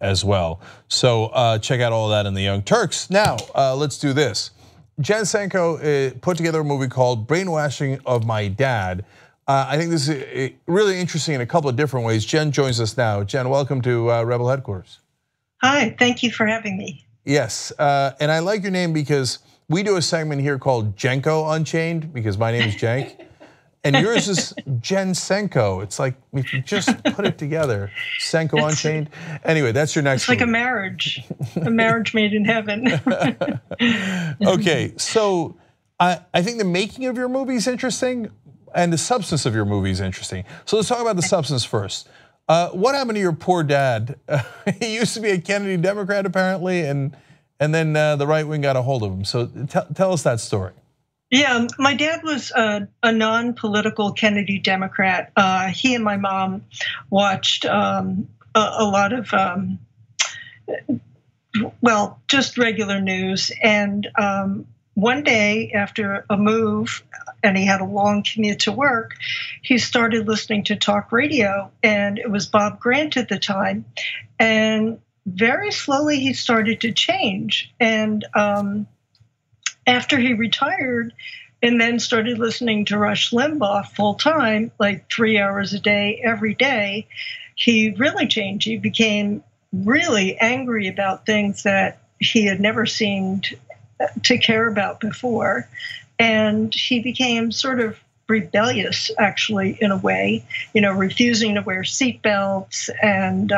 as well. So check out all of that in The Young Turks. Now, let's do this. Jen Senko put together a movie called Brainwashing of My Dad. I think this is really interesting in a couple of different ways. Jen joins us now. Jen, welcome to Rebel Headquarters. Hi, thank you for having me. Yes, and I like your name because we do a segment here called Jenko Unchained, because my name is Jenk. And yours is Jen Senko. It's like if you just put it together, Senko Unchained. Anyway, that's your next. It's like a marriage made in heaven. Okay, so I think the making of your movie is interesting, and the substance of your movie is interesting. So let's talk about the substance first. What happened to your poor dad? He used to be a Kennedy Democrat apparently, and then the right wing got a hold of him. So tell us that story. Yeah, my dad was a non-political Kennedy Democrat. He and my mom watched a lot of, well, just regular news. And one day after a move, and he had a long commute to work, he started listening to talk radio, and it was Bob Grant at the time. And very slowly he started to change. And after he retired and then started listening to Rush Limbaugh full time, like 3 hours a day, every day, he really changed. He became really angry about things that he had never seemed to care about before. And he became sort of rebellious, actually, in a way, refusing to wear seatbelts and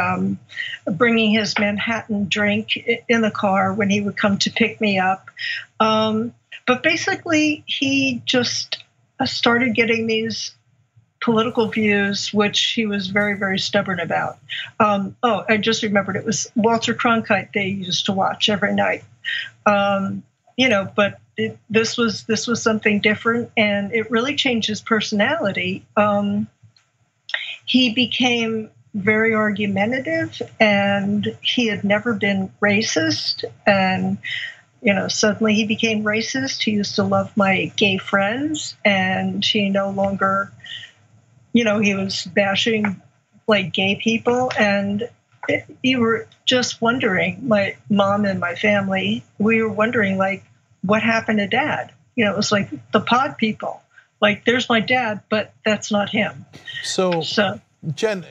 bringing his Manhattan drink in the car when he would come to pick me up. But basically, he just started getting these political views, which he was very, very stubborn about. Oh, I just remembered, it was Walter Cronkite they used to watch every night. But this was something different, and it really changed his personality. He became very argumentative, and he had never been racist, and suddenly he became racist. He used to love my gay friends, and he no longer, he was bashing like gay people, and you were just wondering, my mom and my family, we were wondering, like, what happened to Dad? It was like the pod people. Like, there's my dad, but that's not him. So Jen,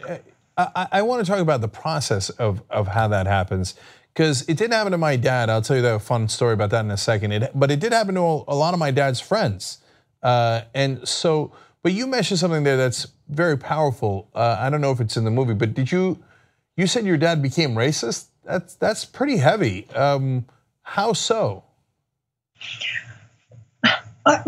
I want to talk about the process of how that happens, because it didn't happen to my dad. I'll tell you that fun story about that in a second. But it did happen to a lot of my dad's friends. But you mentioned something there that's very powerful. I don't know if it's in the movie, but you said your dad became racist? That's pretty heavy. How so? I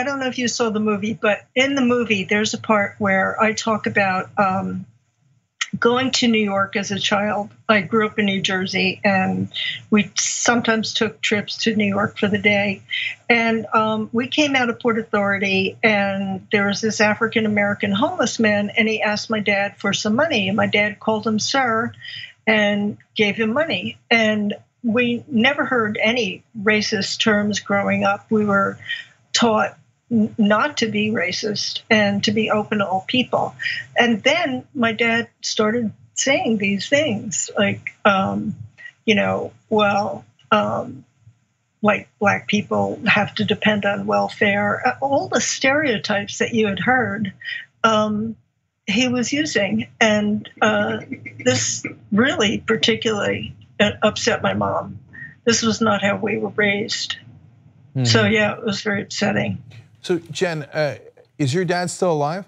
don't know if you saw the movie, but in the movie, there's a part where I talk about going to New York as a child. I grew up in New Jersey, and we sometimes took trips to New York for the day. And we came out of Port Authority, and there was this African-American homeless man, and he asked my dad for some money. And my dad called him sir and gave him money. And we never heard any racist terms growing up. We were taught not to be racist and to be open to all people. And then my dad started saying these things like, like black people have to depend on welfare, all the stereotypes that you had heard, he was using. And this really particularly upset my mom. This was not how we were raised. Mm-hmm. So yeah, it was very upsetting. So Jen, is your dad still alive?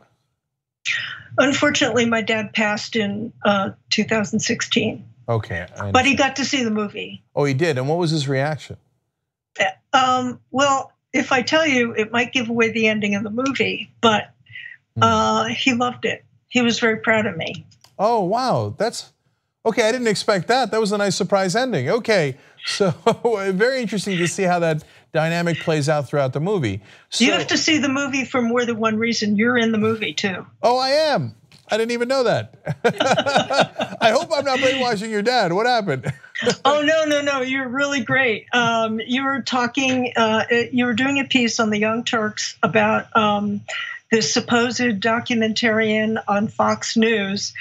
Unfortunately, my dad passed in 2016. Okay. But he got to see the movie. Oh, he did? And what was his reaction? Well, if I tell you, it might give away the ending of the movie, but he loved it. He was very proud of me. Oh, wow. That's okay. I didn't expect that. That was a nice surprise ending. Okay. So very interesting to see how that dynamic plays out throughout the movie. So, you have to see the movie for more than one reason. You're in the movie too. Oh, I am. I didn't even know that. I hope I'm not brainwashing your dad. What happened? Oh, no. You're really great. You were talking, you were doing a piece on the Young Turks about this supposed documentarian on Fox News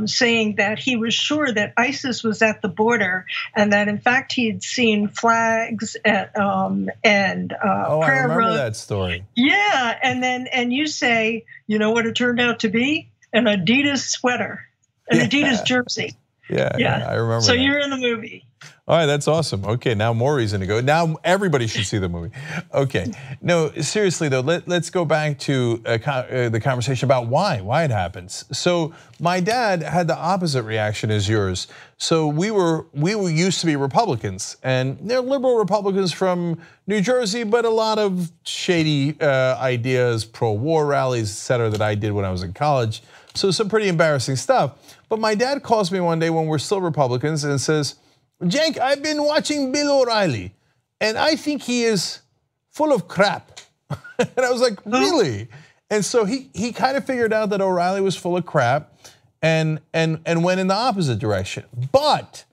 saying that he was sure that ISIS was at the border and that in fact he had seen flags at and I prayer remember road. that story. Yeah, and you say, you know what it turned out to be? An Adidas sweater, an Adidas jersey. Yeah, I remember. So that. you're in the movie. All right, that's awesome. Okay, now more reason to go. Now everybody should see the movie. Okay, no, seriously though, let's go back to the conversation about why it happens. So my dad had the opposite reaction as yours. So we were used to be Republicans, and they're liberal Republicans from New Jersey, but a lot of shady ideas, pro-war rallies, et cetera, that I did when I was in college. So some pretty embarrassing stuff. But my dad calls me one day when we're still Republicans and says, Jake, I've been watching Bill O'Reilly, and I think he is full of crap. And I was like, really? And so he kind of figured out that O'Reilly was full of crap and went in the opposite direction. But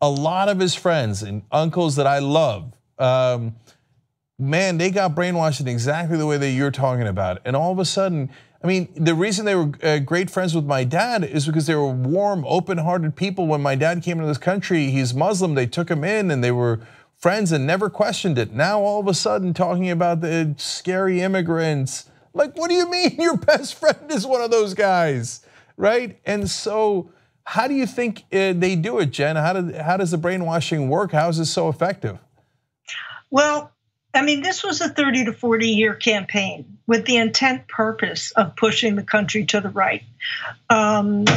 a lot of his friends and uncles that I love, man, they got brainwashed in exactly the way that you're talking about. And all of a sudden, I mean, the reason they were great friends with my dad is because they were warm, open-hearted people. When my dad came into this country, he's Muslim, they took him in and they were friends and never questioned it. Now all of a sudden talking about the scary immigrants, like what do you mean your best friend is one of those guys, right? And so how do you think they do it, Jen? How does the brainwashing work? How is this so effective? Well, I mean, this was a 30 to 40 year campaign with the intent purpose of pushing the country to the right. And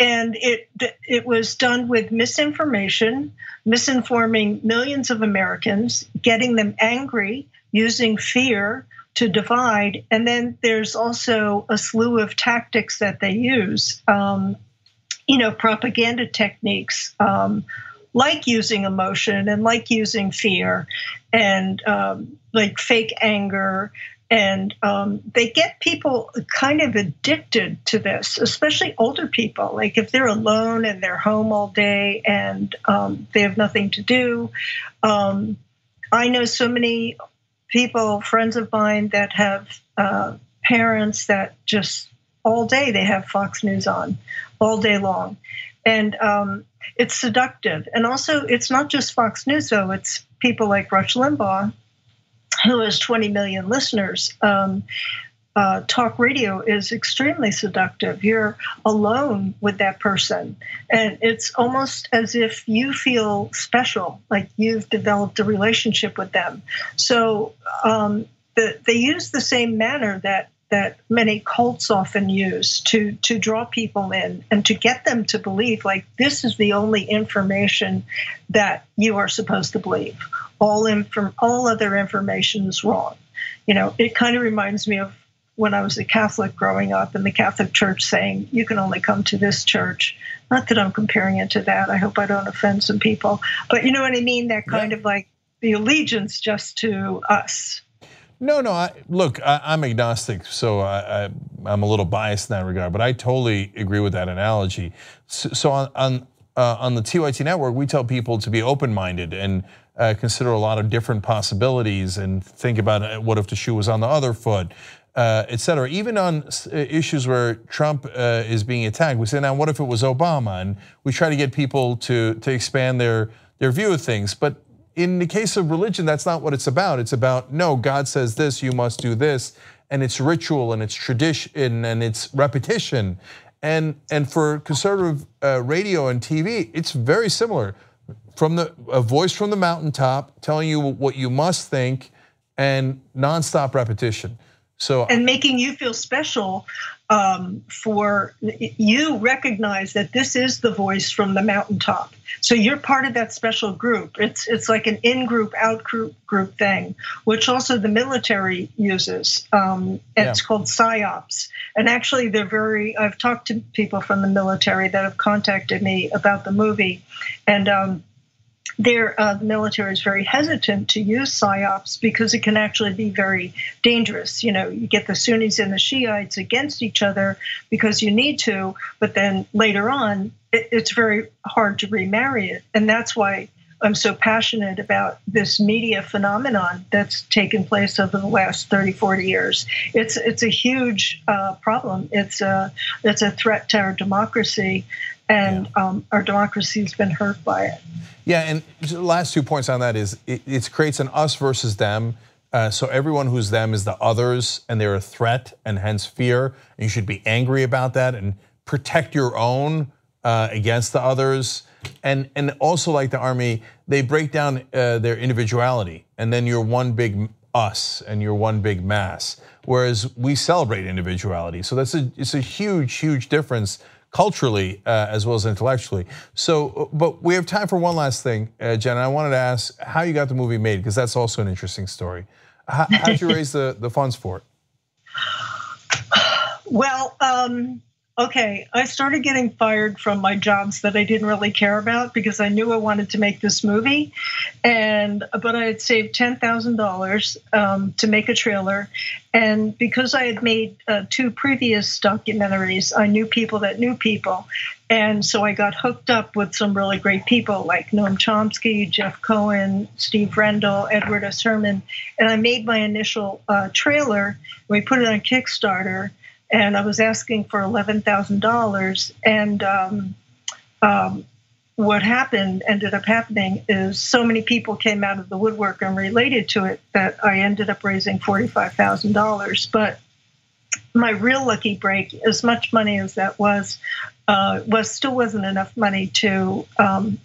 it was done with misinformation, misinforming millions of Americans, getting them angry, using fear to divide. And then there's also a slew of tactics that they use, propaganda techniques, like using emotion and like using fear and like fake anger. And they get people kind of addicted to this, especially older people. Like if they're alone and they're home all day and they have nothing to do. I know so many people, friends of mine that have parents that just all day they have Fox News on all day long. And it's seductive. And also it's not just Fox News though, it's people like Rush Limbaugh, who has 20 million listeners. Talk radio is extremely seductive. You're alone with that person. And it's almost as if you feel special, like you've developed a relationship with them. So they use the same manner that many cults often use to draw people in and to get them to believe like this is the only information that you are supposed to believe. All other information is wrong. You know, it kind of reminds me of when I was a Catholic growing up in the Catholic Church saying, you can only come to this church. Not that I'm comparing it to that. I hope I don't offend some people. But you know what I mean? That kind of like the allegiance just to us. No. Look, I'm agnostic, so I'm a little biased in that regard. But I totally agree with that analogy. So on the TYT network, we tell people to be open-minded and consider a lot of different possibilities and think about what if the shoe was on the other foot, et cetera. Even on issues where Trump is being attacked, we say, now what if it was Obama? And we try to get people to expand their view of things. But in the case of religion, that's not what it's about. It's about, no, God says this, you must do this, and it's ritual and it's tradition and it's repetition. And for conservative radio and TV, it's very similar. A voice from the mountaintop telling you what you must think and nonstop repetition. So and making you feel special for you recognize that this is the voice from the mountaintop. So you're part of that special group. It's like an in-group, out-group thing, which also the military uses. And it's called PSYOPs. And actually, I've talked to people from the military that have contacted me about the movie, and the military is very hesitant to use PSYOPs because it can actually be very dangerous. You get the Sunnis and the Shiites against each other because you need to, but then later on, it's very hard to remarry it. And that's why I'm so passionate about this media phenomenon that's taken place over the last 30, 40 years. It's a huge problem. It's a threat to our democracy, and our democracy has been hurt by it. Yeah, and the last 2 points on that is it creates an us versus them. So everyone who's them is the others, and they're a threat, and hence fear. And you should be angry about that and protect your own against the others. And also, like the army, they break down their individuality, and then you're one big us and you're one big mass. Whereas we celebrate individuality, so it's a huge difference culturally as well as intellectually. So, but we have time for one last thing, Jen. I wanted to ask how you got the movie made, because that's also an interesting story. How did you raise the funds for it? Well, okay, I started getting fired from my jobs that I didn't really care about because I knew I wanted to make this movie, but I had saved $10,000 to make a trailer, and because I had made 2 previous documentaries, I knew people that knew people, and so I got hooked up with some really great people like Noam Chomsky, Jeff Cohen, Steve Rendell, Edward S. Herman, and I made my initial trailer. We put it on Kickstarter. And I was asking for $11,000, and what ended up happening is so many people came out of the woodwork and related to it that I ended up raising $45,000. But my real lucky break, as much money as that still wasn't enough money to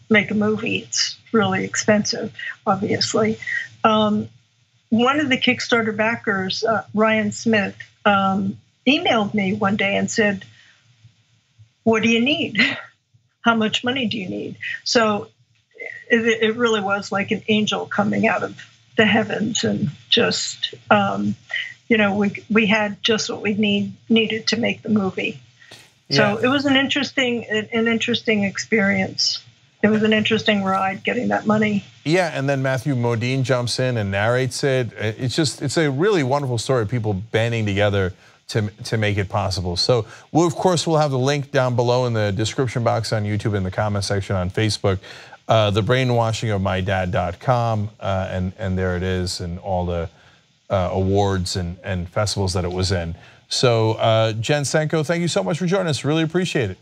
make a movie. It's really expensive, obviously. One of the Kickstarter backers, Ryan Smith, emailed me one day and said, "What do you need? How much money do you need?" So it really was like an angel coming out of the heavens, and just we had just what we needed to make the movie. So it was an interesting experience. It was an interesting ride getting that money. Yeah, and then Matthew Modine jumps in and narrates it. It's a really wonderful story of people banding together to make it possible. So of course we'll have the link down below in the description box on YouTube, in the comment section on Facebook, thebrainwashingofmydad.com, and there it is, and all the awards and festivals that it was in. So Jen Senko, thank you so much for joining us. Really appreciate it.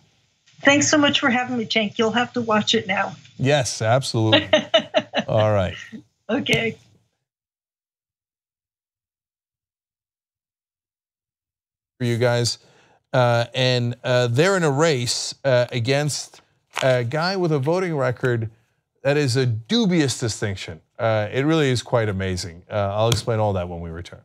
Thanks so much for having me, Cenk. You'll have to watch it now. Yes, absolutely. All right. Okay. For you guys, and they're in a race against a guy with a voting record that is a dubious distinction. It really is quite amazing. I'll explain all that when we return.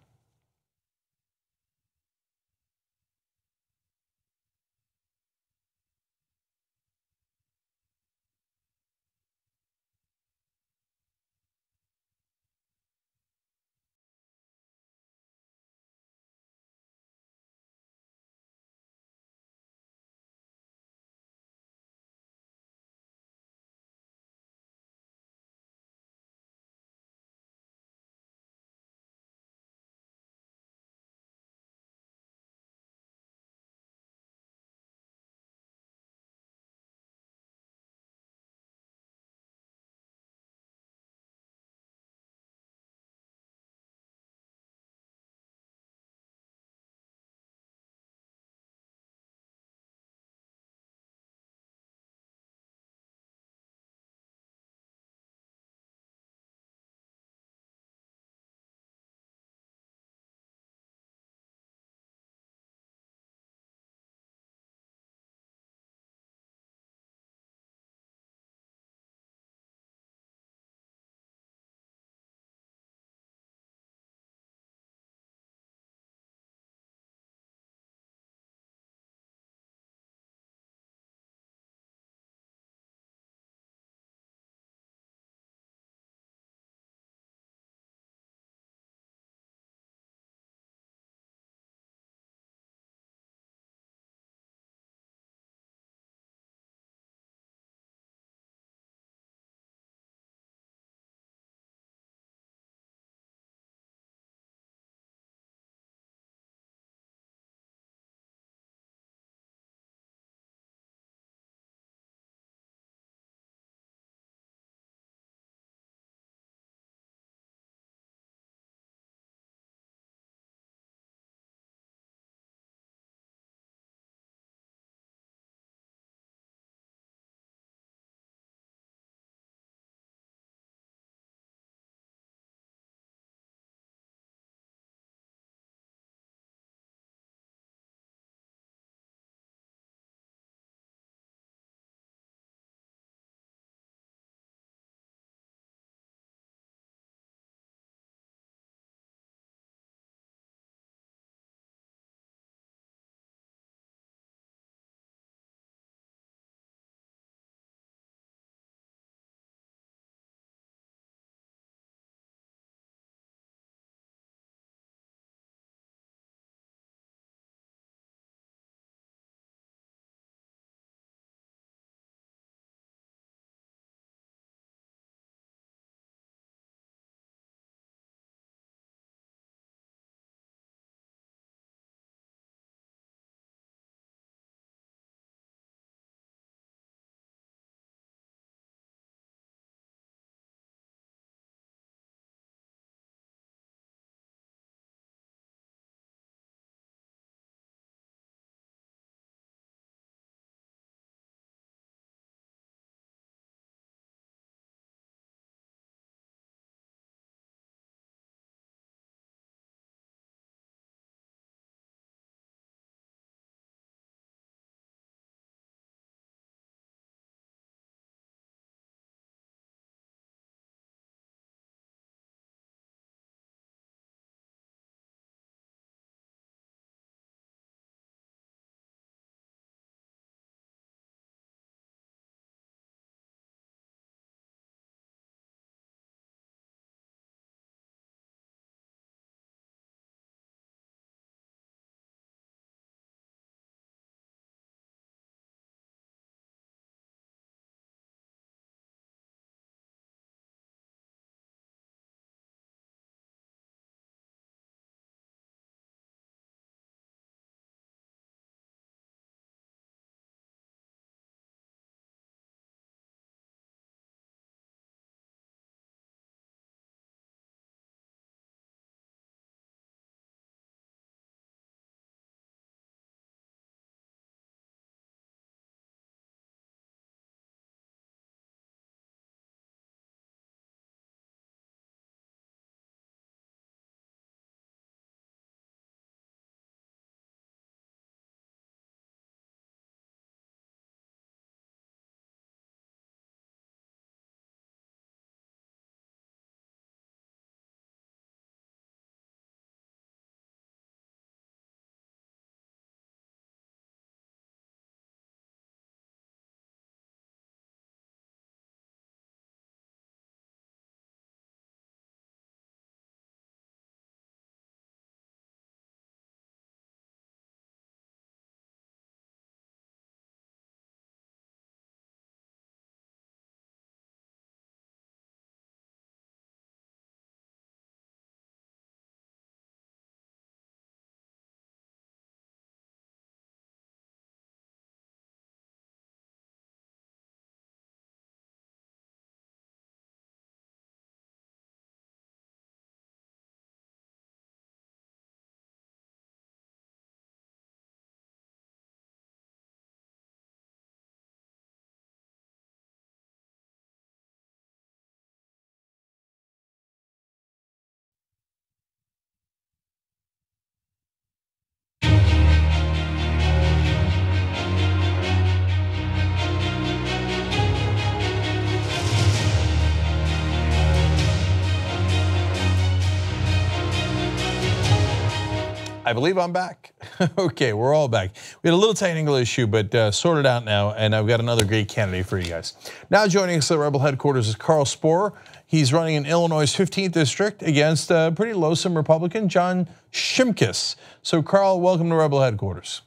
I believe I'm back. Okay, we're all back. We had a little technical issue, but sorted out now, and I've got another great candidate for you guys. Now joining us at Rebel headquarters is Carl Spohr. He's running in Illinois' 15th district against a pretty loathsome Republican, John Shimkus. So Carl, welcome to Rebel headquarters.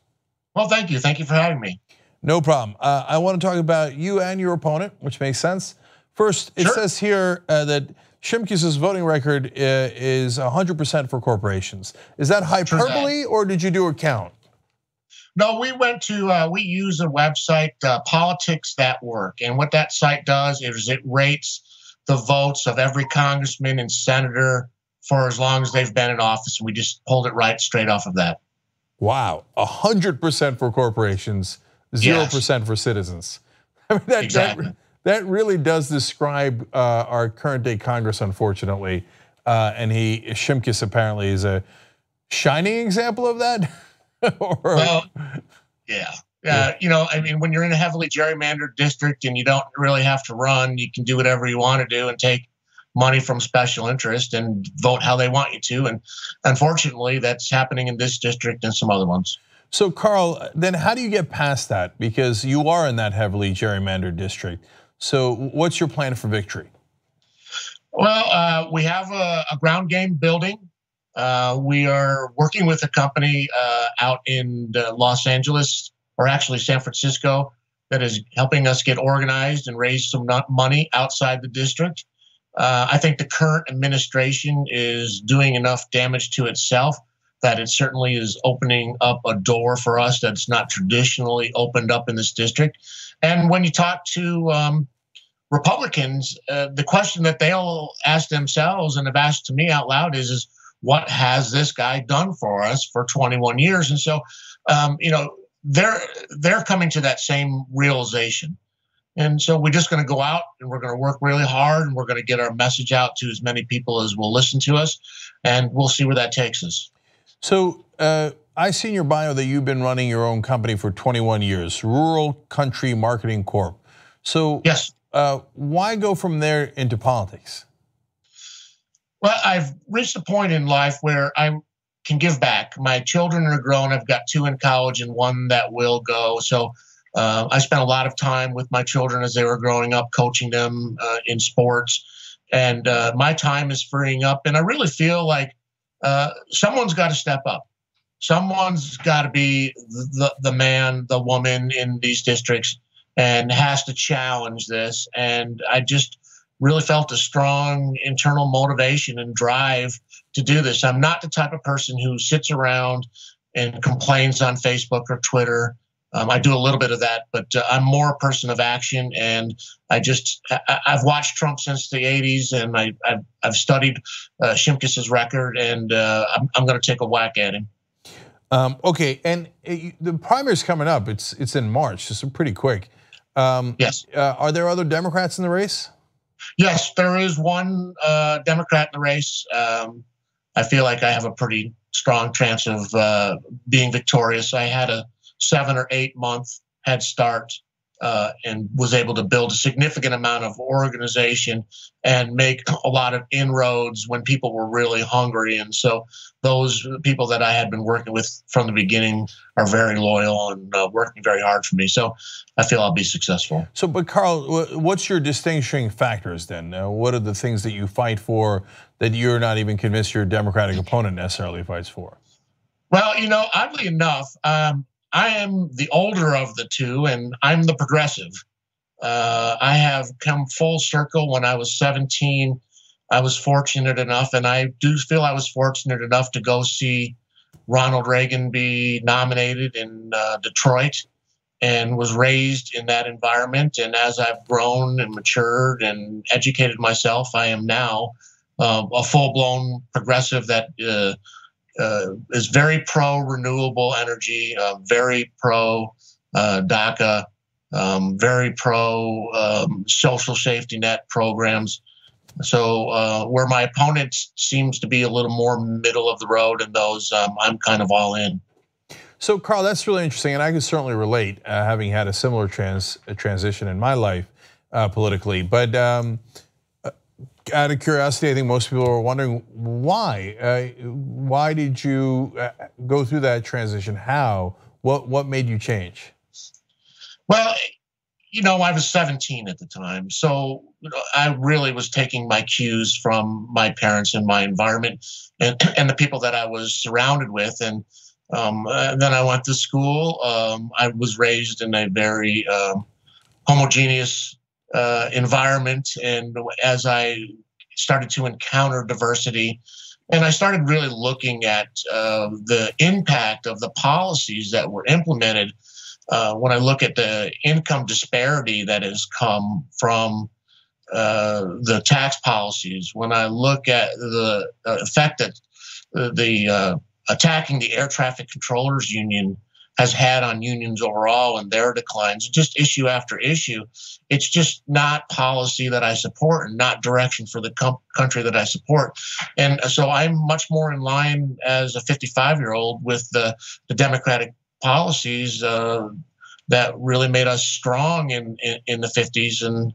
Well, thank you. Thank you for having me. No problem. I want to talk about you and your opponent, which makes sense. First, it says here that Shimkus's voting record is 100% for corporations. Is that hyperbole, or did you do a count? No, we went to, we use a website, Politics That Work. And what that site does is it rates the votes of every congressman and senator for as long as they've been in office. And we just pulled it right straight off of that. Wow, 100% for corporations, 0% for citizens. I mean, Exactly. That really does describe our current day Congress, unfortunately. And Shimkus apparently is a shining example of that. Well, yeah. You know, I mean, when you're in a heavily gerrymandered district and you don't really have to run, you can do whatever you want to do and take money from special interest and vote how they want you to. And unfortunately, that's happening in this district and some other ones. So, Carl, then how do you get past that? Because you are in that heavily gerrymandered district. So what's your plan for victory? Well, we have a ground game building. We are working with a company out in Los Angeles, or actually San Francisco, that is helping us get organized and raise some money outside the district. I think the current administration is doing enough damage to itself that it certainly is opening up a door for us that's not traditionally opened up in this district. And when you talk to Republicans, the question that they'll ask themselves and have asked to me out loud is what has this guy done for us for 21 years? And so, you know, they're coming to that same realization. And so we're just going to go out and we're going to work really hard and we're going to get our message out to as many people as will listen to us, and we'll see where that takes us. So I see in your bio that you've been running your own company for 21 years, Rural Country Marketing Corp. So yes, why go from there into politics? Well, I've reached a point in life where I can give back. My children are grown. I've got 2 in college and 1 that will go. So I spent a lot of time with my children as they were growing up, coaching them in sports. And my time is freeing up. And I really feel like someone's got to step up. Someone's got to be the man, the woman in these districts and has to challenge this. And I just really felt a strong internal motivation and drive to do this. I'm not the type of person who sits around and complains on Facebook or Twitter. I do a little bit of that, but I'm more a person of action. And I've watched Trump since the 80s, and I've studied Shimkus's record, and I'm going to take a whack at him. Okay, and the primary's coming up. It's in March. It's pretty quick. Yes. Are there other Democrats in the race? Yes, there is one Democrat in the race. I feel like I have a pretty strong chance of being victorious. I had a 7 or 8 month head start and was able to build a significant amount of organization and make a lot of inroads when people were really hungry. And so those people that I had been working with from the beginning are very loyal and working very hard for me. So I feel I'll be successful. So, but Carl, what's your distinguishing factors then? What are the things that you fight for that you're not even convinced your Democratic opponent necessarily fights for? Well, you know, oddly enough, I am the older of the two, and I'm the progressive. I have come full circle. When I was 17, I was fortunate enough, and I do feel I was fortunate enough to go see Ronald Reagan be nominated in Detroit, and was raised in that environment. And as I've grown and matured and educated myself, I am now a full-blown progressive that is very pro-renewable energy, very pro-DACA, very pro-social safety net programs. So where my opponent seems to be a little more middle of the road in those, I'm kind of all in. So Carl, that's really interesting, and I can certainly relate, having had a similar transition in my life politically. But out of curiosity, I think most people are wondering why. Why did you go through that transition? How? What made you change? Well, I was 17 at the time, so I really was taking my cues from my parents and my environment and the people that I was surrounded with. And then I went to school. I was raised in a very homogeneous environment, and as I started to encounter diversity, and I started really looking at the impact of the policies that were implemented. When I look at the income disparity that has come from the tax policies, when I look at the effect that the attacking the air traffic controllers union has had on unions overall and their declines, just issue after issue, it's just not policy that I support and not direction for the country that I support. And so I'm much more in line as a 55-year-old with the Democratic policies that really made us strong in the 50s. And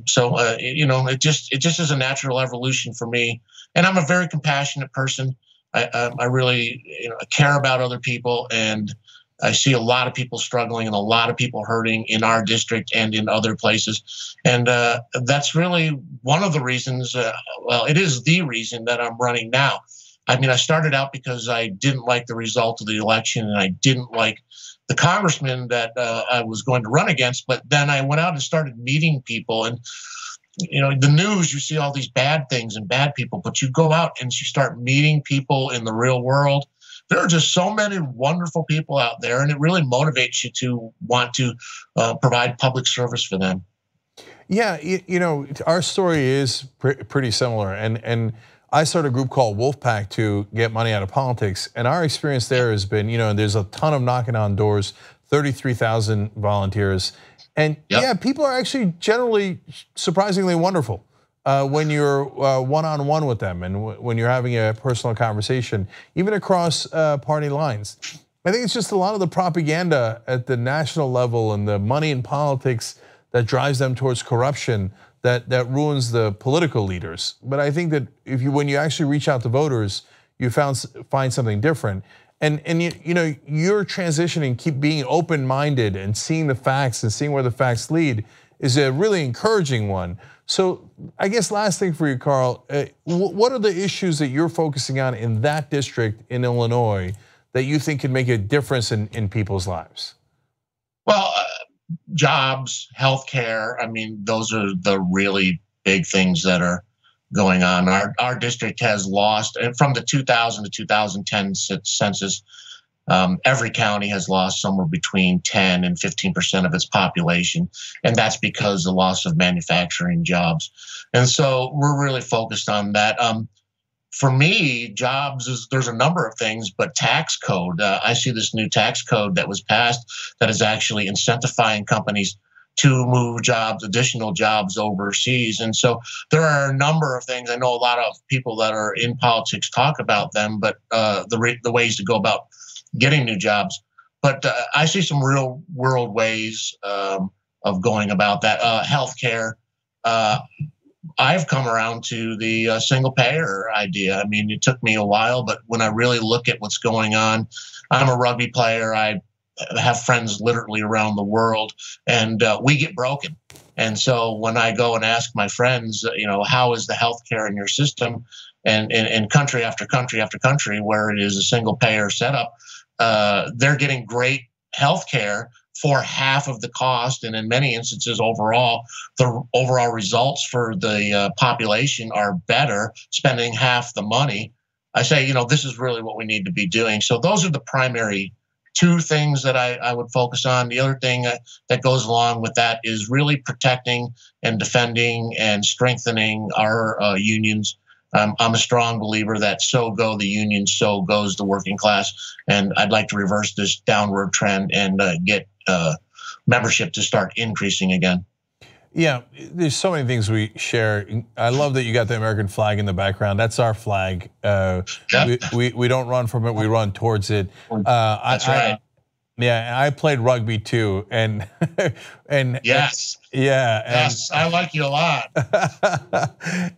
it just is a natural evolution for me. And I'm a very compassionate person. I really care about other people, and I see a lot of people struggling and a lot of people hurting in our district and in other places. And that's really one of the reasons, it is the reason that I'm running now. I mean, I started out because I didn't like the result of the election and I didn't like the congressman that I was going to run against. But then I went out and started meeting people, and the news, you see all these bad things and bad people, but you go out and you start meeting people in the real world. There are just so many wonderful people out there, and it really motivates you to want to provide public service for them. Yeah, our story is pretty similar, and I started a group called Wolfpack to get money out of politics, and our experience there has been, there's a ton of knocking on doors, 33,000 volunteers, and yeah, people are actually generally surprisingly wonderful when you're one-on-one with them and when you're having a personal conversation, even across party lines. I think it's just a lot of the propaganda at the national level and the money in politics that drives them towards corruption that ruins the political leaders. But I think that when you actually reach out to voters, you find something different. And your transitioning, keep being open-minded and seeing the facts and seeing where the facts lead is a really encouraging one. So I guess last thing for you, Carl, what are the issues that you're focusing on in that district in Illinois that you think can make a difference in people's lives? Well, jobs, healthcare. I mean, those are the really big things that are going on. Our district has lost, and from the 2000 to 2010 census, every county has lost somewhere between 10 and 15% of its population, and that's because of the loss of manufacturing jobs. And so we're really focused on that. For me, jobs there's a number of things, but tax code. I see this new tax code that was passed that is actually incentivizing companies to move jobs, additional jobs overseas. And so there are a number of things. I know a lot of people that are in politics talk about them, but the ways to go about getting new jobs. But I see some real world ways of going about that. Healthcare. I've come around to the single payer idea. I mean, it took me a while, but when I really look at what's going on, I'm a rugby player. I have friends literally around the world, and we get broken. And so when I go and ask my friends, how is the healthcare in your system, and in country after country after country where it is a single payer setup, they're getting great healthcare for half of the cost, and in many instances, the overall results for the population are better, spending half the money. I say, this is really what we need to be doing. So those are the primary two things that I would focus on. The other thing that goes along with that is really protecting and defending and strengthening our unions. I'm a strong believer that so go the unions, so goes the working class. And I'd like to reverse this downward trend and get membership to start increasing again. Yeah, there's so many things we share. I love that you got the American flag in the background. That's our flag. We don't run from it, we run towards it. That's right. Yeah, and I played rugby too, and yes, yeah, yes, I like you a lot.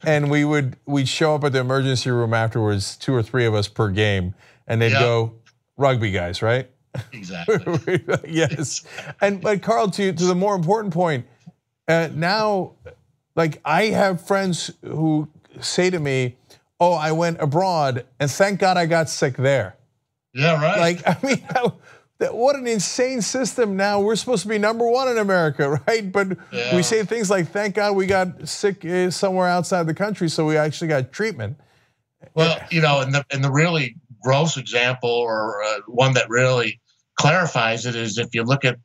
And we'd show up at the emergency room afterwards, 2 or 3 of us per game, and they'd go, rugby guys, right? Exactly. Yes, but Carl, to the more important point, now, like I have friends who say to me, "Oh, I went abroad, and thank God I got sick there." Yeah, right. Like, I mean, what an insane system. Now we're supposed to be #1 in America, right? But we say things like, "Thank God we got sick somewhere outside the country, so we actually got treatment." Well, you know, and the really gross example, or one that really clarifies it, is if you look at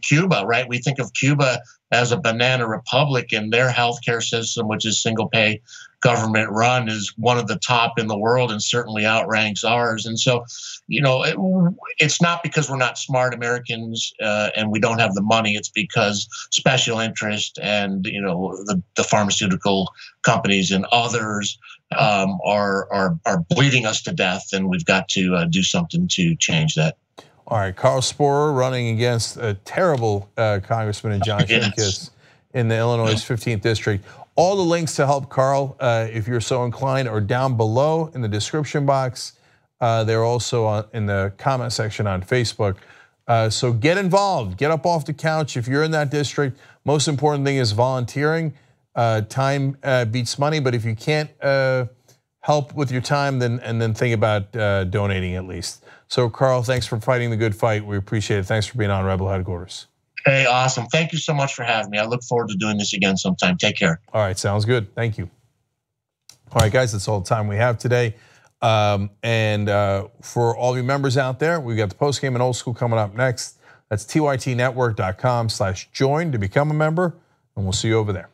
Cuba, right? We think of Cuba as a banana republic, and their healthcare system, which is single pay government run, is one of the top in the world and certainly outranks ours. And so, you know, it's not because we're not smart Americans and we don't have the money. It's because special interest and, you know, the pharmaceutical companies and others are bleeding us to death, and we've got to do something to change that. All right, Carl Sporer running against a terrible Congressman John Shimkus in the Illinois 15th district. All the links to help Carl, if you're so inclined, are down below in the description box. They're also in the comment section on Facebook. So get involved, get up off the couch if you're in that district. Most important thing is volunteering. Time beats money, but if you can't help with your time, then think about donating at least. So Carl, thanks for fighting the good fight. We appreciate it. Thanks for being on Rebel Headquarters. Hey, awesome. Thank you so much for having me. I look forward to doing this again sometime. Take care. All right, sounds good. Thank you. All right, guys, that's all the time we have today. And for all of you members out there, we've got the postgame and old school coming up next. That's tytnetwork.com/join to become a member, and we'll see you over there.